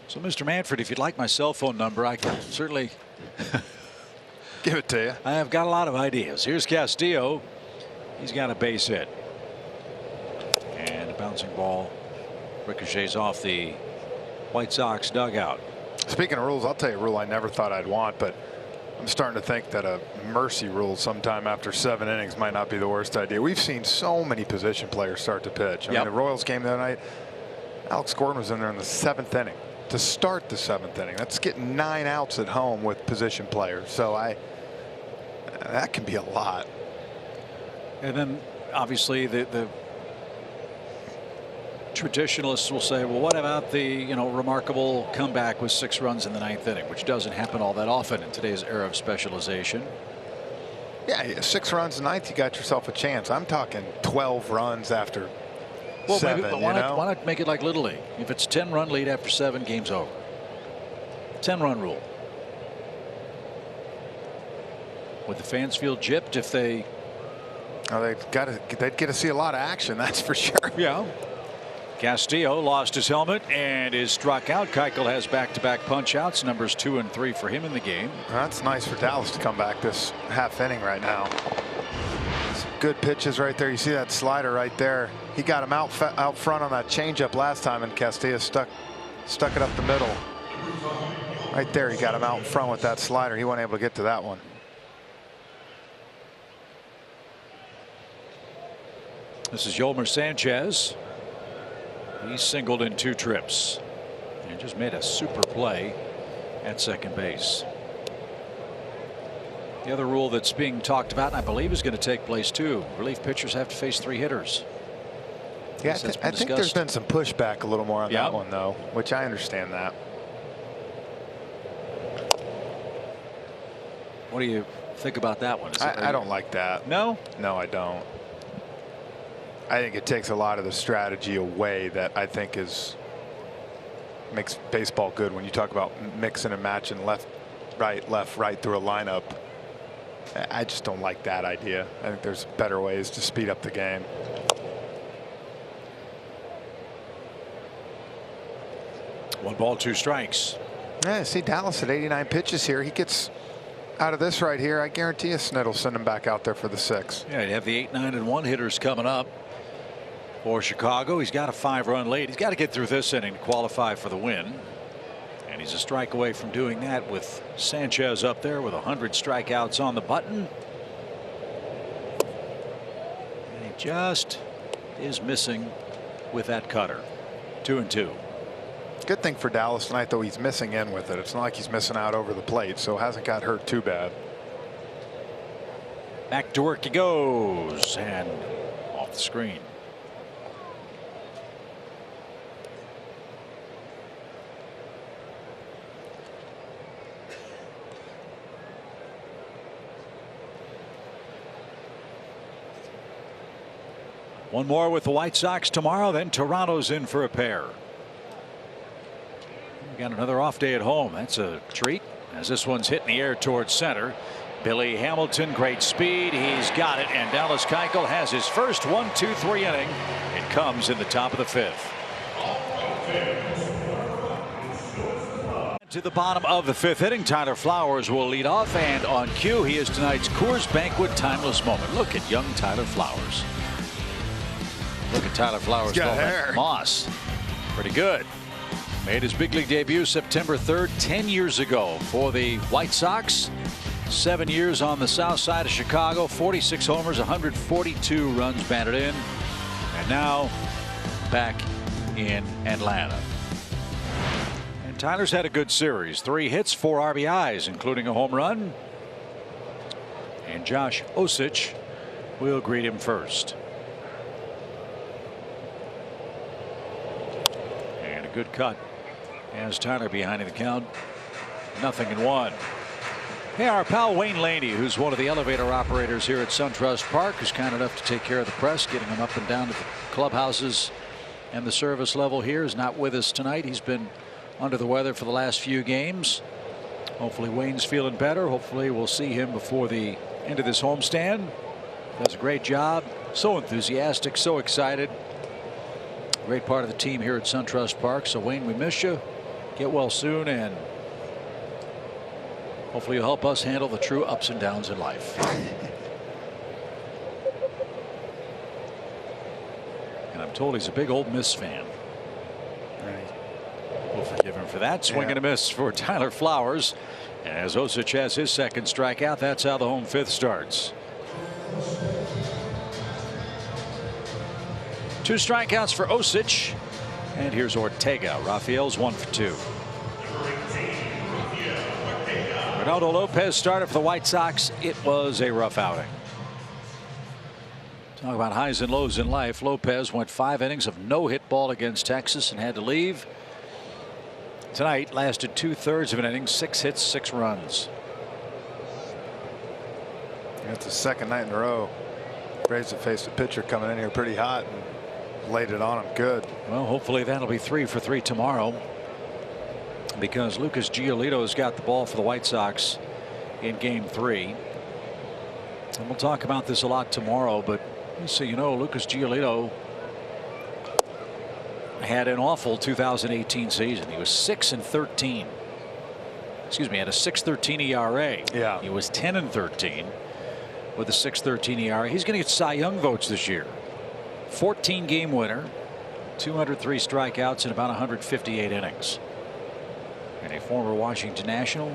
So, Mr. Manfred, if you'd like my cell phone number, I can certainly
give it to you.
I have got a lot of ideas. Here's Castillo. He's got a base hit. And a bouncing ball ricochets off the White Sox dugout.
Speaking of rules, I'll tell you a rule I never thought I'd want, but I'm starting to think that a mercy rule sometime after 7 innings might not be the worst idea. We've seen so many position players start to pitch. I mean, the Royals game the other night, Alex Gordon was in there in the 7th inning to start the 7th inning. That's getting 9 outs at home with position players. So that can be a lot.
And then obviously the traditionalists will say, well, what about the remarkable comeback with 6 runs in the 9th inning, which doesn't happen all that often in today's era of specialization.
Yeah, 6 runs in the 9th, you got yourself a chance. I'm talking 12 runs after 7.
Maybe, but why not make it like Little League? If it's 10-run lead after 7, game's over. 10-run rule. Would the fans feel gypped if they?
Oh, they'd get to see a lot of action, that's for sure.
Yeah. Castillo lost his helmet and is struck out. Keuchel has back-to-back punch-outs, numbers 2 and 3 for him in the game.
That's nice for Dallas to come back this half inning right now. Some good pitches right there. You see that slider right there. He got him out front on that changeup last time, and Castillo stuck it up the middle. Right there, he got him out in front with that slider. He wasn't able to get to that one.
This is Yolmer Sanchez. He singled in 2 trips and just made a super play at second base. The other rule that's being talked about, and I believe is going to take place too, relief pitchers have to face 3 hitters.
Yeah, I think there's been some pushback a little more on that one, though, which I understand that.
What do you think about that one?
I don't like that.
No?
No, I don't. I think it takes a lot of the strategy away that I think makes baseball good. When you talk about mixing and matching left, right through a lineup, I just don't like that idea. I think there's better ways to speed up the game.
One ball, 2 strikes.
Yeah, see Dallas at 89 pitches here. He gets out of this right here. I guarantee you Snit will send him back out there for the 6.
Yeah, he'd have the 8, 9, and 1 hitters coming up for Chicago. He's got a 5-run lead. He's got to get through this inning to qualify for the win. And he's a strike away from doing that with Sanchez up there with 100 strikeouts on the button. And he just is missing with that cutter. 2 and 2.
Good thing for Dallas tonight, though, he's missing in with it. It's not like he's missing out over the plate, so hasn't got hurt too bad.
Back to work he goes, and off the screen. One more with the White Sox tomorrow, then Toronto's in for a pair. We got another off day at home. That's a treat, as this one's hit in the air towards center. Billy Hamilton, great speed. He's got it, and Dallas Keuchel has his first 1-2-3 inning. It comes in the top of the 5th. To the bottom of the 5th inning, Tyler Flowers will lead off, and on cue, he is tonight's Coors Banquet timeless moment. Look at young Tyler Flowers. Look at Tyler Flowers.
He's got hair.
Moss. Pretty good. Made his big league debut September 3rd, 10 years ago for the White Sox. 7 years on the south side of Chicago, 46 homers, 142 runs batted in, and now back in Atlanta. And Tyler's had a good series. 3 hits, 4 RBIs, including a home run. And Josh Osich will greet him first. And a good cut as Tyler behind the count. 0-1. Hey, our pal Wayne Laney, who's one of the elevator operators here at SunTrust Park, who's kind enough to take care of the press, getting them up and down to the clubhouses and the service level here, is not with us tonight. He's been under the weather for the last few games. Hopefully Wayne's feeling better. Hopefully we'll see him before the end of this homestand. Does a great job. So enthusiastic, so excited. Great part of the team here at SunTrust Park. So Wayne, we miss you. Get well soon, and hopefully you'll help us handle the true ups and downs in life. And I'm told he's a big Ole Miss fan. We'll forgive him for that. Swing and a miss for Tyler Flowers. As Osich has his second strikeout, that's how the home 5th starts. 2 strikeouts for Osich. And here's Ortega. Rafael's 1 for 2. Ronaldo Lopez started for the White Sox. It was a rough outing. Talk about highs and lows in life. Lopez went 5 innings of no-hit ball against Texas and had to leave. Tonight lasted 2/3 of an inning, 6 hits, 6 runs.
That's the second night in a row. Braves have faced a pitcher coming in here pretty hot and laid it on him good.
Well, hopefully that'll be 3 for 3 tomorrow, because Lucas Giolito's got the ball for the White Sox in game 3. And we'll talk about this a lot tomorrow, but so you know, Lucas Giolito had an awful 2018 season. He was 6-13. Excuse me, had a 6.13 ERA.
Yeah.
He was 10-13 with a 6.13 ERA. He's going to get Cy Young votes this year. 14-game winner, 203 strikeouts in about 158 innings. And a former Washington National,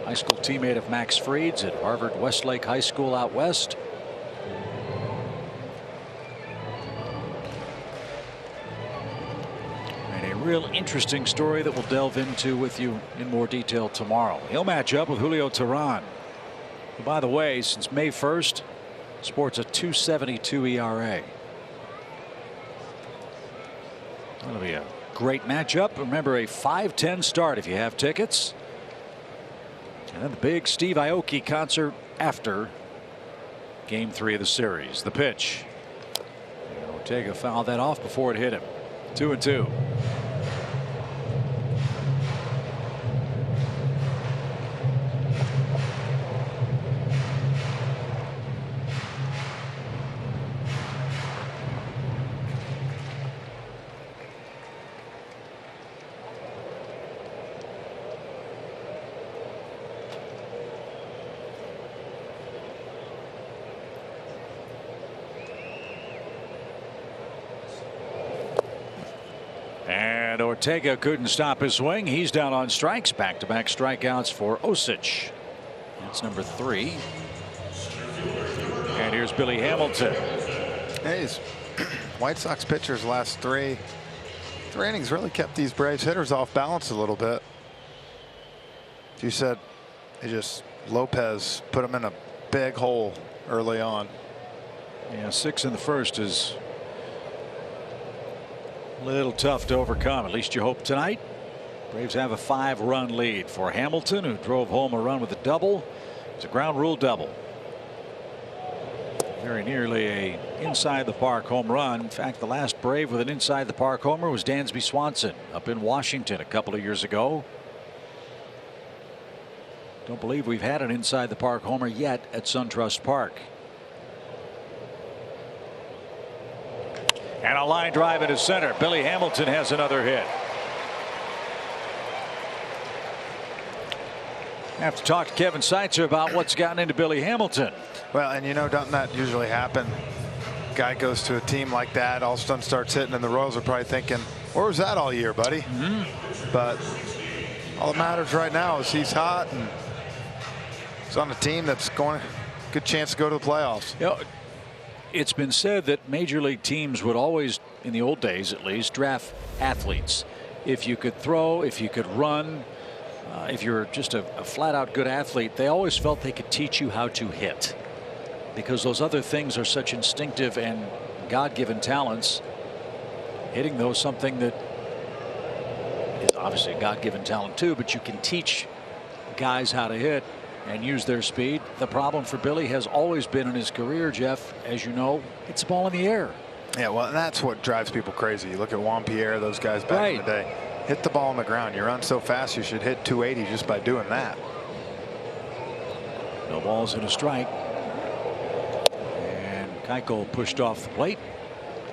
high school teammate of Max Fried's at Harvard Westlake High School out west. And a real interesting story that we'll delve into with you in more detail tomorrow. He'll match up with Julio Teheran, who, by the way, since May 1st, sports a 2.72 ERA. That'll be a great matchup. Remember, a 5:10 start if you have tickets. And then the big Steve Aoki concert after game 3 of the series. The pitch. And Ortega fouled that off before it hit him. 2-2. And Ortega couldn't stop his swing. He's down on strikes. Back-to-back strikeouts for Osich. That's number 3. And here's Billy Hamilton.
Hey, White Sox pitchers last 3 innings really kept these Braves hitters off balance a little bit. You said Lopez put him in a big hole early on.
Yeah, 6 in the first is a little tough to overcome. At least you hope tonight. Braves have a 5-run lead for Hamilton, who drove home a run with a double. It's a ground rule double. Very nearly a inside the park home run. In fact, the last Brave with an inside the park homer was Dansby Swanson up in Washington a couple of years ago. Don't believe we've had an inside the park homer yet at SunTrust Park. And a line drive into center. Billy Hamilton has another hit. I have to talk to Kevin Seitzer about what's gotten into Billy Hamilton.
Well, and you know, doesn't that usually happen? Guy goes to a team like that, all of a sudden starts hitting, and the Royals are probably thinking, where was that all year, buddy? But all that matters right now is he's hot and he's on a team that's going good chance to go to the playoffs.
You know, it's been said that major league teams would always, in the old days at least, draft athletes. If you could throw, if you could run, if you're just a flat out good athlete, they always felt they could teach you how to hit, because those other things are such instinctive and God-given talents. Hitting, though, something that is obviously a God-given talent too, but you can teach guys how to hit and use their speed. The problem for Billy has always been in his career, Jeff, as you know, it's the ball in the air.
Yeah, well, and that's what drives people crazy. You look at Juan Pierre, those guys back in the day. Hit the ball on the ground. You run so fast, you should hit 280 just by doing that.
No balls and a strike. And Keuchel pushed off the plate.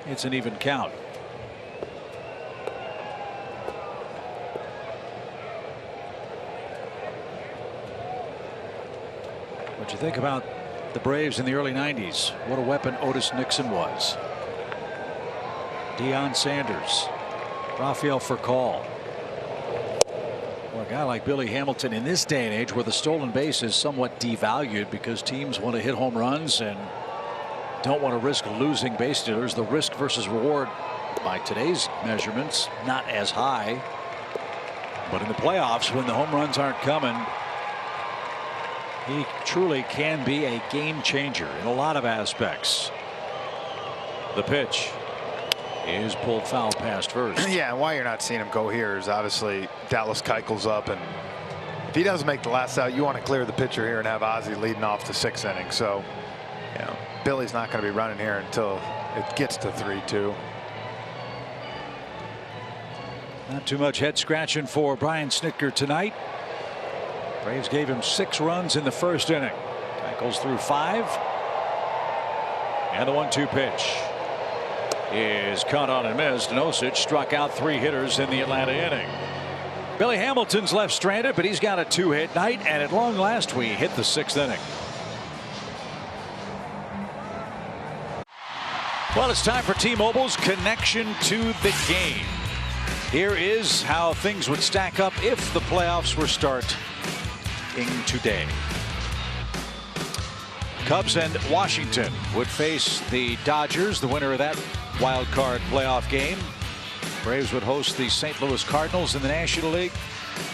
It's an even count. What you think about the Braves in the early 90s? What a weapon Otis Nixon was. Deion Sanders, Rafael Furcal. Well, a guy like Billy Hamilton in this day and age, where the stolen base is somewhat devalued because teams want to hit home runs and don't want to risk losing base stealers. The risk versus reward by today's measurements not as high. But in the playoffs, when the home runs aren't coming, he truly can be a game changer in a lot of aspects. The pitch is pulled foul past first.
Yeah, and why you're not seeing him go here is obviously Dallas Keuchel's up, and if he doesn't make the last out, you want to clear the pitcher here and have Ozzie leading off the 6th inning. So, you know, Billy's not going to be running here until it gets to 3-2.
Not too much head scratching for Brian Snitker tonight. Braves gave him 6 runs in the 1st inning. Keuchel's through 5. And the 1-2 pitch is caught on and missed. And Osich struck out 3 hitters in the Atlanta inning. Billy Hamilton's left stranded, but he's got a 2-hit night, and at long last we hit the 6th inning. Well, it's time for T-Mobile's connection to the game. Here is how things would stack up if the playoffs were starting today. Cubs and Washington would face the Dodgers, the winner of that wild card playoff game. Braves would host the St. Louis Cardinals in the National League.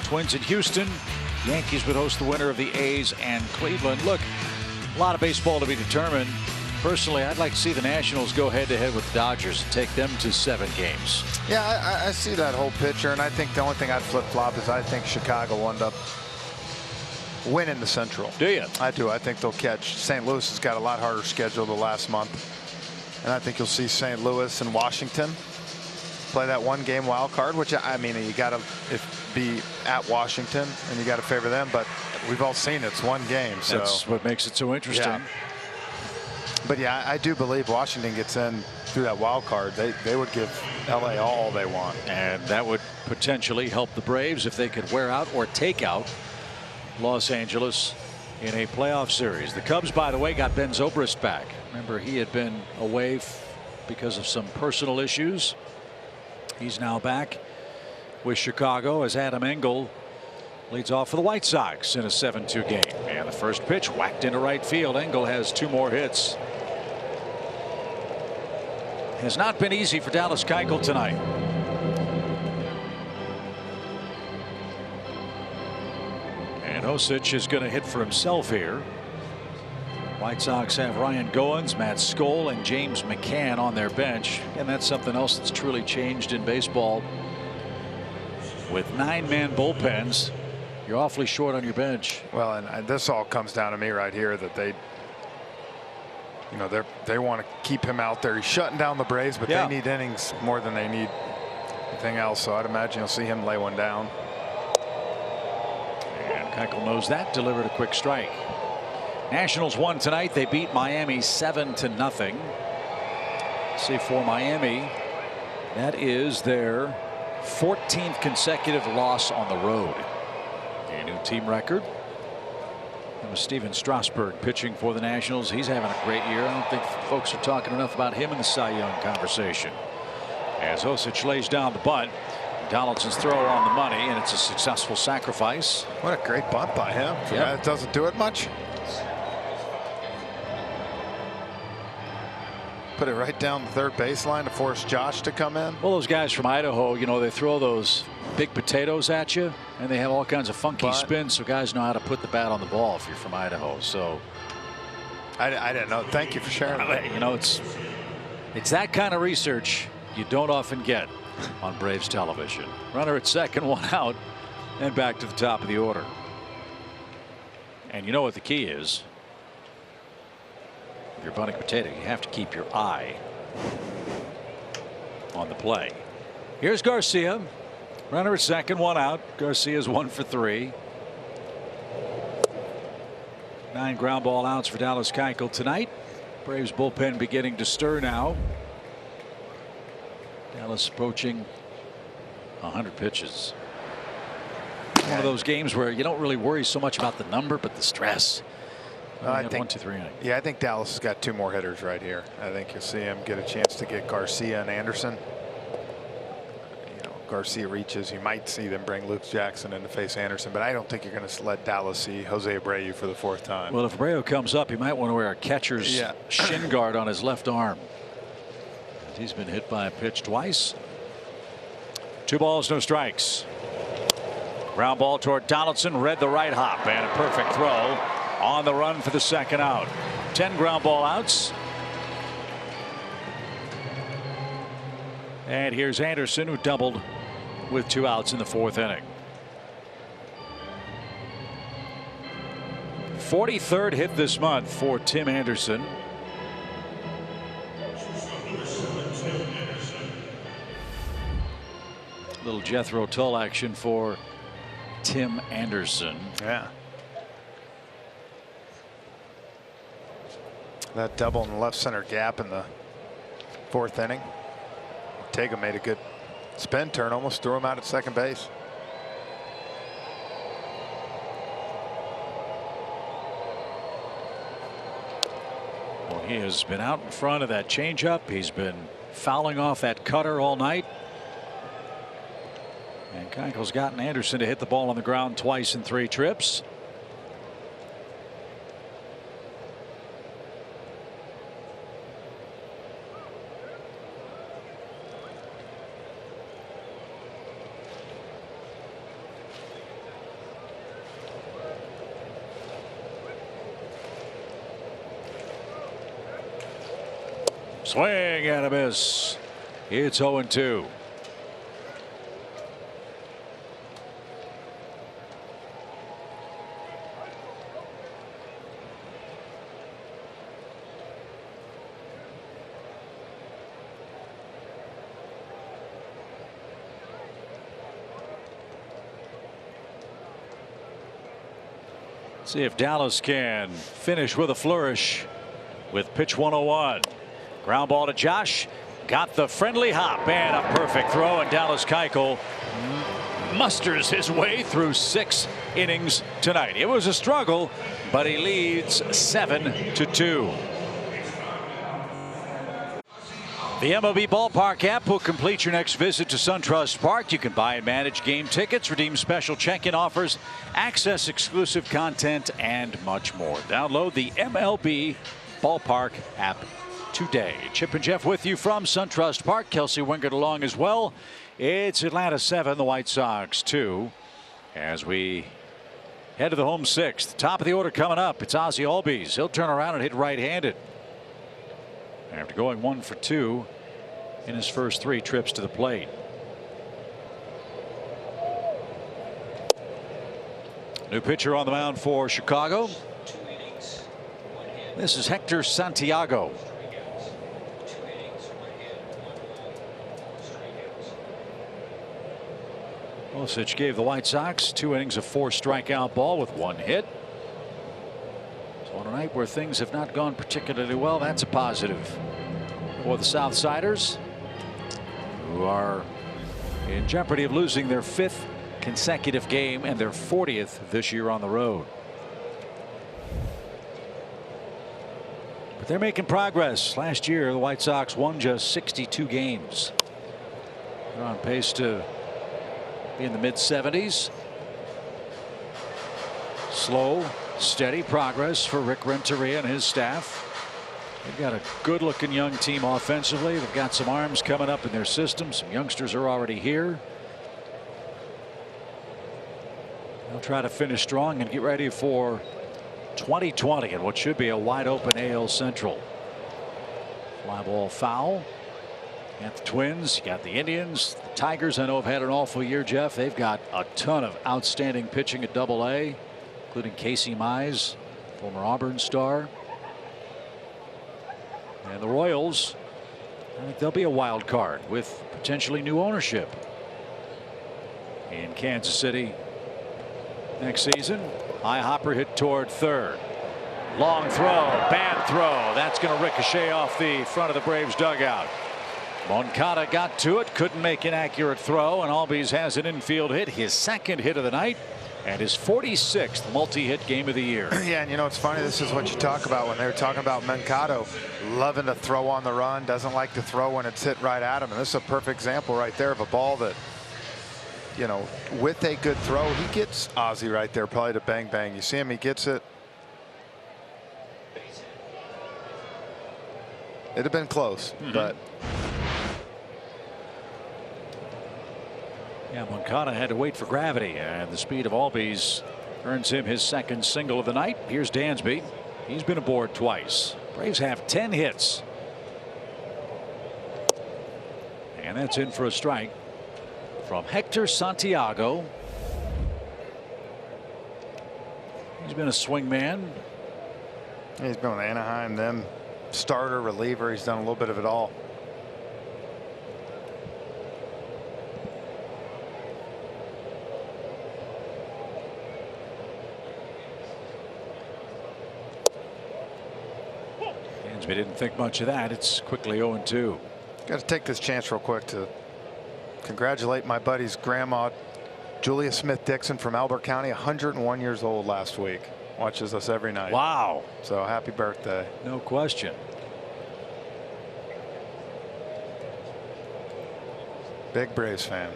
Twins in Houston. Yankees would host the winner of the A's and Cleveland. Look, a lot of baseball to be determined. Personally, I'd like to see the Nationals go head-to-head with the Dodgers and take them to 7 games.
Yeah, I see that whole picture, and I think the only thing I'd flip-flop is I think Chicago will end up winning the Central.
Do you?
I do. I think they'll catch. St. Louis has got a lot harder schedule the last month, and I think you'll see St. Louis and Washington play that 1-game wild card, which, I mean, you got to be at Washington and you got to favor them, but we've all seen it's 1 game. So
that's what makes it so interesting.
Yeah. But yeah, I do believe Washington gets in through that wild card. They would give LA all they want,
and that would potentially help the Braves if they could wear out or take out Los Angeles in a playoff series. The Cubs, by the way, got Ben Zobrist back. Remember, he had been away because of some personal issues. He's now back with Chicago as Adam Engel leads off for the White Sox in a 7-2 game. And the first pitch whacked into right field. Engel has 2 more hits. Has not been easy for Dallas Keuchel tonight. And Osich is going to hit for himself here. White Sox have Ryan Goins, Matt Skoll, and James McCann on their bench. And that's something else that's truly changed in baseball. With 9-man bullpens, you're awfully short on your bench.
Well, and this all comes down to me right here, that
You know, they want to keep him out there. He's shutting down the Braves, but they need innings more than they need anything else. So I'd imagine you'll see him lay one down.
And Keuchel knows that. Delivered a quick strike. Nationals won tonight. They beat Miami 7-0. See, for Miami, that is their 14th consecutive loss on the road. A new team record. It was Steven Strasburg pitching for the Nationals. He's having a great year. I don't think folks are talking enough about him in the Cy Young conversation. As Osich lays down the bunt, Donaldson's throw on the money, and it's a successful sacrifice.
What a great bunt by him. Yeah, it doesn't do it much. Put it right down the third baseline to force Josh to come in.
Well, those guys from Idaho, you know, they throw those big potatoes at you, and they have all kinds of funky spins, so guys know how to put the bat on the ball if you're from Idaho. So
I didn't know. Thank you for sharing that.
You know, it's that kind of research you don't often get on Braves television. Runner at second, one out, and back to the top of the order. And you know what the key is? If you're bunting potato, you have to keep your eye on the play. Here's Garcia. Runner at second, one out. Garcia's 1 for 3. 9 ground ball outs for Dallas Keuchel tonight. Braves bullpen beginning to stir now. Dallas approaching 100 pitches. One of those games where you don't really worry so much about the number, but the stress.
I think
1, 2, 3 innings.
Yeah, I think Dallas has got 2 more hitters right here. I think you'll see him get a chance to get Garcia and Anderson. You know, Garcia reaches. You might see them bring Luke Jackson in to face Anderson, but I don't think you're going to let Dallas see Jose Abreu for the 4th time.
Well, if Abreu comes up, he might want to wear a catcher's shin guard on his left arm. He's been hit by a pitch twice. 2 balls, no strikes. Ground ball toward Donaldson, read the right hop, and a perfect throw on the run for the second out. 10 ground ball outs. And here's Anderson, who doubled with 2 outs in the 4th inning. 43rd hit this month for Tim Anderson. Little Jethro Tull action for Tim Anderson.
Yeah. That double in the left center gap in the 4th inning. Ortega made a good spin turn, almost threw him out at second base.
Well, he has been out in front of that changeup. He's been fouling off that cutter all night. And Keuchel's gotten Anderson to hit the ball on the ground twice in 3 trips. Swing and a miss. It's 0-2. See if Dallas can finish with a flourish with pitch 101. Ground ball to Josh. Got the friendly hop and a perfect throw, and Dallas Keuchel musters his way through 6 innings tonight. It was a struggle, but he leads 7-2. The MLB Ballpark app will complete your next visit to SunTrust Park. You can buy and manage game tickets, redeem special check-in offers, access exclusive content, and much more. Download the MLB Ballpark app today. Chip and Jeff with you from SunTrust Park. Kelsey Wingert along as well. It's Atlanta 7, the White Sox 2. As we head to the home 6th. Top of the order coming up. It's Ozzie Albies. He'll turn around and hit right-handed after going 1 for 2 in his first 3 trips to the plate. New pitcher on the mound for Chicago.
2 innings, 1 hit.
This is Hector Santiago. Osich gave the White Sox 2 innings of 4 strikeout ball with 1 hit. So on a night where things have not gone particularly well, that's a positive for the Southsiders, who are in jeopardy of losing their 5th consecutive game and their 40th this year on the road. But they're making progress. Last year the White Sox won just 62 games. They're on pace to be in the mid-70s. Slow, steady progress for Rick Renteria and his staff. They've got a good-looking young team offensively. They've got some arms coming up in their system. Some youngsters are already here. They'll try to finish strong and get ready for 2020 and what should be a wide-open AL Central. Fly ball foul. You got the Twins, you got the Indians, the Tigers. I know have had an awful year, Jeff. They've got a ton of outstanding pitching at Double-A, including Casey Mize, former Auburn star. And the Royals, I think they'll be a wild card with potentially new ownership in Kansas City next season. High hopper hit toward third. Long throw, bad throw. That's going to ricochet off the front of the Braves dugout. Moncada got to it, couldn't make an accurate throw, and Albies has an infield hit, his 2nd hit of the night, and his 46th multi-hit game of the year.
Yeah, and you know it's funny. This is what you talk about when they were talking about Moncada loving to throw on the run, doesn't like to throw when it's hit right at him, and this is a perfect example right there of a ball that, you know, with a good throw, he gets Ozzie right there, probably to bang bang. You see him, he gets it. It'd have been close, but.
Yeah, Moncada had to wait for gravity, and the speed of Albies earns him his 2nd single of the night. Here's Dansby. He's been aboard twice. Braves have 10 hits. And that's in for a strike from Hector Santiago. He's been a swing man.
He's been with Anaheim, them starter, reliever. He's done a little bit of it all.
We didn't think much of that. It's quickly 0-2.
Got to take this chance real quick to congratulate my buddy's grandma, Julia Smith Dixon from Albert County, 101 years old last week. Watches us every night.
Wow.
So happy birthday.
No question.
Big Braves fan.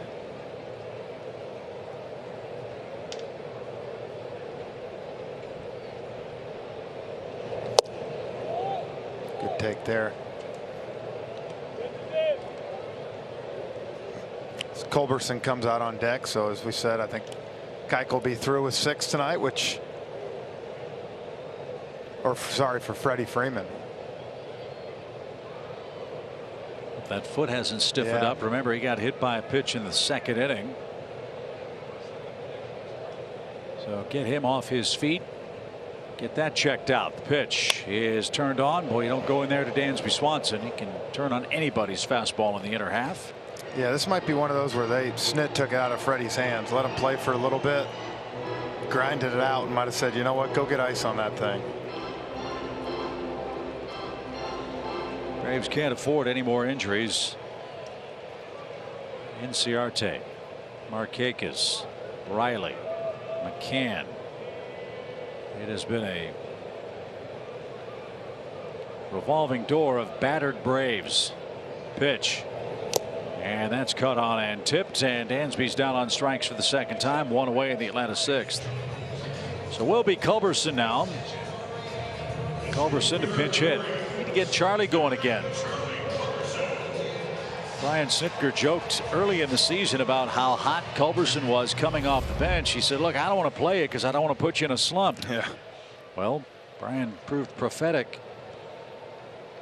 Good take there. As Culberson comes out on deck, so as we said, I think Keuchel will be through with 6 tonight, which, or sorry, for Freddie Freeman.
That foot hasn't stiffened up. Remember, he got hit by a pitch in the 2nd inning. So get him off his feet. Get that checked out. The pitch is turned on. Boy, you don't go in there to Dansby Swanson. He can turn on anybody's fastball in the inner half.
Yeah, this might be one of those where Snit took it out of Freddie's hands, let him play for a little bit, grinded it out, and might have said, you know what, go get ice on that thing.
Braves can't afford any more injuries. Inciarte, Markakis, Riley, McCann. It has been a revolving door of battered Braves. Pitch. And that's cut on and tipped, and Dansby's down on strikes for the 2nd time, 1 away in the Atlanta 6th. So will be Culberson now. Culberson to pinch hit. Need to get Charlie going again. Brian Snitker joked early in the season about how hot Culberson was coming off the bench. He said, look, I don't want to play it because I don't want to put you in a slump.
Yeah.
Well, Brian proved prophetic.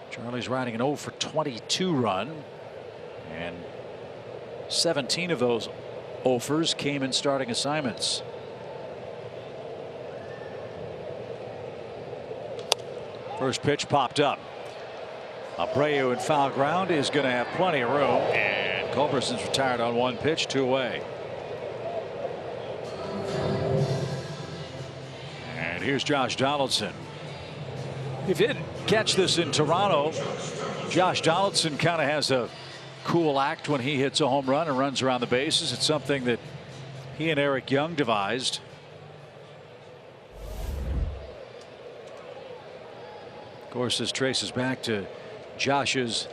Charlie's riding an 0 for 22 run, and 17 of those 0-fers came in starting assignments. First pitch popped up. Abreu in foul ground is going to have plenty of room, and Culberson's retired on one pitch, 2 away. And here's Josh Donaldson. If you didn't catch this in Toronto, Josh Donaldson kind of has a cool act when he hits a home run and runs around the bases. It's something that he and Eric Young devised. Of course, this traces back to Josh's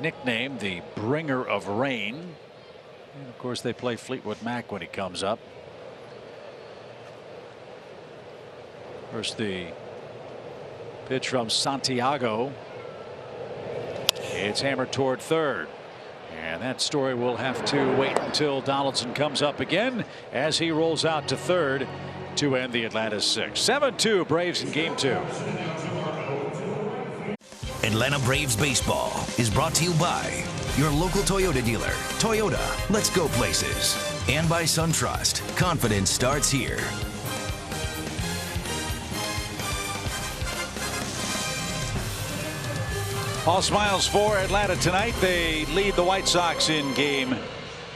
nickname, the Bringer of Rain. And of course, they play Fleetwood Mac when he comes up. First, the pitch from Santiago. It's hammered toward third. And that story will have to wait until Donaldson comes up again as he rolls out to third to end the Atlanta 6. 7-2 Braves in game 2.
Atlanta Braves baseball is brought to you by your local Toyota dealer. Toyota, let's go places. And by SunTrust. Confidence starts here.
All smiles for Atlanta tonight. They lead the White Sox in game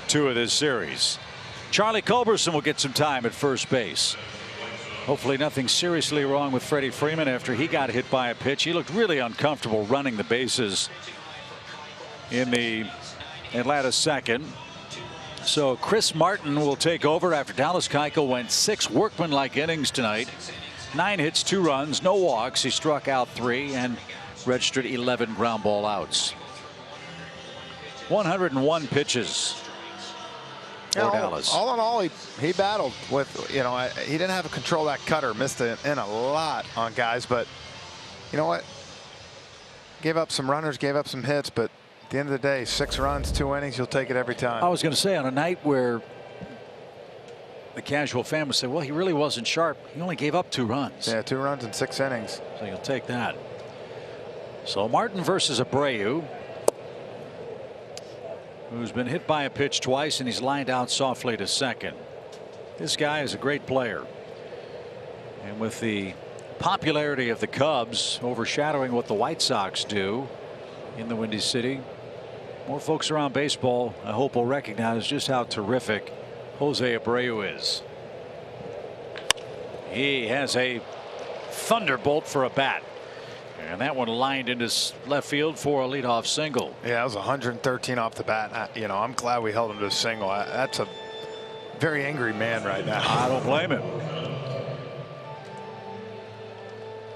2 of this series. Charlie Culberson will get some time at first base. Hopefully nothing seriously wrong with Freddie Freeman after he got hit by a pitch. He looked really uncomfortable running the bases in the Atlanta second. So Chris Martin will take over after Dallas Keuchel went 6 workmanlike innings tonight. 9 hits, 2 runs, no walks. He struck out 3 and registered 11 ground ball outs. 101 pitches for Dallas.
All in all, he battled with, he didn't have control of that cutter, missed it in a lot on guys, but you know what? Gave up some runners, gave up some hits, but at the end of the day, 6 runs, 2 innings, you'll take it every time.
I was going to say, on a night where the casual fan would say, well, he really wasn't sharp. He only gave up 2 runs.
Yeah, 2 runs in 6 innings.
So you'll take that. So Martin versus Abreu, who's been hit by a pitch twice, and he's lined out softly to second. This guy is a great player. And with the popularity of the Cubs overshadowing what the White Sox do in the Windy City, more folks around baseball, I hope, will recognize just how terrific Jose Abreu is. He has a thunderbolt for a bat. And that one lined into left field for a leadoff single.
Yeah, it was 113 off the bat. I'm glad we held him to a single. That's a very angry man right now.
I don't blame him.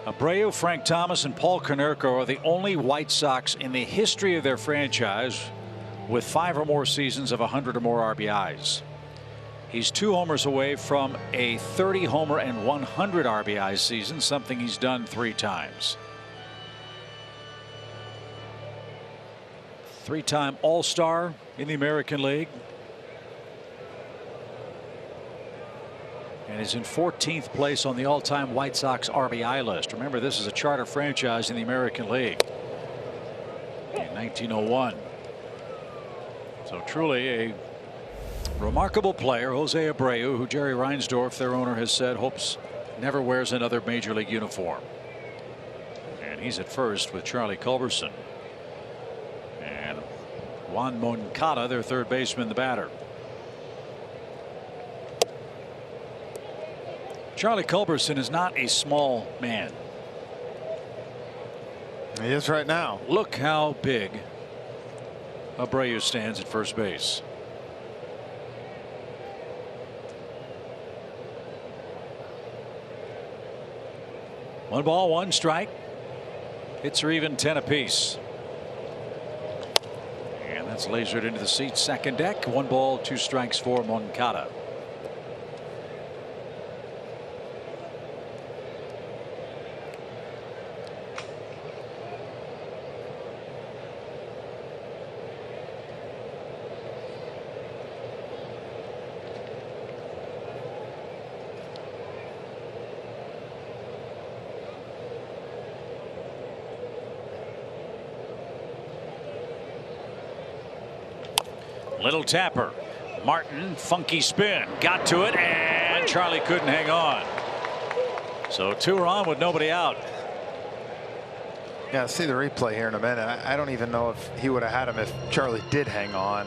Abreu, Frank Thomas, and Paul Konerko are the only White Sox in the history of their franchise with 5 or more seasons of 100 or more RBIs. He's 2 homers away from a 30 homer and 100 RBI season, something he's done 3 times. 3-time All-Star in the American League. And is in 14th place on the all-time White Sox RBI list. Remember, this is a charter franchise in the American League in 1901. So truly a remarkable player, Jose Abreu, who Jerry Reinsdorf, their owner, has said hopes never wears another major league uniform. And he's at first with Charlie Culberson. And Juan Moncada, their third baseman, the batter. Charlie Culberson is not a small man.
He is right now.
Look how big Abreu stands at first base. One ball, 1 strike. Hits are even 10 apiece. And that's lasered into the seats, second deck. 1 ball, 2 strikes for Moncada. Little tapper. Martin, funky spin, got to it, and Charlie couldn't hang on. So 2 are on with nobody out.
Yeah, see the replay here in a minute. I don't even know if he would have had him if Charlie did hang on.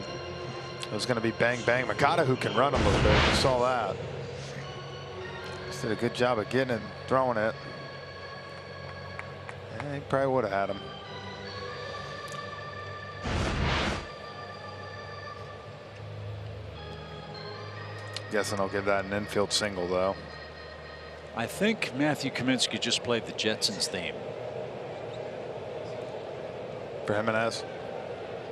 It was going to be bang, bang. Mikata, who can run a little bit. You saw that. Just did a good job of getting it, throwing it. Yeah, he probably would have had him. Guessing I'll give that an infield single, though.
I think Matthew Kaminsky just played the Jetsons theme.
For Jimenez.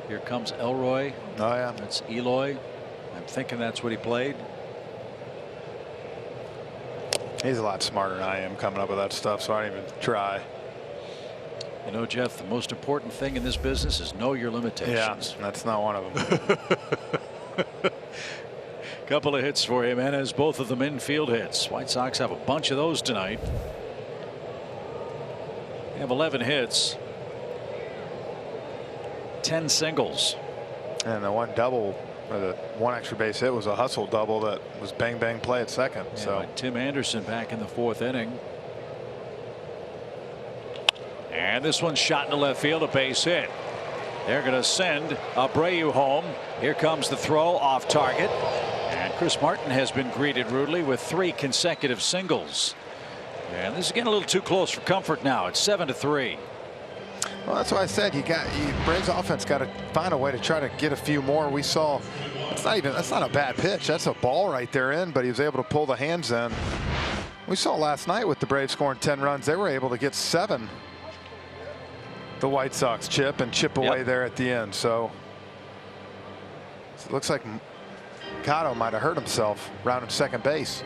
Here comes Elroy.
Oh, yeah.
That's Eloy. I'm thinking that's what he played.
He's a lot smarter than I am coming up with that stuff, so I don't even try.
You know, Jeff, the most important thing in this business is know your limitations.
Yeah, that's not one of them.
Couple of hits for Jimenez, both of them infield hits. White Sox have a bunch of those tonight. They have 11 hits. 10 singles.
And the one double, or the one extra base hit, was a hustle double that was bang bang play at second.
Yeah,
so
Tim Anderson back in the 4th inning. And this one's shot into left field, a base hit. They're going to send Abreu home. Here comes the throw off target. And Chris Martin has been greeted rudely with 3 consecutive singles. And this is getting a little too close for comfort now. It's 7-3.
well, that's why I said Braves offense got to find a way to try to get a few more. We saw that's not a bad pitch. That's a ball right there in, but he was able to pull the hands in. We saw last night with the Braves scoring 10 runs, they were able to get 7. The White Sox chip away there at the end. So it looks like Cotto might have hurt himself rounding second base.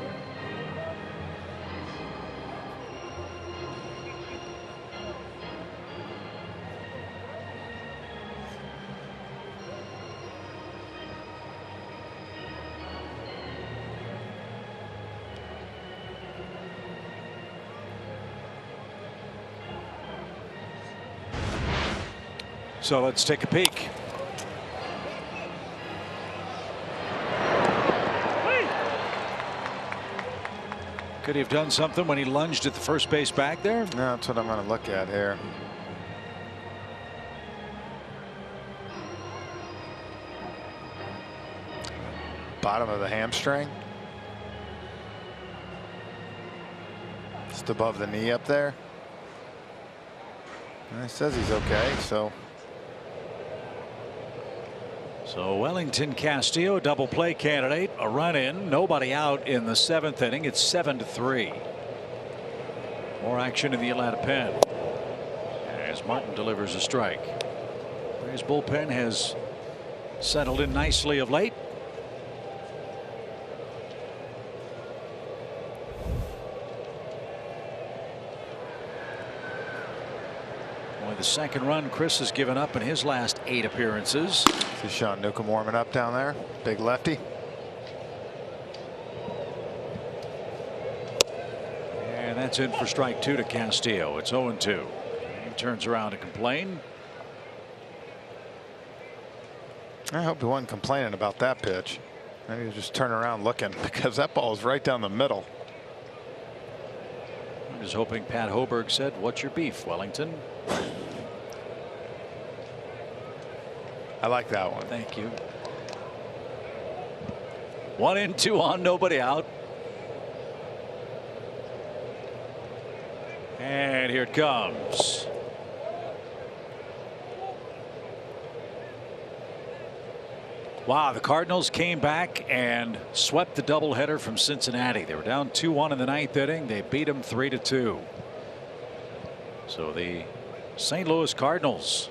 So let's take a peek. Could he have done something when he lunged at the first base back there?
No, that's what I'm going to look at here. Bottom of the hamstring. Just above the knee up there. And he says he's okay, so
Wellington Castillo, double play candidate, a run in, nobody out in the 7th inning. It's 7-3. More action in the Atlanta pen as Martin delivers a strike. His bullpen has settled in nicely of late. The second run Chris has given up in his last 8 appearances.
See Sean Newcomb warming up down there. Big lefty.
And that's in for strike 2 to Castillo. It's 0-2. He turns around to complain.
I hope he wasn't complaining about that pitch. Maybe he was just turning around looking, because that ball is right down the middle.
I was hoping Pat Hoberg said, "What's your beef, Wellington?"
I like that one.
Thank you. 1 in, 2 on, nobody out. And here it comes. Wow, the Cardinals came back and swept the doubleheader from Cincinnati. They were down 2-1 in the 9th inning. They beat them 3-2. So the St. Louis Cardinals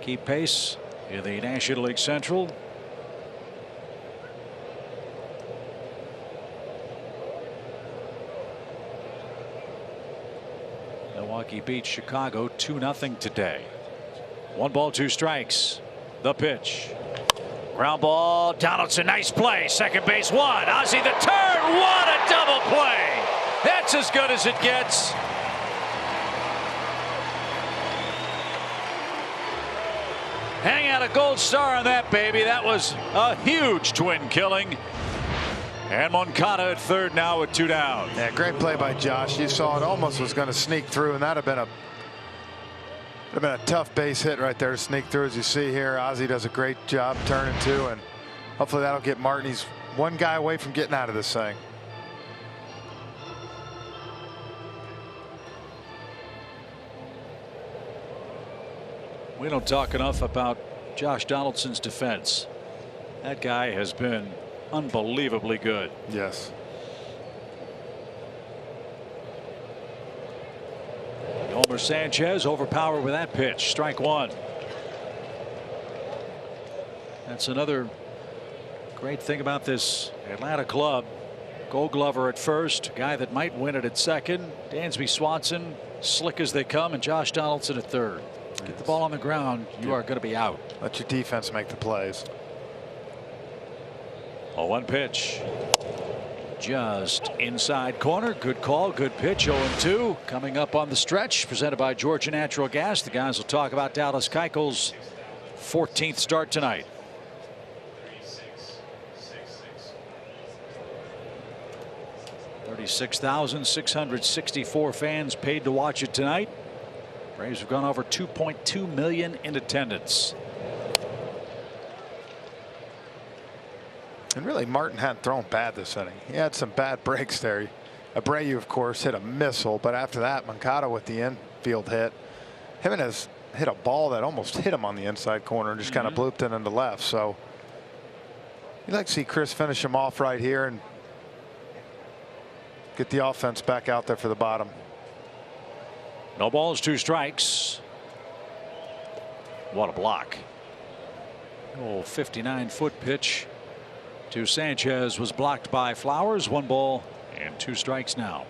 keep pace in the National League Central. Milwaukee beats Chicago 2-0 today. 1 ball, 2 strikes. The pitch. Ground ball. Donaldson, nice play. Second base, 1. Ozzie the turn. What a double play. That's as good as it gets. Hang out a gold star on that, baby. That was a huge twin killing. And Moncada at third now with 2 down.
Yeah, great play by Josh. You saw it almost was going to sneak through, and that'd have been a tough base hit right there to sneak through. As you see here, Ozzie does a great job turning to, and hopefully that'll get Martin. He's one guy away from getting out of this thing.
We don't talk enough about Josh Donaldson's defense. That guy has been unbelievably good.
Yes.
Homer Sanchez overpowered with that pitch. Strike 1. That's another great thing about this Atlanta club. Gold Glover at first, a guy that might win it at second. Dansby Swanson, slick as they come, and Josh Donaldson at third. Get the ball on the ground, you are going to be out.
Let your defense make the plays.
0-1 pitch. Just inside corner. Good call. Good pitch. 0-2. Coming up on the stretch. Presented by Georgia Natural Gas. The guys will talk about Dallas Keuchel's 14th start tonight. $36,664 fans paid to watch it tonight. Braves have gone over 2.2 million in attendance.
And really, Martin hadn't thrown bad this inning. He had some bad breaks there. Abreu, of course, hit a missile, but after that, Moncada with the infield hit. Jimenez hit a ball that almost hit him on the inside corner and just kind of blooped it into left. So you'd like to see Chris finish him off right here and get the offense back out there for the bottom.
No balls, 2 strikes. What a block. Oh, 59-foot pitch to Sanchez was blocked by Flowers. 1 ball and 2 strikes now.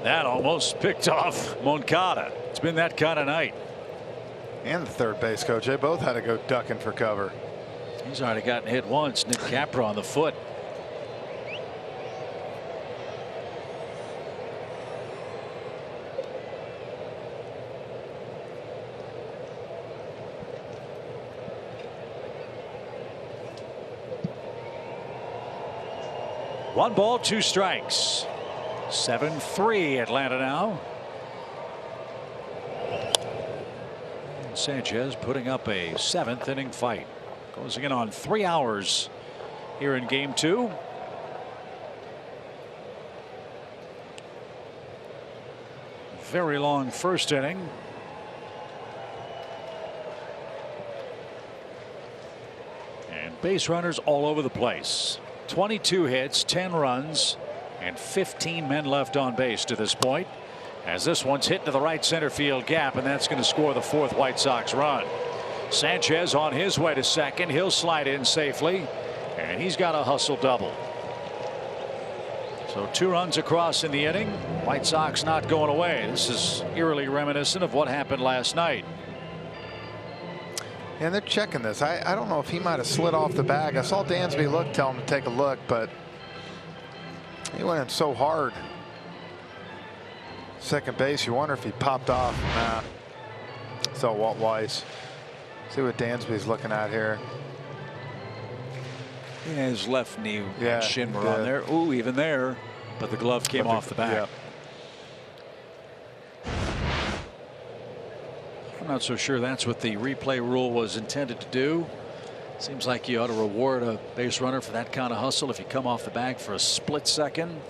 That almost picked off Moncada. It's been that kind of night.
And the third base coach, they both had to go ducking for cover.
He's already gotten hit once. Nick Capra on the foot. One ball, 2 strikes. 7-3 Atlanta now. Sanchez putting up a 7th inning fight. Goes again on 3 hours here in game 2. Very long first inning. And base runners all over the place. 22 hits, 10 runs, and 15 men left on base to this point, as this one's hit to the right center field gap, and that's going to score the 4th White Sox run. Sanchez on his way to second. He'll slide in safely, and he's got a hustle double. So 2 runs across in the inning. White Sox not going away. This is eerily reminiscent of what happened last night.
And they're checking this. I don't know if he might have slid off the bag. I saw Dansby tell him to take a look, but he went in so hard. Second base, you wonder if he popped off. Nah. So Walt Weiss. See what Dansby's looking at here.
Yeah, his left knee and shin were on there. Ooh, even there. But the glove came off the back.
Yeah.
I'm not so sure that's what the replay rule was intended to do. Seems like you ought to reward a base runner for that kind of hustle if you come off the bag for a split second.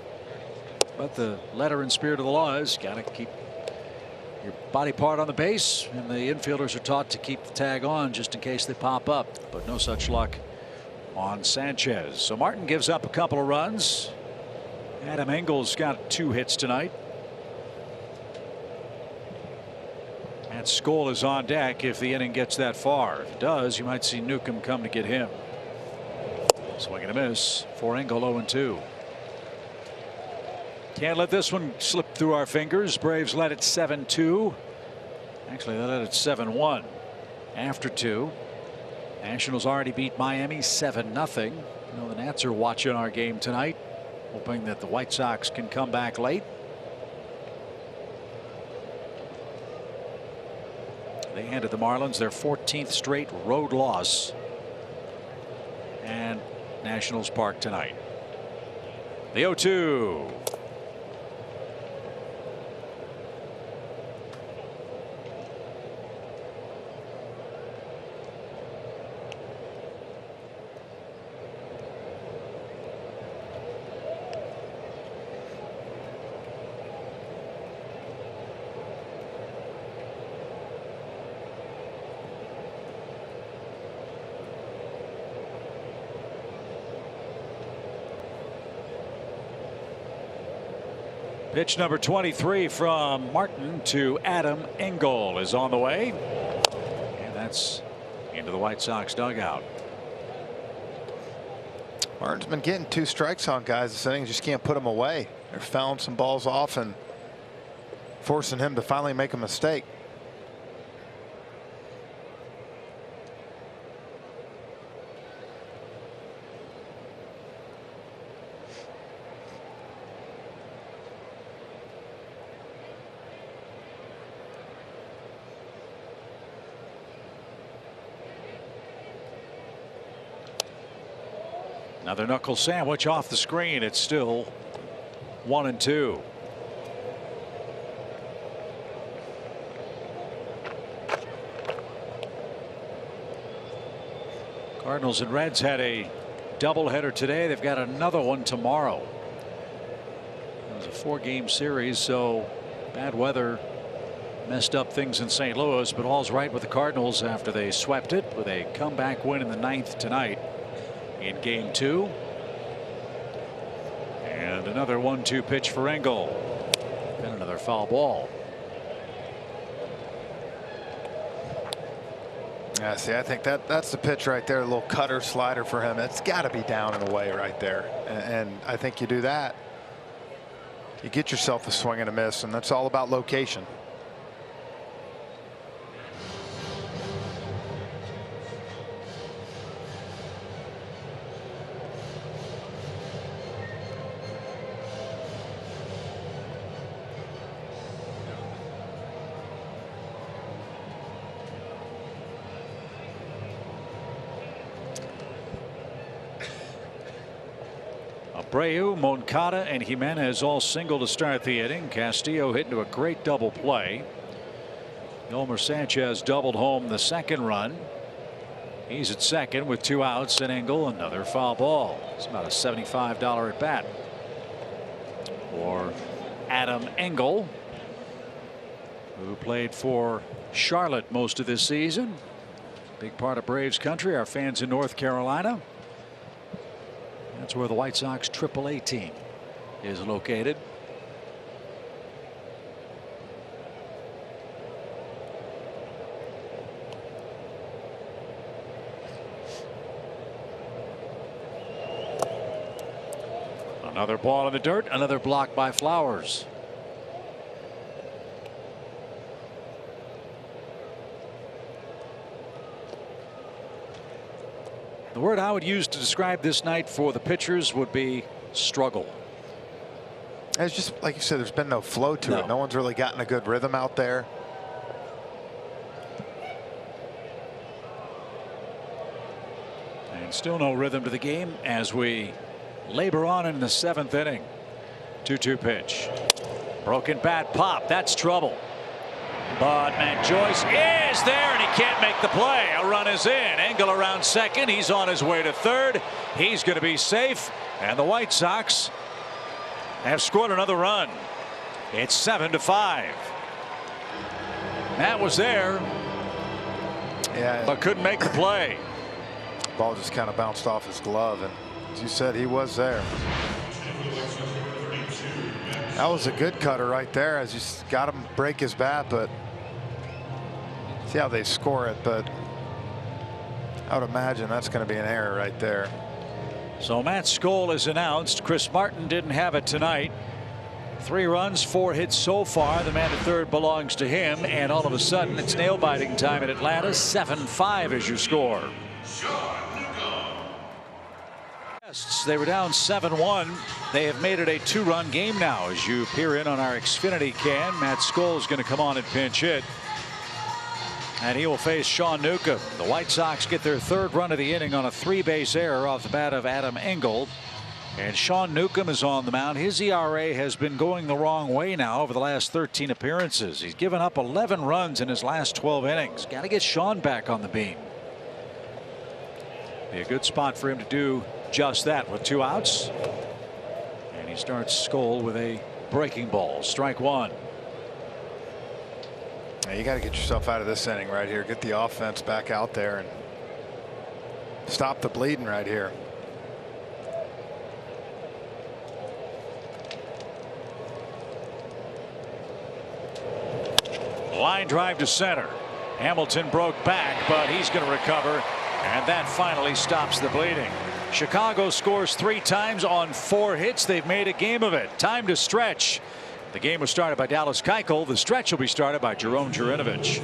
But the letter and spirit of the law is got to keep your body part on the base, and the infielders are taught to keep the tag on just in case they pop up. But no such luck on Sanchez. So Martin gives up a couple of runs. Adam Engel's got 2 hits tonight. Matt Skoll is on deck if the inning gets that far. If it does, you might see Newcomb come to get him. Swing and a miss for Engel. 0-2. Can't let this one slip through our fingers. Braves led it 7-2. Actually, they led it 7-1 after 2. Nationals already beat Miami 7-0. You know, the Nats are watching our game tonight, hoping that the White Sox can come back late. They handed the Marlins their 14th straight road loss. And Nationals Park tonight. The 0-2. Pitch number 23 from Martin to Adam Engel is on the way. And that's into the White Sox dugout.
Martin's been getting 2 strikes on guys this inning, just can't put them away. They're fouling some balls off and forcing him to finally make a mistake.
Another knuckle sandwich off the screen. It's still 1-2. Cardinals and Reds had a doubleheader today. They've got another one tomorrow. It was a 4-game series, so bad weather messed up things in St. Louis, but all's right with the Cardinals after they swept it with a comeback win in the 9th tonight in game 2. And another 1-2 pitch for Engel. And another foul ball.
Yeah, see, I think that's the pitch right there, a little cutter slider for him. It's got to be down and away right there. And I think you do that, you get yourself a swing and a miss, and that's all about location.
Abreu, Moncada, and Jimenez all single to start the inning. Castillo hit into a great double play. Yolmer Sanchez doubled home the second run. He's at second with 2 outs, and Engel another foul ball. It's about a $75 at bat for Adam Engel, who played for Charlotte most of this season. Big part of Braves country. Our fans in North Carolina. That's where the White Sox AAA team is located. Another ball in the dirt, another block by Flowers. The word I would use to describe this night for the pitchers would be struggle.
It's just like you said, there's been no flow to it. No one's really gotten a good rhythm out there.
And still no rhythm to the game as we labor on in the 7th inning. 2-2 pitch. Broken bat pop. That's trouble. But Matt Joyce is there, and he can't make the play. A run is in. Engel around second. He's on his way to third. He's going to be safe. And the White Sox have scored another run. It's 7-5. Matt was there, but couldn't make the play.
Ball just kind of bounced off his glove, and as you said, he was there. That was a good cutter right there, as you got him break his bat, but see how they score it. But I would imagine that's going to be an error right there.
So Matt Skole is announced. Chris Martin didn't have it tonight. 3 runs, 4 hits so far. The man at third belongs to him, and all of a sudden it's nail-biting time in Atlanta. 7-5 is your score. They were down 7-1. They have made it a 2-run game now. As you peer in on our Xfinity cam, Matt Skoll is going to come on and pinch hit. And he will face Sean Newcomb. The White Sox get their 3rd run of the inning on a 3-base error off the bat of Adam Engel. And Sean Newcomb is on the mound. His ERA has been going the wrong way now over the last 13 appearances. He's given up 11 runs in his last 12 innings. Got to get Sean back on the beam. Be a good spot for him to do just that with 2 outs. And he starts Skoll with a breaking ball. Strike 1.
Yeah, you got to get yourself out of this inning right here. Get the offense back out there and stop the bleeding right here.
Line drive to center. Hamilton broke back, but he's going to recover, and that finally stops the bleeding. Chicago scores 3 times on 4 hits. They've made a game of it. Time to stretch. The game was started by Dallas Keuchel. The stretch will be started by Jerome Jurinovich.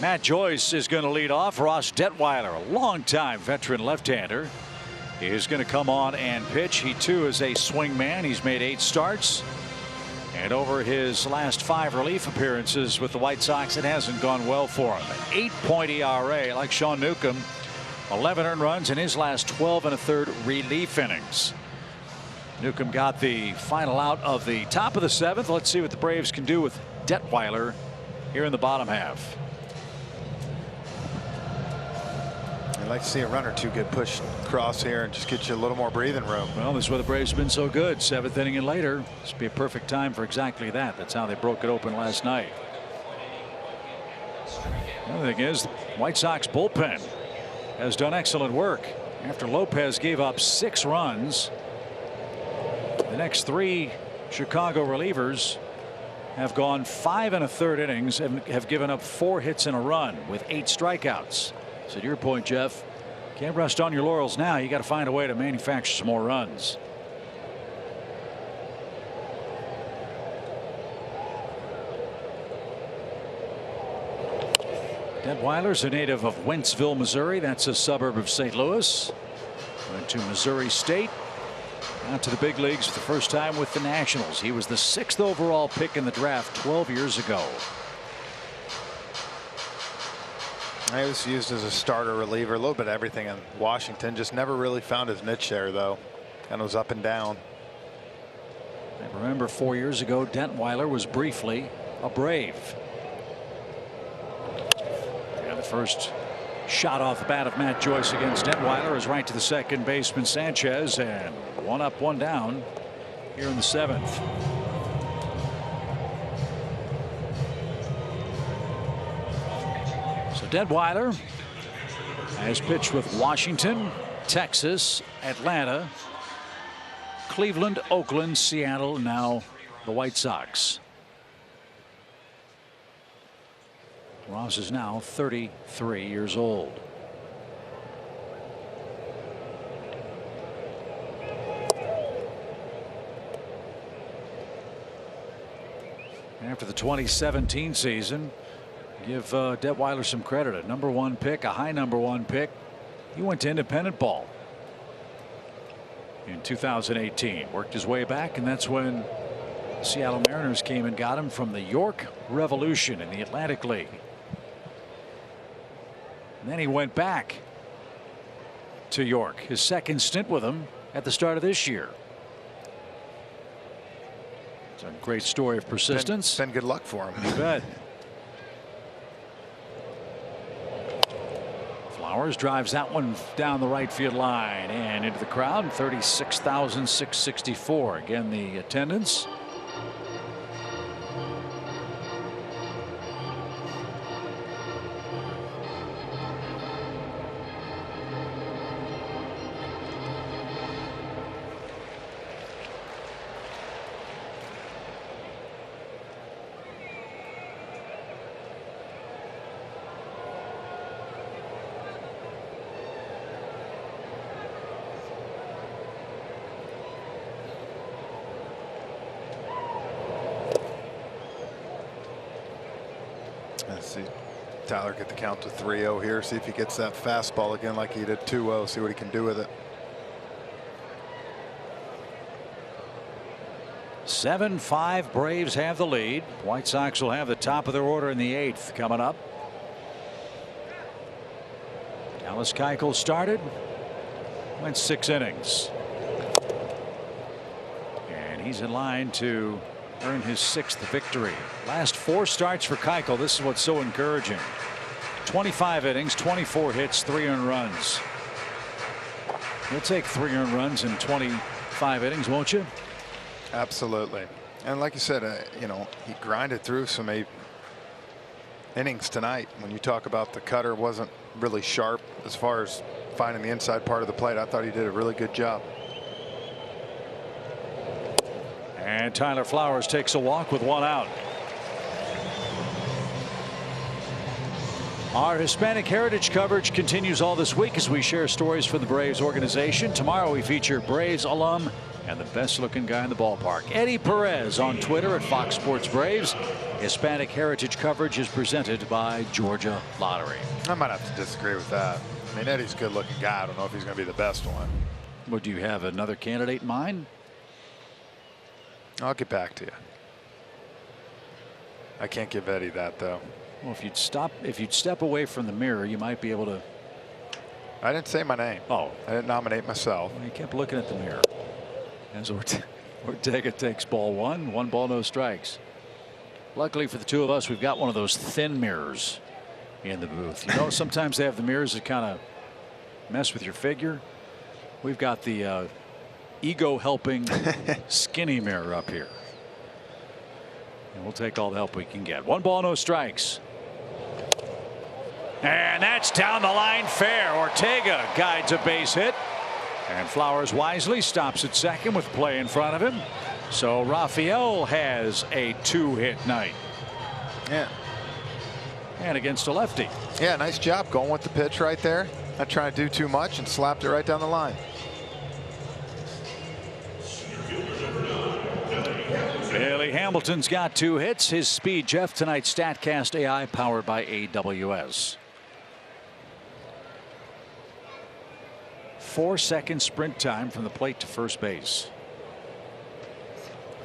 Matt Joyce is going to lead off. Ross Detweiler, a longtime veteran left-hander, is going to come on and pitch. He too is a swing man. He's made 8 starts. And over his last 5 relief appearances with the White Sox, it hasn't gone well for him. An 8-point ERA, like Sean Newcomb. 11 earned runs in his last 12 1/3 relief innings. Newcomb got the final out of the top of the 7th. Let's see what the Braves can do with Detweiler here in the bottom half.
I'd like to see a run or 2 get pushed across here and just get you a little more breathing room.
Well, this is where the Braves have been so good. 7th inning and later. This would be a perfect time for exactly that. That's how they broke it open last night. The other thing is, the White Sox bullpen has done excellent work. After Lopez gave up 6 runs, the next 3 Chicago relievers have gone 5 1/3 innings and have given up 4 hits and a run with 8 strikeouts. So to your point, Jeff, can't rest on your laurels now. You got to find a way to manufacture some more runs. Detweiler's a native of Wentzville, Missouri. That's a suburb of St. Louis. Went to Missouri State. Out to the big leagues for the first time with the Nationals. He was the 6th overall pick in the draft 12 years ago.
He was used as a starter reliever, a little bit of everything in Washington. Just never really found his niche there, though. Kind of was up and down.
I remember 4 years ago, Detweiler was briefly a Brave. And the first shot off the bat of Matt Joyce against Detweiler is right to the second baseman Sanchez, and 1 up, 1 down here in the 7th. So Detweiler has pitched with Washington, Texas, Atlanta, Cleveland, Oakland, Seattle, and now the White Sox. Ross is now 33 years old. After the 2017 season, give Detweiler some credit. A #1 pick, a high #1 pick. He went to independent ball in 2018. Worked his way back, and that's when the Seattle Mariners came and got him from the York Revolution in the Atlantic League. And then he went back to York, his second stint with them at the start of this year. It's a great story of persistence.
Been good luck for him.
You bet. Flowers drives that one down the right field line and into the crowd. 36,664. Again, the attendance.
Tyler get the count to 3-0 here. See if he gets that fastball again like he did 2-0. See what he can do with it.
7-5 Braves have the lead. White Sox will have the top of their order in the 8th coming up. Dallas Keuchel started. Went 6 innings. And he's in line to earn his 6th victory. Last 4 starts for Keuchel. This is what's so encouraging. 25 innings, 24 hits, 3 earned runs. You'll take 3 earned runs in 25 innings, won't you?
Absolutely. And like you said, you know, he grinded through some 8 innings tonight. When you talk about the cutter wasn't really sharp as far as finding the inside part of the plate, I thought he did a really good job.
And Tyler Flowers takes a walk with 1 out. Our Hispanic Heritage coverage continues all this week as we share stories from the Braves organization. Tomorrow we feature Braves alum and the best looking guy in the ballpark, Eddie Perez, on Twitter at Fox Sports Braves. Hispanic Heritage coverage is presented by Georgia Lottery.
I might have to disagree with that. I mean, Eddie's a good looking guy. I don't know if he's going to be the best one.
Well, do you have another candidate in mind?
I'll get back to you. I can't give Eddie that though.
Well, if you'd step away from the mirror, you might be able to.
I didn't say my name.
Oh,
I didn't nominate myself.
Well, you kept looking at the mirror. As Ortega takes ball 1, 1 ball, no strikes. Luckily for the two of us, we've got one of those thin mirrors in the booth. You know, sometimes they have the mirrors that kind of mess with your figure. We've got the ego helping skinny mirror up here. And we'll take all the help we can get. 1 ball, no strikes. And that's down the line fair. Ortega guides a base hit. And Flowers wisely stops at second with play in front of him. So Rafael has a 2-hit night.
Yeah.
And against a lefty.
Yeah, nice job going with the pitch right there. Not trying to do too much and slapped it right down the line.
Billy Hamilton's got 2 hits. His Speed Jeff tonight, StatCast AI powered by AWS. 4-second sprint time from the plate to first base.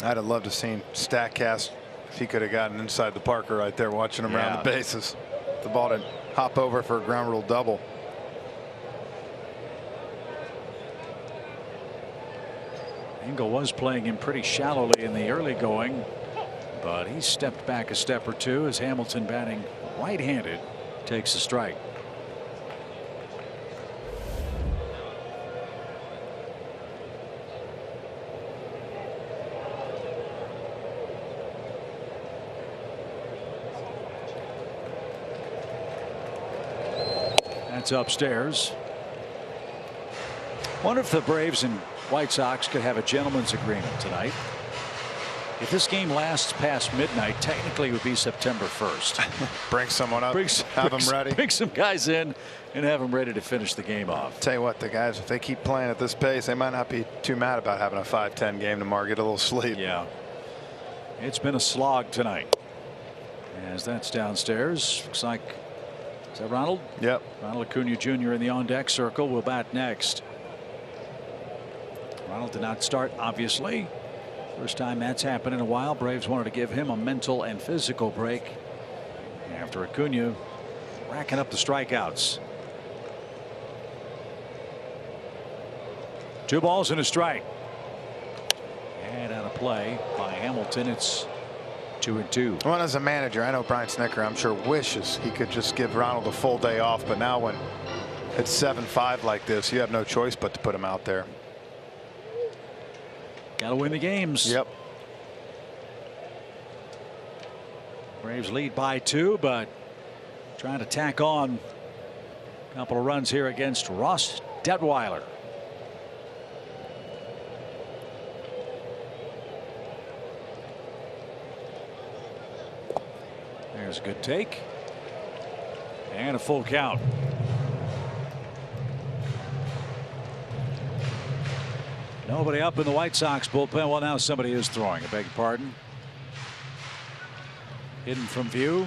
I'd have loved to have seen StatCast if he could have gotten inside the Parker right there watching him around the bases. The ball didn't hop over for a ground rule double.
Engel was playing him pretty shallowly in the early going, but he stepped back a step or two as Hamilton, batting right-handed, takes a strike. That's upstairs. Wonder if the Braves and White Sox could have a gentleman's agreement tonight. If this game lasts past midnight, technically it would be September 1st.
Bring someone up, have them ready.
Bring some guys in and have them ready to finish the game off.
Tell you what, the guys, if they keep playing at this pace, they might not be too mad about having a 5-10 game tomorrow. Get a little sleep.
Yeah. It's been a slog tonight. As that's downstairs. Looks like, is that Ronald?
Yep.
Ronald Acuna Jr. in the on-deck circle will bat next. Ronald did not start, obviously. First time that's happened in a while. Braves wanted to give him a mental and physical break after Acuna racking up the strikeouts. 2 balls and a strike. And out of play by Hamilton. It's 2-2.
Well, as a manager, I know Brian Snitker, I'm sure, wishes he could just give Ronald a full day off. But now when it's 7-5 like this, you have no choice but to put him out there.
Got to win the games.
Yep.
Braves lead by 2, but trying to tack on a couple of runs here against Ross Detweiler. There's a good take. And a full count. Nobody up in the White Sox bullpen. Well, now somebody is throwing. I beg your pardon. Hidden from view.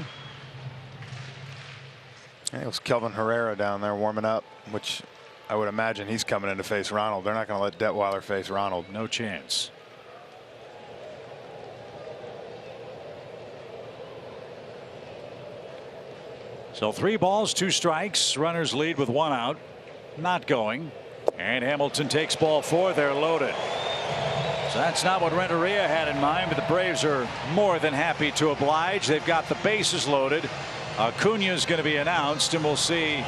It was Kelvin Herrera down there warming up, which I would imagine he's coming in to face Ronald. They're not going to let Detweiler face Ronald.
No chance. So 3 balls, 2 strikes. Runners lead with 1 out. Not going. And Hamilton takes ball 4. They're loaded. So that's not what Renteria had in mind, but the Braves are more than happy to oblige. They've got the bases loaded. Acuna is going to be announced, and we'll see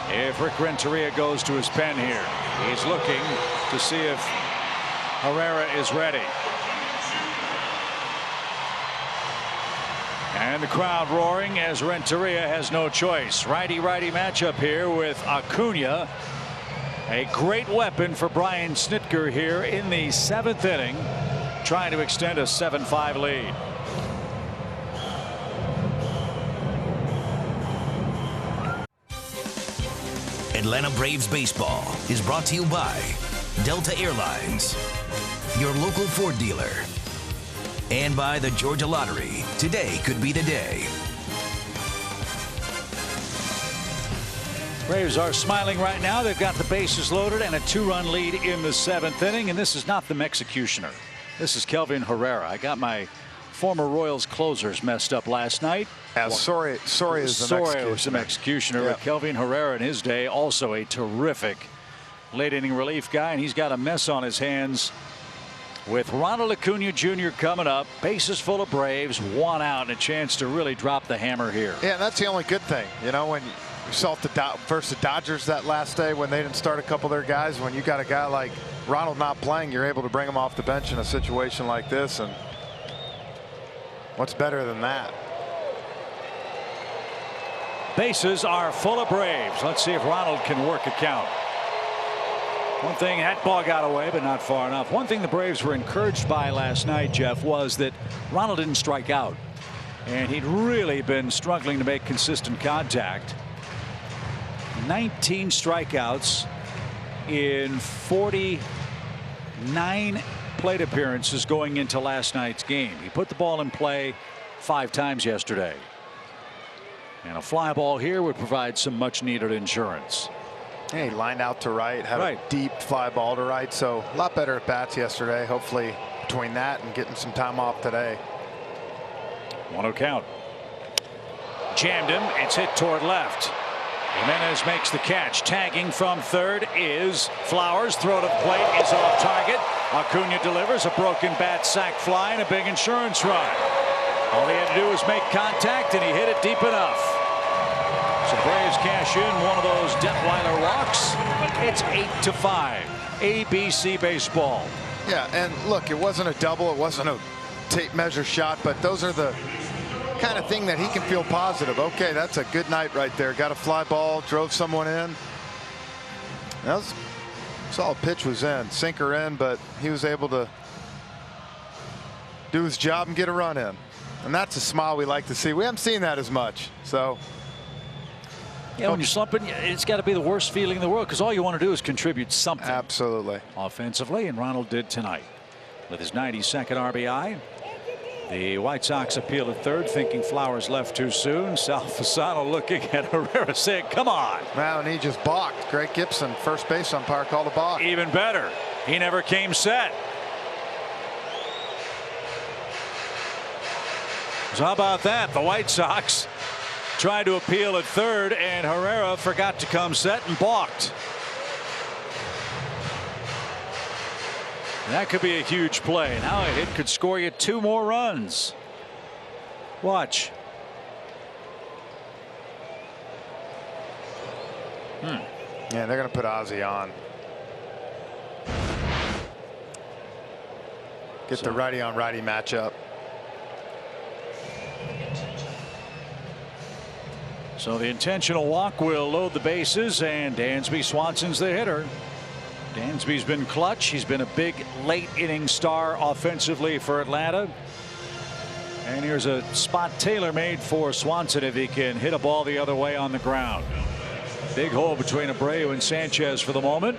if Rick Renteria goes to his pen here. He's looking to see if Herrera is ready. And the crowd roaring as Renteria has no choice. Righty-righty matchup here with Acuna. A great weapon for Brian Snitker here in the 7th inning, trying to extend a 7-5 lead.
Atlanta Braves baseball is brought to you by Delta Airlines, your local Ford dealer, and by the Georgia Lottery. Today could be the day.
Braves are smiling right now. They've got the bases loaded and a 2-run lead in the 7th inning. And this is not the Executioner. This is Kelvin Herrera. I got my former Royals closers messed up last night.
Soria is the
Executioner.
Yeah.
But Kelvin Herrera in his day, also a terrific late inning relief guy. And he's got a mess on his hands with Ronald Acuna Jr. coming up. Bases full of Braves, 1 out, and a chance to really drop the hammer here.
Yeah, that's the only good thing. You know, when you saw it versus the Dodgers that last day when they didn't start a couple of their guys. When you got a guy like Ronald not playing, you're able to bring him off the bench in a situation like this. And what's better than that?
Bases are full of Braves. Let's see if Ronald can work a count. One thing, that ball got away, but not far enough. One thing the Braves were encouraged by last night, Jeff, was that Ronald didn't strike out. And he'd really been struggling to make consistent contact. 19 strikeouts in 49 plate appearances going into last night's game. He put the ball in play 5 times yesterday. And a fly ball here would provide some much needed insurance.
Yeah, he lined out to right, had a deep fly ball to right. So a lot better at bats yesterday. Hopefully between that and getting some time off today.
1-0 count. Jammed him. It's hit toward left. Jimenez makes the catch. Tagging from third is Flowers. Throw to the plate is off target. Acuna delivers a broken bat, sac fly, and a big insurance run. All he had to do was make contact, and he hit it deep enough. So Braves cash in one of those Detweiler walks. It's 8-5. ABC baseball.
Yeah, and look, it wasn't a double. It wasn't a tape measure shot, but those are the kind of thing that he can feel positive. Okay, that's a good night right there. Got a fly ball, drove someone in. That was solid. Pitch was in, sinker in, but he was able to do his job and get a run in. And that's a smile we like to see. We haven't seen that as much. So
yeah, when you're slumping, it's got to be the worst feeling in the world, because all you want to do is contribute something.
Absolutely.
Offensively, and Ronald did tonight with his 92nd RBI. The White Sox appeal at third, thinking Flowers left too soon. Sal Fasano looking at Herrera saying, come on.
Wow, and he just balked. Greg Gibson, first base umpire, called a balk.
Even better. He never came set. So how about that? The White Sox tried to appeal at third, and Herrera forgot to come set and balked. That could be a huge play. Now a hit could score you 2 more runs. Watch.
Yeah, they're going to put Ozzie on. Get the righty on righty matchup.
So the intentional walk will load the bases, and Dansby Swanson's the hitter. Dansby's been clutch. He's been a big late inning star offensively for Atlanta. And here's a spot tailor-made for Swanson if he can hit a ball the other way on the ground. Big hole between Abreu and Sanchez for the moment.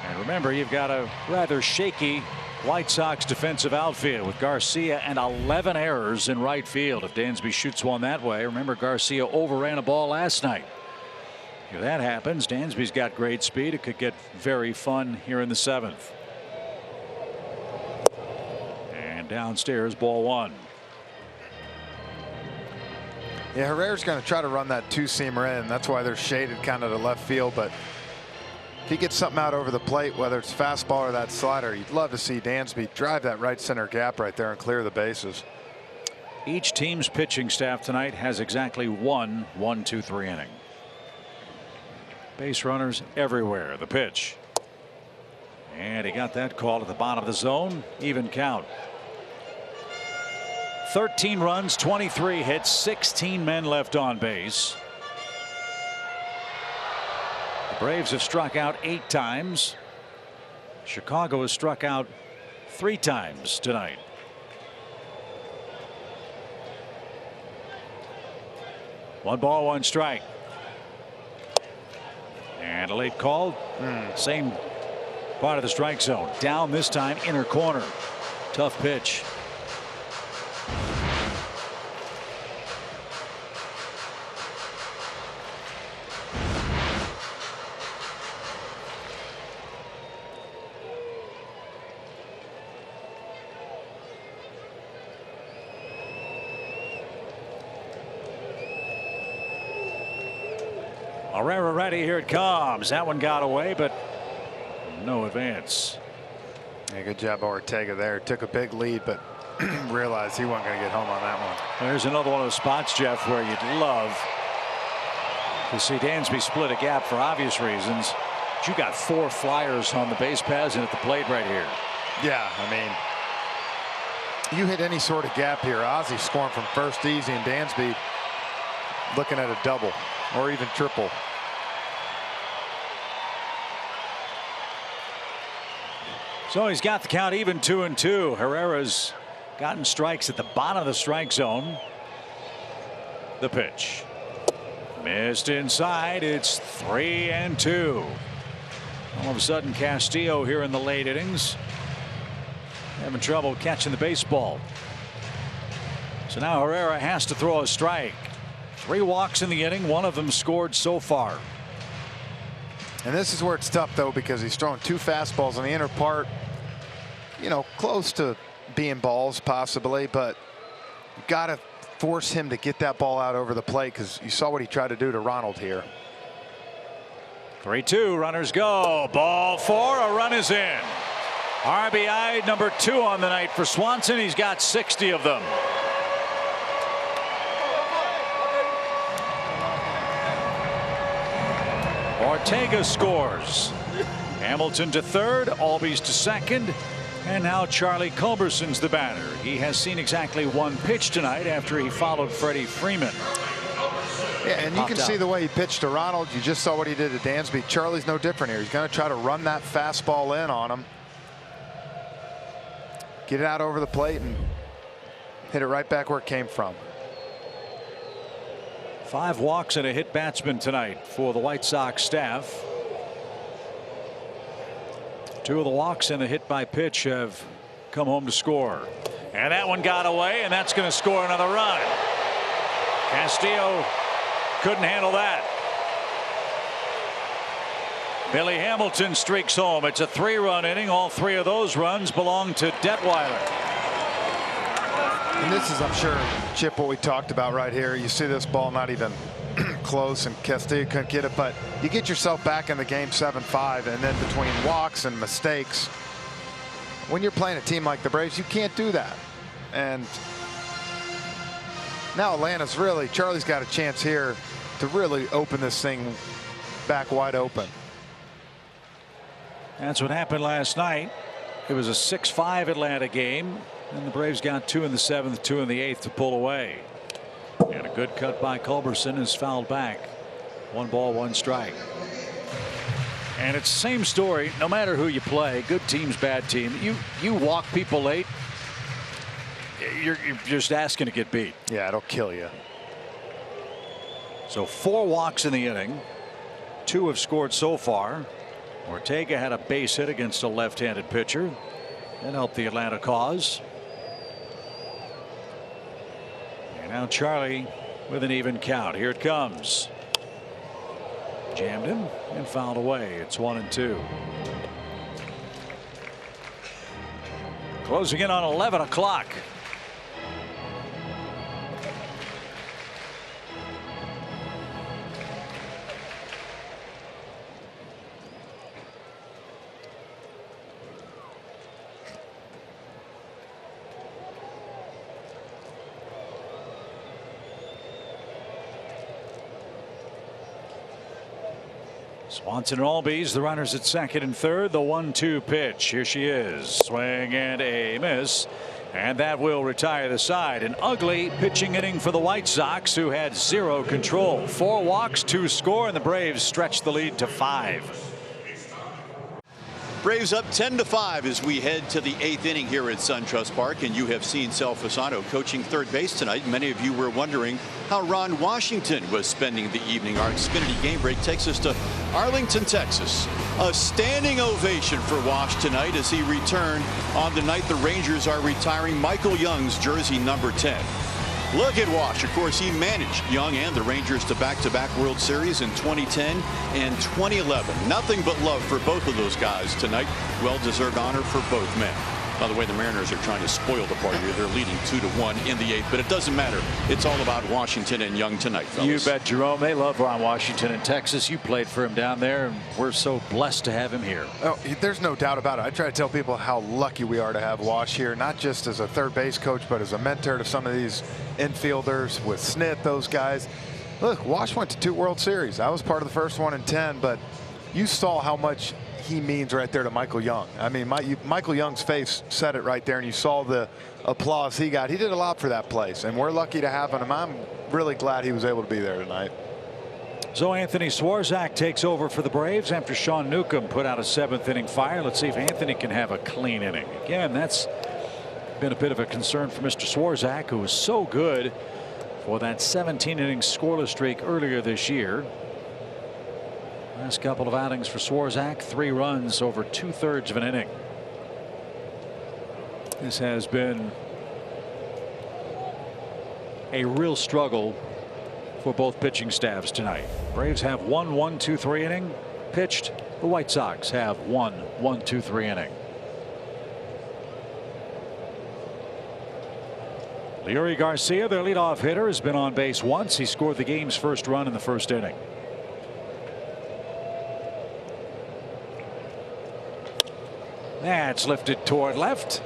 And remember, you've got a rather shaky White Sox defensive outfield with Garcia and 11 errors in right field. If Dansby shoots one that way, remember Garcia overran a ball last night. If that happens, Dansby's got great speed. It could get very fun here in the 7th. And downstairs, ball 1.
Yeah, Herrera's going to try to run that two-seamer in. That's why they're shaded kind of to left field. But if he gets something out over the plate, whether it's fastball or that slider, you'd love to see Dansby drive that right center gap right there and clear the bases.
Each team's pitching staff tonight has exactly one 1-2-3 inning. Base runners everywhere. The pitch. And he got that call at the bottom of the zone. Even count. 13 runs, 23 hits, 16 men left on base. The Braves have struck out 8 times. Chicago has struck out 3 times tonight. One ball, one strike. And a late call. Same part of the strike zone. Down this time, inner corner. Tough pitch. Herrera ready. Here it comes. That one got away, but no advance.
Yeah, good job by Ortega there. Took a big lead, but realized he wasn't going to get home on that one.
There's another one of those spots, Jeff, where you'd love to see Dansby split a gap for obvious reasons. But you got 4 flyers on the base paths and at the plate right here.
Yeah, I mean, you hit any sort of gap here. Ozzie scoring from first easy, and Dansby looking at a double or even triple.
So he's got the count even 2-2. Herrera's gotten strikes at the bottom of the strike zone. The pitch. Missed inside. It's 3-2. All of a sudden, Castillo here in the late innings having trouble catching the baseball. So now Herrera has to throw a strike. 3 walks in the inning. 1 of them scored so far.
And this is where it's tough, though, because he's throwing 2 fastballs on the inner part. You know, close to being balls possibly, but you got to force him to get that ball out over the plate, because you saw what he tried to do to Ronald here.
3-2. Runners go. Ball 4. A run is in. RBI number 2 on the night for Swanson. He's got 60 of them. Ortega scores. Hamilton to third, Albies to second, and now Charlie Culberson's the batter. He has seen exactly 1 pitch tonight after he followed Freddie Freeman.
Yeah, and you can see the way he pitched to Ronald. You just saw what he did to Dansby. Charlie's no different here. He's going to try to run that fastball in on him, get it out over the plate, and hit it right back where it came from.
5 walks and a hit batsman tonight for the White Sox staff. 2 of the walks and a hit by pitch have come home to score. And that one got away, and that's going to score another run. Castillo couldn't handle that. Billy Hamilton streaks home. It's a 3-run inning. All 3 of those runs belong to Detweiler.
And this is, I'm sure, Chip, what we talked about right here. You see this ball not even close, and Castillo couldn't get it, but you get yourself back in the game 7-5, and then between walks and mistakes, when you're playing a team like the Braves, you can't do that. And now Atlanta's really, Charlie's got a chance here to really open this thing back wide open.
That's what happened last night. It was a 6-5 Atlanta game, and the Braves got 2 in the 7th, 2 in the 8th to pull away. And a good cut by Culberson is fouled back. 1 ball, 1 strike. And it's the same story no matter who you play, good teams, bad team. You walk people late, you're just asking to get beat.
Yeah, it'll kill you.
So 4 walks in the inning. 2 have scored so far. Ortega had a base hit against a left-handed pitcher. and help the Atlanta cause. And now Charlie with an even count. Here it comes. Jammed him and fouled away. It's 1-2. Closing in on 11 o'clock. Swanson and Albies, the runners at second and third. The 1-2 pitch. Here she is. Swing and a miss. And that will retire the side. An ugly pitching inning for the White Sox, who had zero control. 4 walks, 2 score, and the Braves stretched the lead to 5.
Braves up 10-5 as we head to the 8th inning here at SunTrust Park, and you have seen Sal Fasano coaching third base tonight. Many of you were wondering how Ron Washington was spending the evening. Our Xfinity game break takes us to Arlington, Texas. A standing ovation for Wash tonight as he returned on the night the Rangers are retiring Michael Young's jersey number 10. Look at Wash. Of course, he managed Young and the Rangers to back-to-back World Series in 2010 and 2011. Nothing but love for both of those guys tonight. Well-deserved honor for both men. By the way, the Mariners are trying to spoil the party here. They're leading 2-1 in the 8th, but it doesn't matter. It's all about Washington and Young tonight, fellas.
You bet, Jerome. They love Ron Washington in Texas. You played for him down there, and we're so blessed to have him here.
Oh, there's no doubt about it. I try to tell people how lucky we are to have Wash here, not just as a third base coach, but as a mentor to some of these infielders with Snit, those guys. Look, Wash went to 2 World Series. I was part of the first one in 10, but you saw how much he means right there to Michael Young. I mean, Michael Young's face said it right there, and you saw the applause he got. He did a lot for that place, and we're lucky to have him. I'm really glad he was able to be there tonight.
So Anthony Swarzak takes over for the Braves after Sean Newcomb put out a 7th inning fire. Let's see if Anthony can have a clean inning. Again, that's been a bit of a concern for Mr. Swarzak, who was so good for that 17 inning scoreless streak earlier this year. Last couple of outings for Swarzak, 3 runs over 2/3 of an inning. This has been a real struggle for both pitching staffs tonight. Braves have 1 1-2-3 inning pitched. The White Sox have 1 1-2-3 inning. Leury Garcia, their leadoff hitter, has been on base once. He scored the game's first run in the first inning. That's lifted toward left.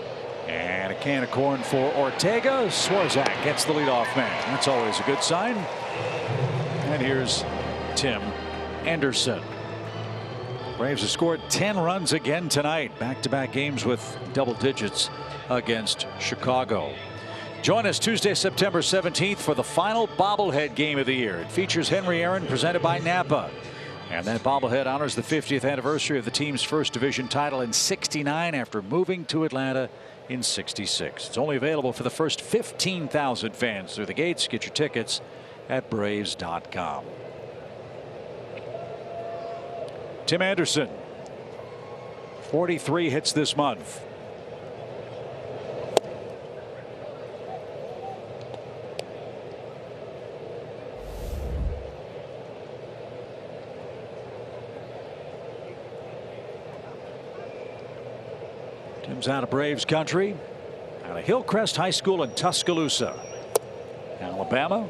And a can of corn for Ortega. Swarzak gets the leadoff man. That's always a good sign. And here's Tim Anderson. Braves have scored 10 runs again tonight. Back-to-back games with double digits against Chicago. Join us Tuesday, September 17th for the final bobblehead game of the year. It features Henry Aaron, presented by Napa. And that bobblehead honors the 50th anniversary of the team's first division title in '69 after moving to Atlanta in '66. It's only available for the first 15,000 fans through the gates. Get your tickets at Braves.com. Tim Anderson, 43 hits this month. Tim's out of Braves country, out of Hillcrest High School in Tuscaloosa, Alabama.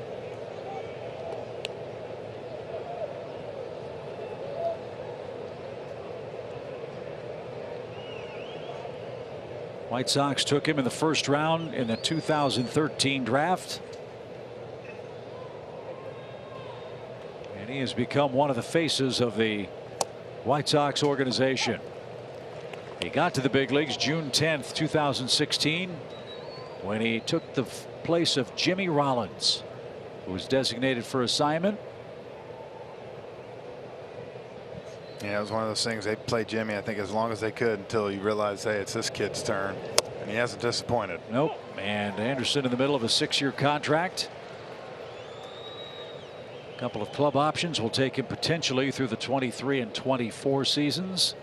White Sox took him in the first round in the 2013 draft. And he has become one of the faces of the White Sox organization. He got to the big leagues June 10th, 2016, when he took the place of Jimmy Rollins, who was designated for assignment.
Yeah, it was one of those things. They played Jimmy, I think, as long as they could until you realize, hey, it's this kid's turn. And he hasn't disappointed.
Nope. And Anderson in the middle of a 6-year contract. A couple of club options will take him potentially through the 23 and 24 seasons.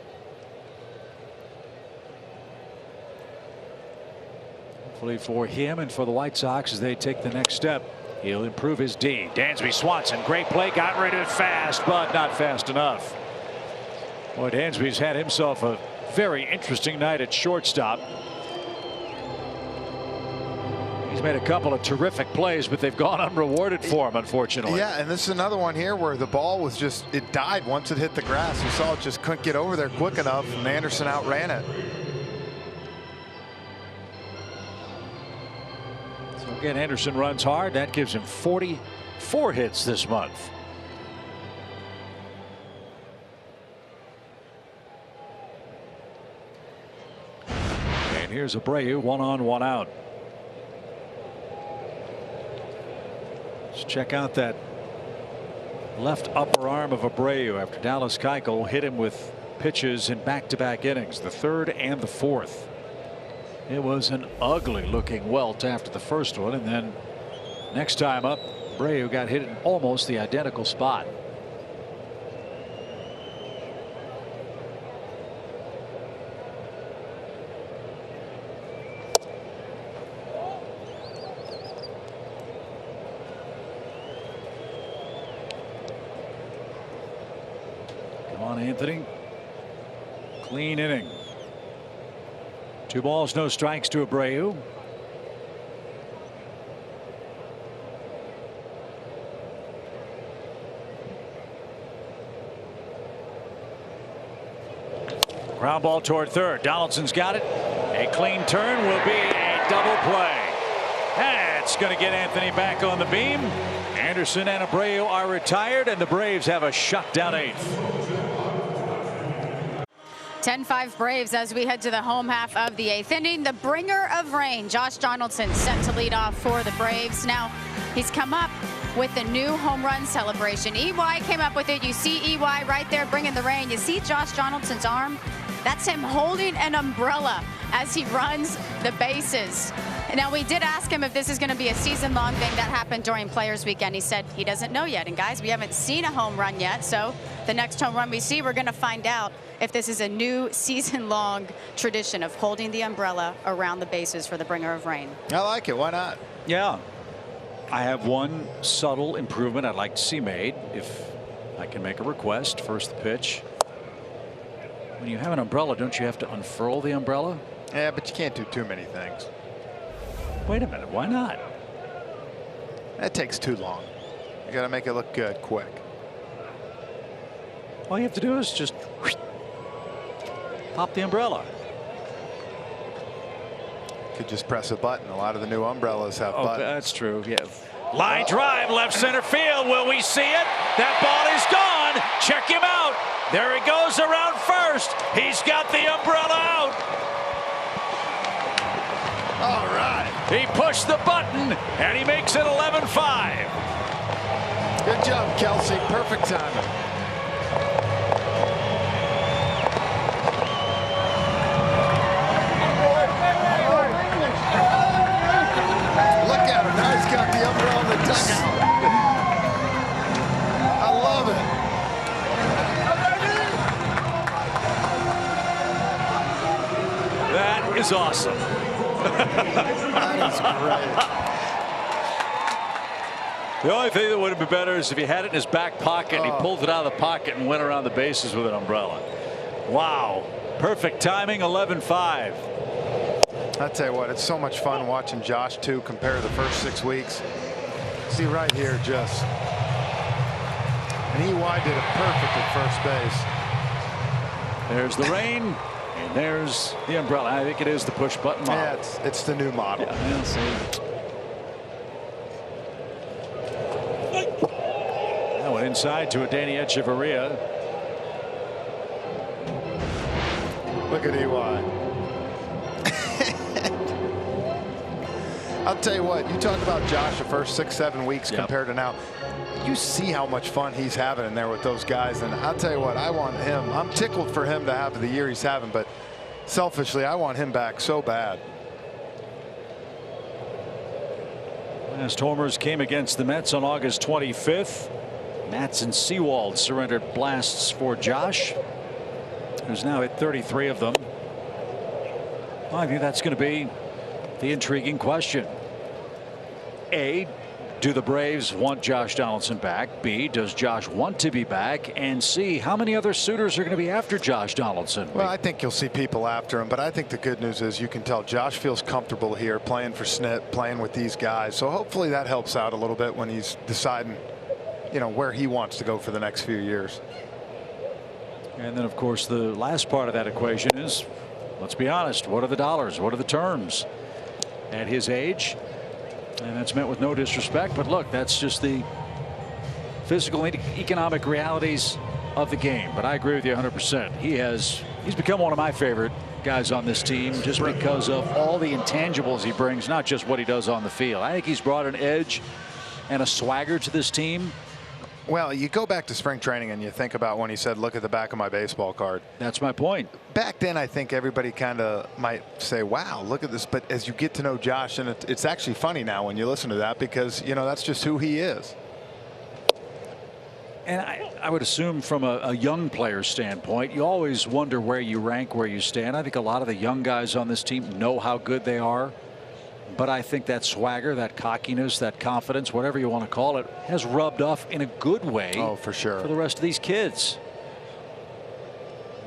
Hopefully for him and for the White Sox as they take the next step, he'll improve his D. Dansby Swanson, great play, got rid of it fast, but not fast enough. Boy, Dansby's had himself a very interesting night at shortstop. He's made a couple of terrific plays, but they've gone unrewarded for him, unfortunately.
Yeah, and this is another one here where the ball was just, it died once it hit the grass. You saw it just couldn't get over there quick enough, and Anderson outran it.
So again, Anderson runs hard. That gives him 44 hits this month. And here's Abreu, 1 on, 1 out. Let's check out that left upper arm of Abreu after Dallas Keuchel hit him with pitches in back-to-back innings, the third and the fourth. It was an ugly looking welt after the first one, and then next time up, Abreu got hit in almost the identical spot. Come on, Anthony. Clean inning. 2 balls, no strikes to Abreu. Ground ball toward third. Donaldson's got it. A clean turn will be a double play. That's going to get Anthony back on the beam. Anderson and Abreu are retired, and the Braves have a shutdown 8th.
10-5 Braves as we head to the home half of the 8th inning. The bringer of rain, Josh Donaldson, set to lead off for the Braves. Now, he's come up with the new home run celebration. EY came up with it. You see EY right there bringing the rain. You see Josh Donaldson's arm? That's him holding an umbrella as he runs the bases. Now, we did ask him if this is going to be a season-long thing. That happened during Players Weekend. He said he doesn't know yet. And, guys, we haven't seen a home run yet. So the next home run we see, we're going to find out if this is a new season-long tradition of holding the umbrella around the bases for the bringer of rain.
I like it. Why not?
Yeah. I have one subtle improvement I'd like to see made. If I can make a request. First the pitch. When you have an umbrella, don't you have to unfurl the umbrella?
Yeah, but you can't do too many things.
Wait a minute. Why not?
That takes too long. You got to make it look good quick.
All you have to do is just pop the umbrella.
Could just press a button. A lot of the new umbrellas have buttons.
That's true. Yeah. Line drive, left center field. Will we see it? That ball is gone. Check him out. There he goes around first. He's got the umbrella out.
All right.
He pushed the button and he makes it 11-5.
Good job, Kelsey. Perfect timing. Look at him. Now he's got the umbrella in the dugout. I love it.
That is awesome.
That is great.
The only thing that would have been better is if he had it in his back pocket and he pulled it out of the pocket and went around the bases with an umbrella. Wow. Perfect timing, 11-5.
I tell you what, it's so much fun watching Josh too compare the first 6 weeks. See right here, just and EY did it perfect at first base.
There's the rain and there's the umbrella. I think it is the push button model.
Yeah, it's the new model.
Yeah, we'll see. That went inside to a Danny Echeverria.
Look at EY. I'll tell you what, you talk about Josh the first 6-7 weeks compared to now. You see how much fun he's having in there with those guys, and I'll tell you what, I want him. I'm tickled for him to have the year he's having, but selfishly, I want him back so bad.
Last homers came against the Mets on August 25th. Matz and Sewald surrendered blasts for Josh, who's now hit 33 of them. Well, I think that's going to be the intriguing question. A, do the Braves want Josh Donaldson back? B, does Josh want to be back? And C, how many other suitors are going to be after Josh Donaldson?
Well, I think you'll see people after him, but I think the good news is you can tell Josh feels comfortable here playing for Snit, playing with these guys. So hopefully that helps out a little bit when he's deciding, you know, where he wants to go for the next few years.
And then, of course, the last part of that equation is, let's be honest, what are the dollars? What are the terms at his age? And that's meant with no disrespect, but look, that's just the physical and economic realities of the game. But I agree with you 100%. He's become one of my favorite guys on this team just because of all the intangibles he brings, not just what he does on the field. I think he's brought an edge and a swagger to this team.
Well, you go back to spring training and you think about when he said, look at the back of my baseball card.
That's my point.
Back then, I think everybody kind of might say, wow, look at this. But as you get to know Josh, and it's actually funny now when you listen to that because, you know, that's just who he is.
And I would assume from a young player's standpoint, you always wonder where you rank, where you stand. I think a lot of the young guys on this team know how good they are. But I think that swagger, that cockiness, that confidence, whatever you want to call it, has rubbed off in a good way.
Oh, for sure.
For the rest of these kids.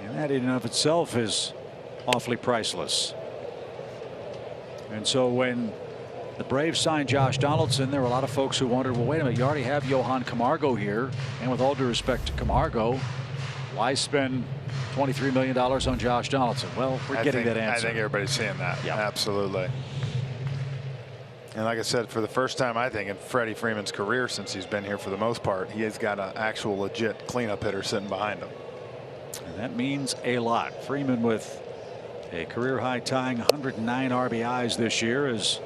And that in and of itself is awfully priceless. And so when the Braves signed Josh Donaldson, there were a lot of folks who wondered, well, wait a minute, you already have Johan Camargo here. And with all due respect to Camargo, why spend $23 million on Josh Donaldson? Well, we're getting that answer.
I think everybody's seeing that. Yeah. Absolutely. And like I said, for the first time, I think, in Freddie Freeman's career since he's been here for the most part, he has got an actual legit cleanup hitter sitting behind him.
And that means a lot. Freeman with a career high tying 109 RBIs this year as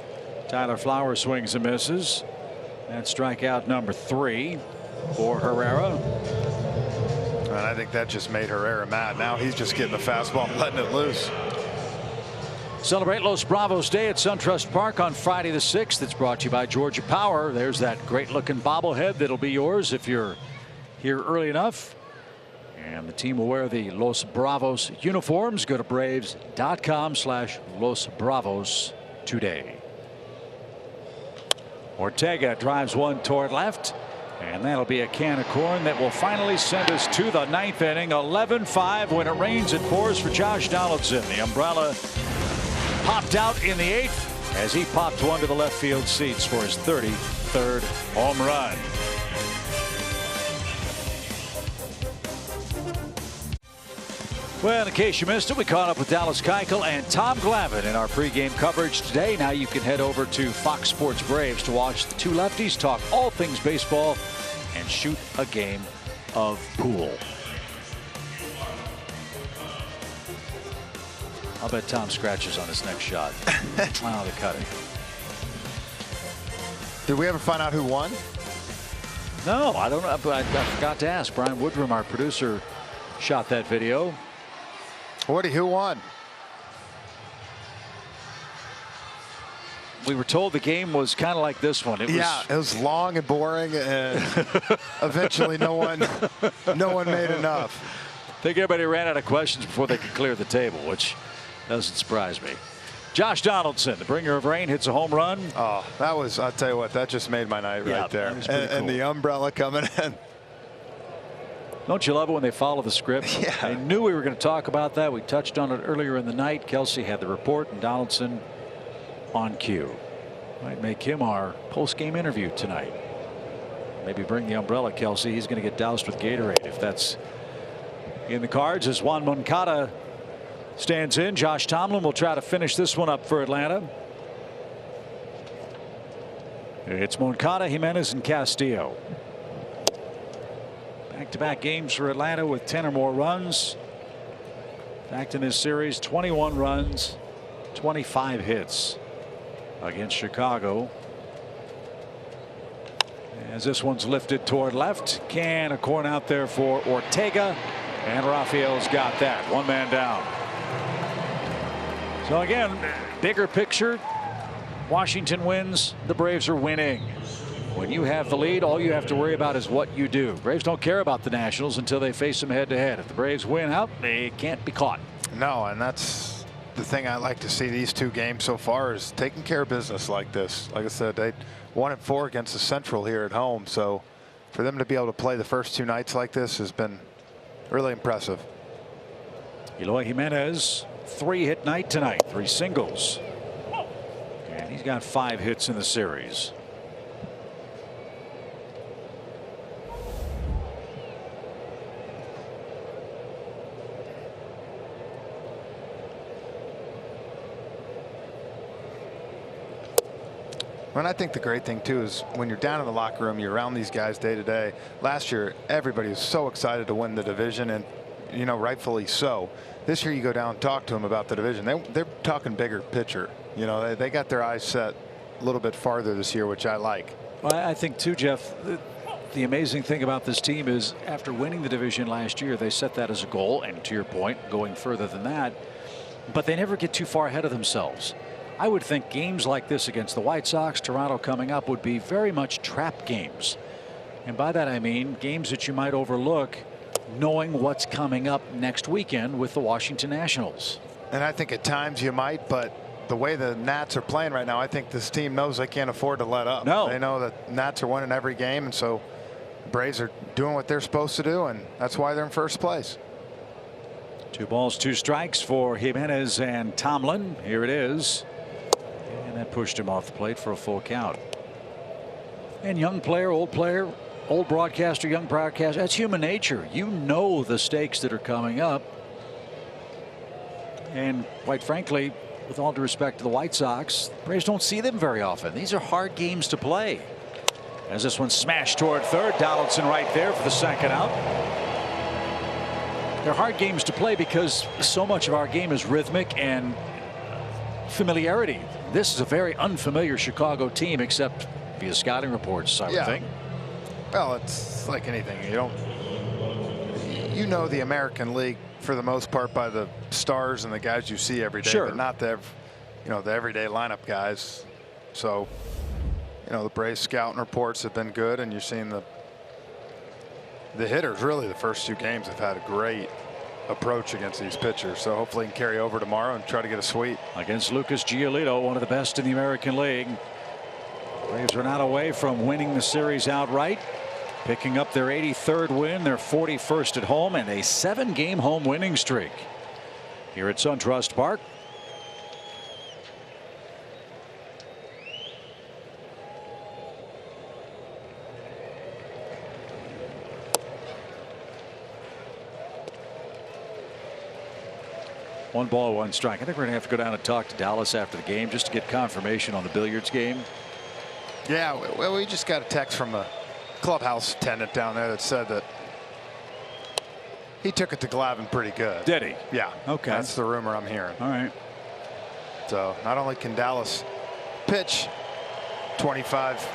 Tyler Flowers swings and misses. That's strikeout number 3 for Herrera.
And I think that just made Herrera mad. Now he's just getting the fastball and letting it loose.
Celebrate Los Bravos Day at SunTrust Park on Friday the 6th. It's brought to you by Georgia Power. There's that great looking bobblehead that'll be yours if you're here early enough. And the team will wear the Los Bravos uniforms. Go to Braves.com/Los Bravos today. Ortega drives one toward left. And that'll be a can of corn that will finally send us to the 9th inning. 11-5 when it rains and pours for Josh Donaldson. The umbrella popped out in the 8th as he popped one to the left field seats for his 33rd home run. Well, in case you missed it, we caught up with Dallas Keuchel and Tom Glavine in our pregame coverage today. Now you can head over to Fox Sports Braves to watch the two lefties talk all things baseball and shoot a game of pool. I'll bet Tom scratches on his next shot. Oh, the cutting.
Did we ever find out who won?
No, I don't know. I forgot to ask. Brian Woodrum, our producer, shot that video.
Woody, who won?
We were told the game was kind of like this one.
It was long and boring, and eventually no one made enough.
I think everybody ran out of questions before they could clear the table, which doesn't surprise me. Josh Donaldson, the bringer of rain, hits a home run.
Oh, that was, I'll tell you what, that just made my night right there. And the umbrella coming in.
Don't you love it when they follow the script?
Yeah.
I knew we were going to talk about that. We touched on it earlier in the night. Kelsey had the report and Donaldson on cue. Might make him our post-game interview tonight. Maybe bring the umbrella, Kelsey. He's going to get doused with Gatorade if that's in the cards as Juan Moncada stands in. Josh Tomlin will try to finish this one up for Atlanta. It's Moncada, Jimenez, and Castillo. Back-to-back games for Atlanta with 10 or more runs. In fact, in this series, 21 runs, 25 hits against Chicago. As this one's lifted toward left, can of corn out there for Ortega, and Rafael's got that. One man down. So again, bigger picture, Washington wins, the Braves are winning. When you have the lead, all you have to worry about is what you do. Braves don't care about the Nationals until they face them head to head. If the Braves win out, they can't be caught.
No, and that's the thing I like to see these two games so far is taking care of business like this. Like I said, they 1-4 against the Central here at home. So for them to be able to play the first two nights like this has been really impressive.
Eloy Jimenez, 3-hit night tonight, 3 singles. And he's got 5 hits in the series.
And I think the great thing too is when you're down in the locker room, you're around these guys day to day. Last year, everybody was so excited to win the division, and you know, rightfully so. This year, you go down and talk to them about the division. They're talking bigger picture. You know, they got their eyes set a little bit farther this year, which I like.
Well, I think too, Jeff, the amazing thing about this team is after winning the division last year, they set that as a goal, and to your point, going further than that, but they never get too far ahead of themselves. I would think games like this against the White Sox, Toronto coming up, would be very much trap games. And by that I mean games that you might overlook, knowing what's coming up next weekend with the Washington Nationals.
And I think at times you might, but the way the Nats are playing right now, I think this team knows they can't afford to let up.
No.
They know that Nats are winning every game, and so the Braves are doing what they're supposed to do, and that's why they're in first place.
2 balls, 2 strikes for Jimenez and Tomlin. Here it is. And that pushed him off the plate for a full count. And young player, old broadcaster, young broadcaster, that's human nature. You know the stakes that are coming up. And quite frankly, with all due respect to the White Sox, the Braves don't see them very often. These are hard games to play. As this one smashed toward third, Donaldson right there for the second out. They're hard games to play because so much of our game is rhythmic and familiarity. This is a very unfamiliar Chicago team, except via scouting reports, I would think.
Well, it's like anything. You know the American League for the most part by the stars and the guys you see every day, but not the everyday lineup guys. So, the Braves scouting reports have been good, and you're seeing the hitters. Really, the first 2 games have had a great approach against these pitchers, so hopefully he can carry over tomorrow and try to get a sweep
against Lucas Giolito, one of the best in the American League. Braves are not away from winning the series outright, picking up their 83rd win, their 41st at home, and a 7-game home winning streak here at SunTrust Park. One ball, 1 strike. I think we're going to have to go down and talk to Dallas after the game just to get confirmation on the billiards game.
Yeah, well, we just got a text from a clubhouse attendant down there that said that he took it to Glavine pretty good.
Did he?
Yeah.
Okay.
That's the rumor I'm hearing.
All right.
So not only can Dallas pitch 25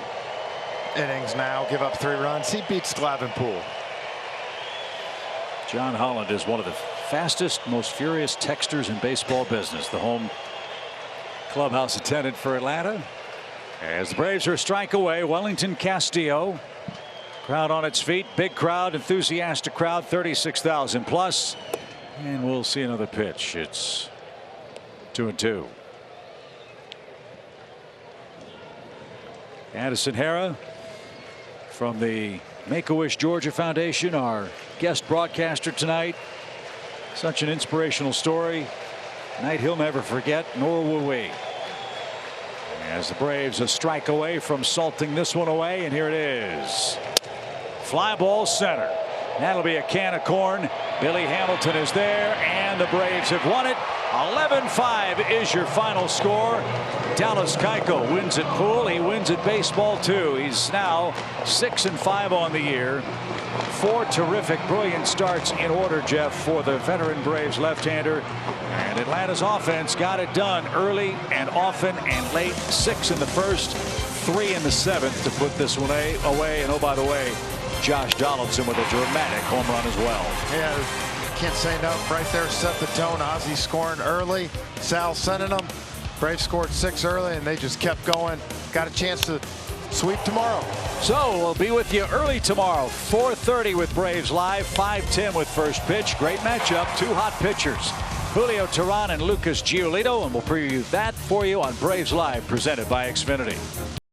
innings now, give up 3 runs, he beats Glavine Poole.
John Holland is one of the fastest, most furious texters in baseball business. The home clubhouse attendant for Atlanta. As the Braves are a strike away, Wellington Castillo. Crowd on its feet. Big crowd, enthusiastic crowd, 36,000 plus. And we'll see another pitch. It's 2-2. Addison Hara from the Make-A-Wish Georgia Foundation, our guest broadcaster tonight. Such an inspirational story. Night he'll never forget, nor will we. As the Braves a strike away from salting this one away, and here it is. Fly ball center. That'll be a can of corn. Billy Hamilton is there, and the Braves have won it. 11-5 is your final score. Dallas Keuchel wins at pool. He wins at baseball too. He's now 6-5 on the year. 4 terrific, brilliant starts in order, Jeff, for the veteran Braves left-hander. And Atlanta's offense got it done early and often and late. 6 in the first, 3 in the 7th to put this one away. And oh, by the way, Josh Donaldson with a dramatic home run as well.
Yeah, can't say enough. Right there set the tone. Ozzie scoring early. Sal sending them. Braves scored 6 early, and they just kept going. Got a chance to sweep tomorrow.
So we'll be with you early tomorrow, 4:30 with Braves Live, 5:10 with first pitch. Great matchup, 2 hot pitchers. Julio Teheran and Lucas Giolito, and we'll preview that for you on Braves Live, presented by Xfinity.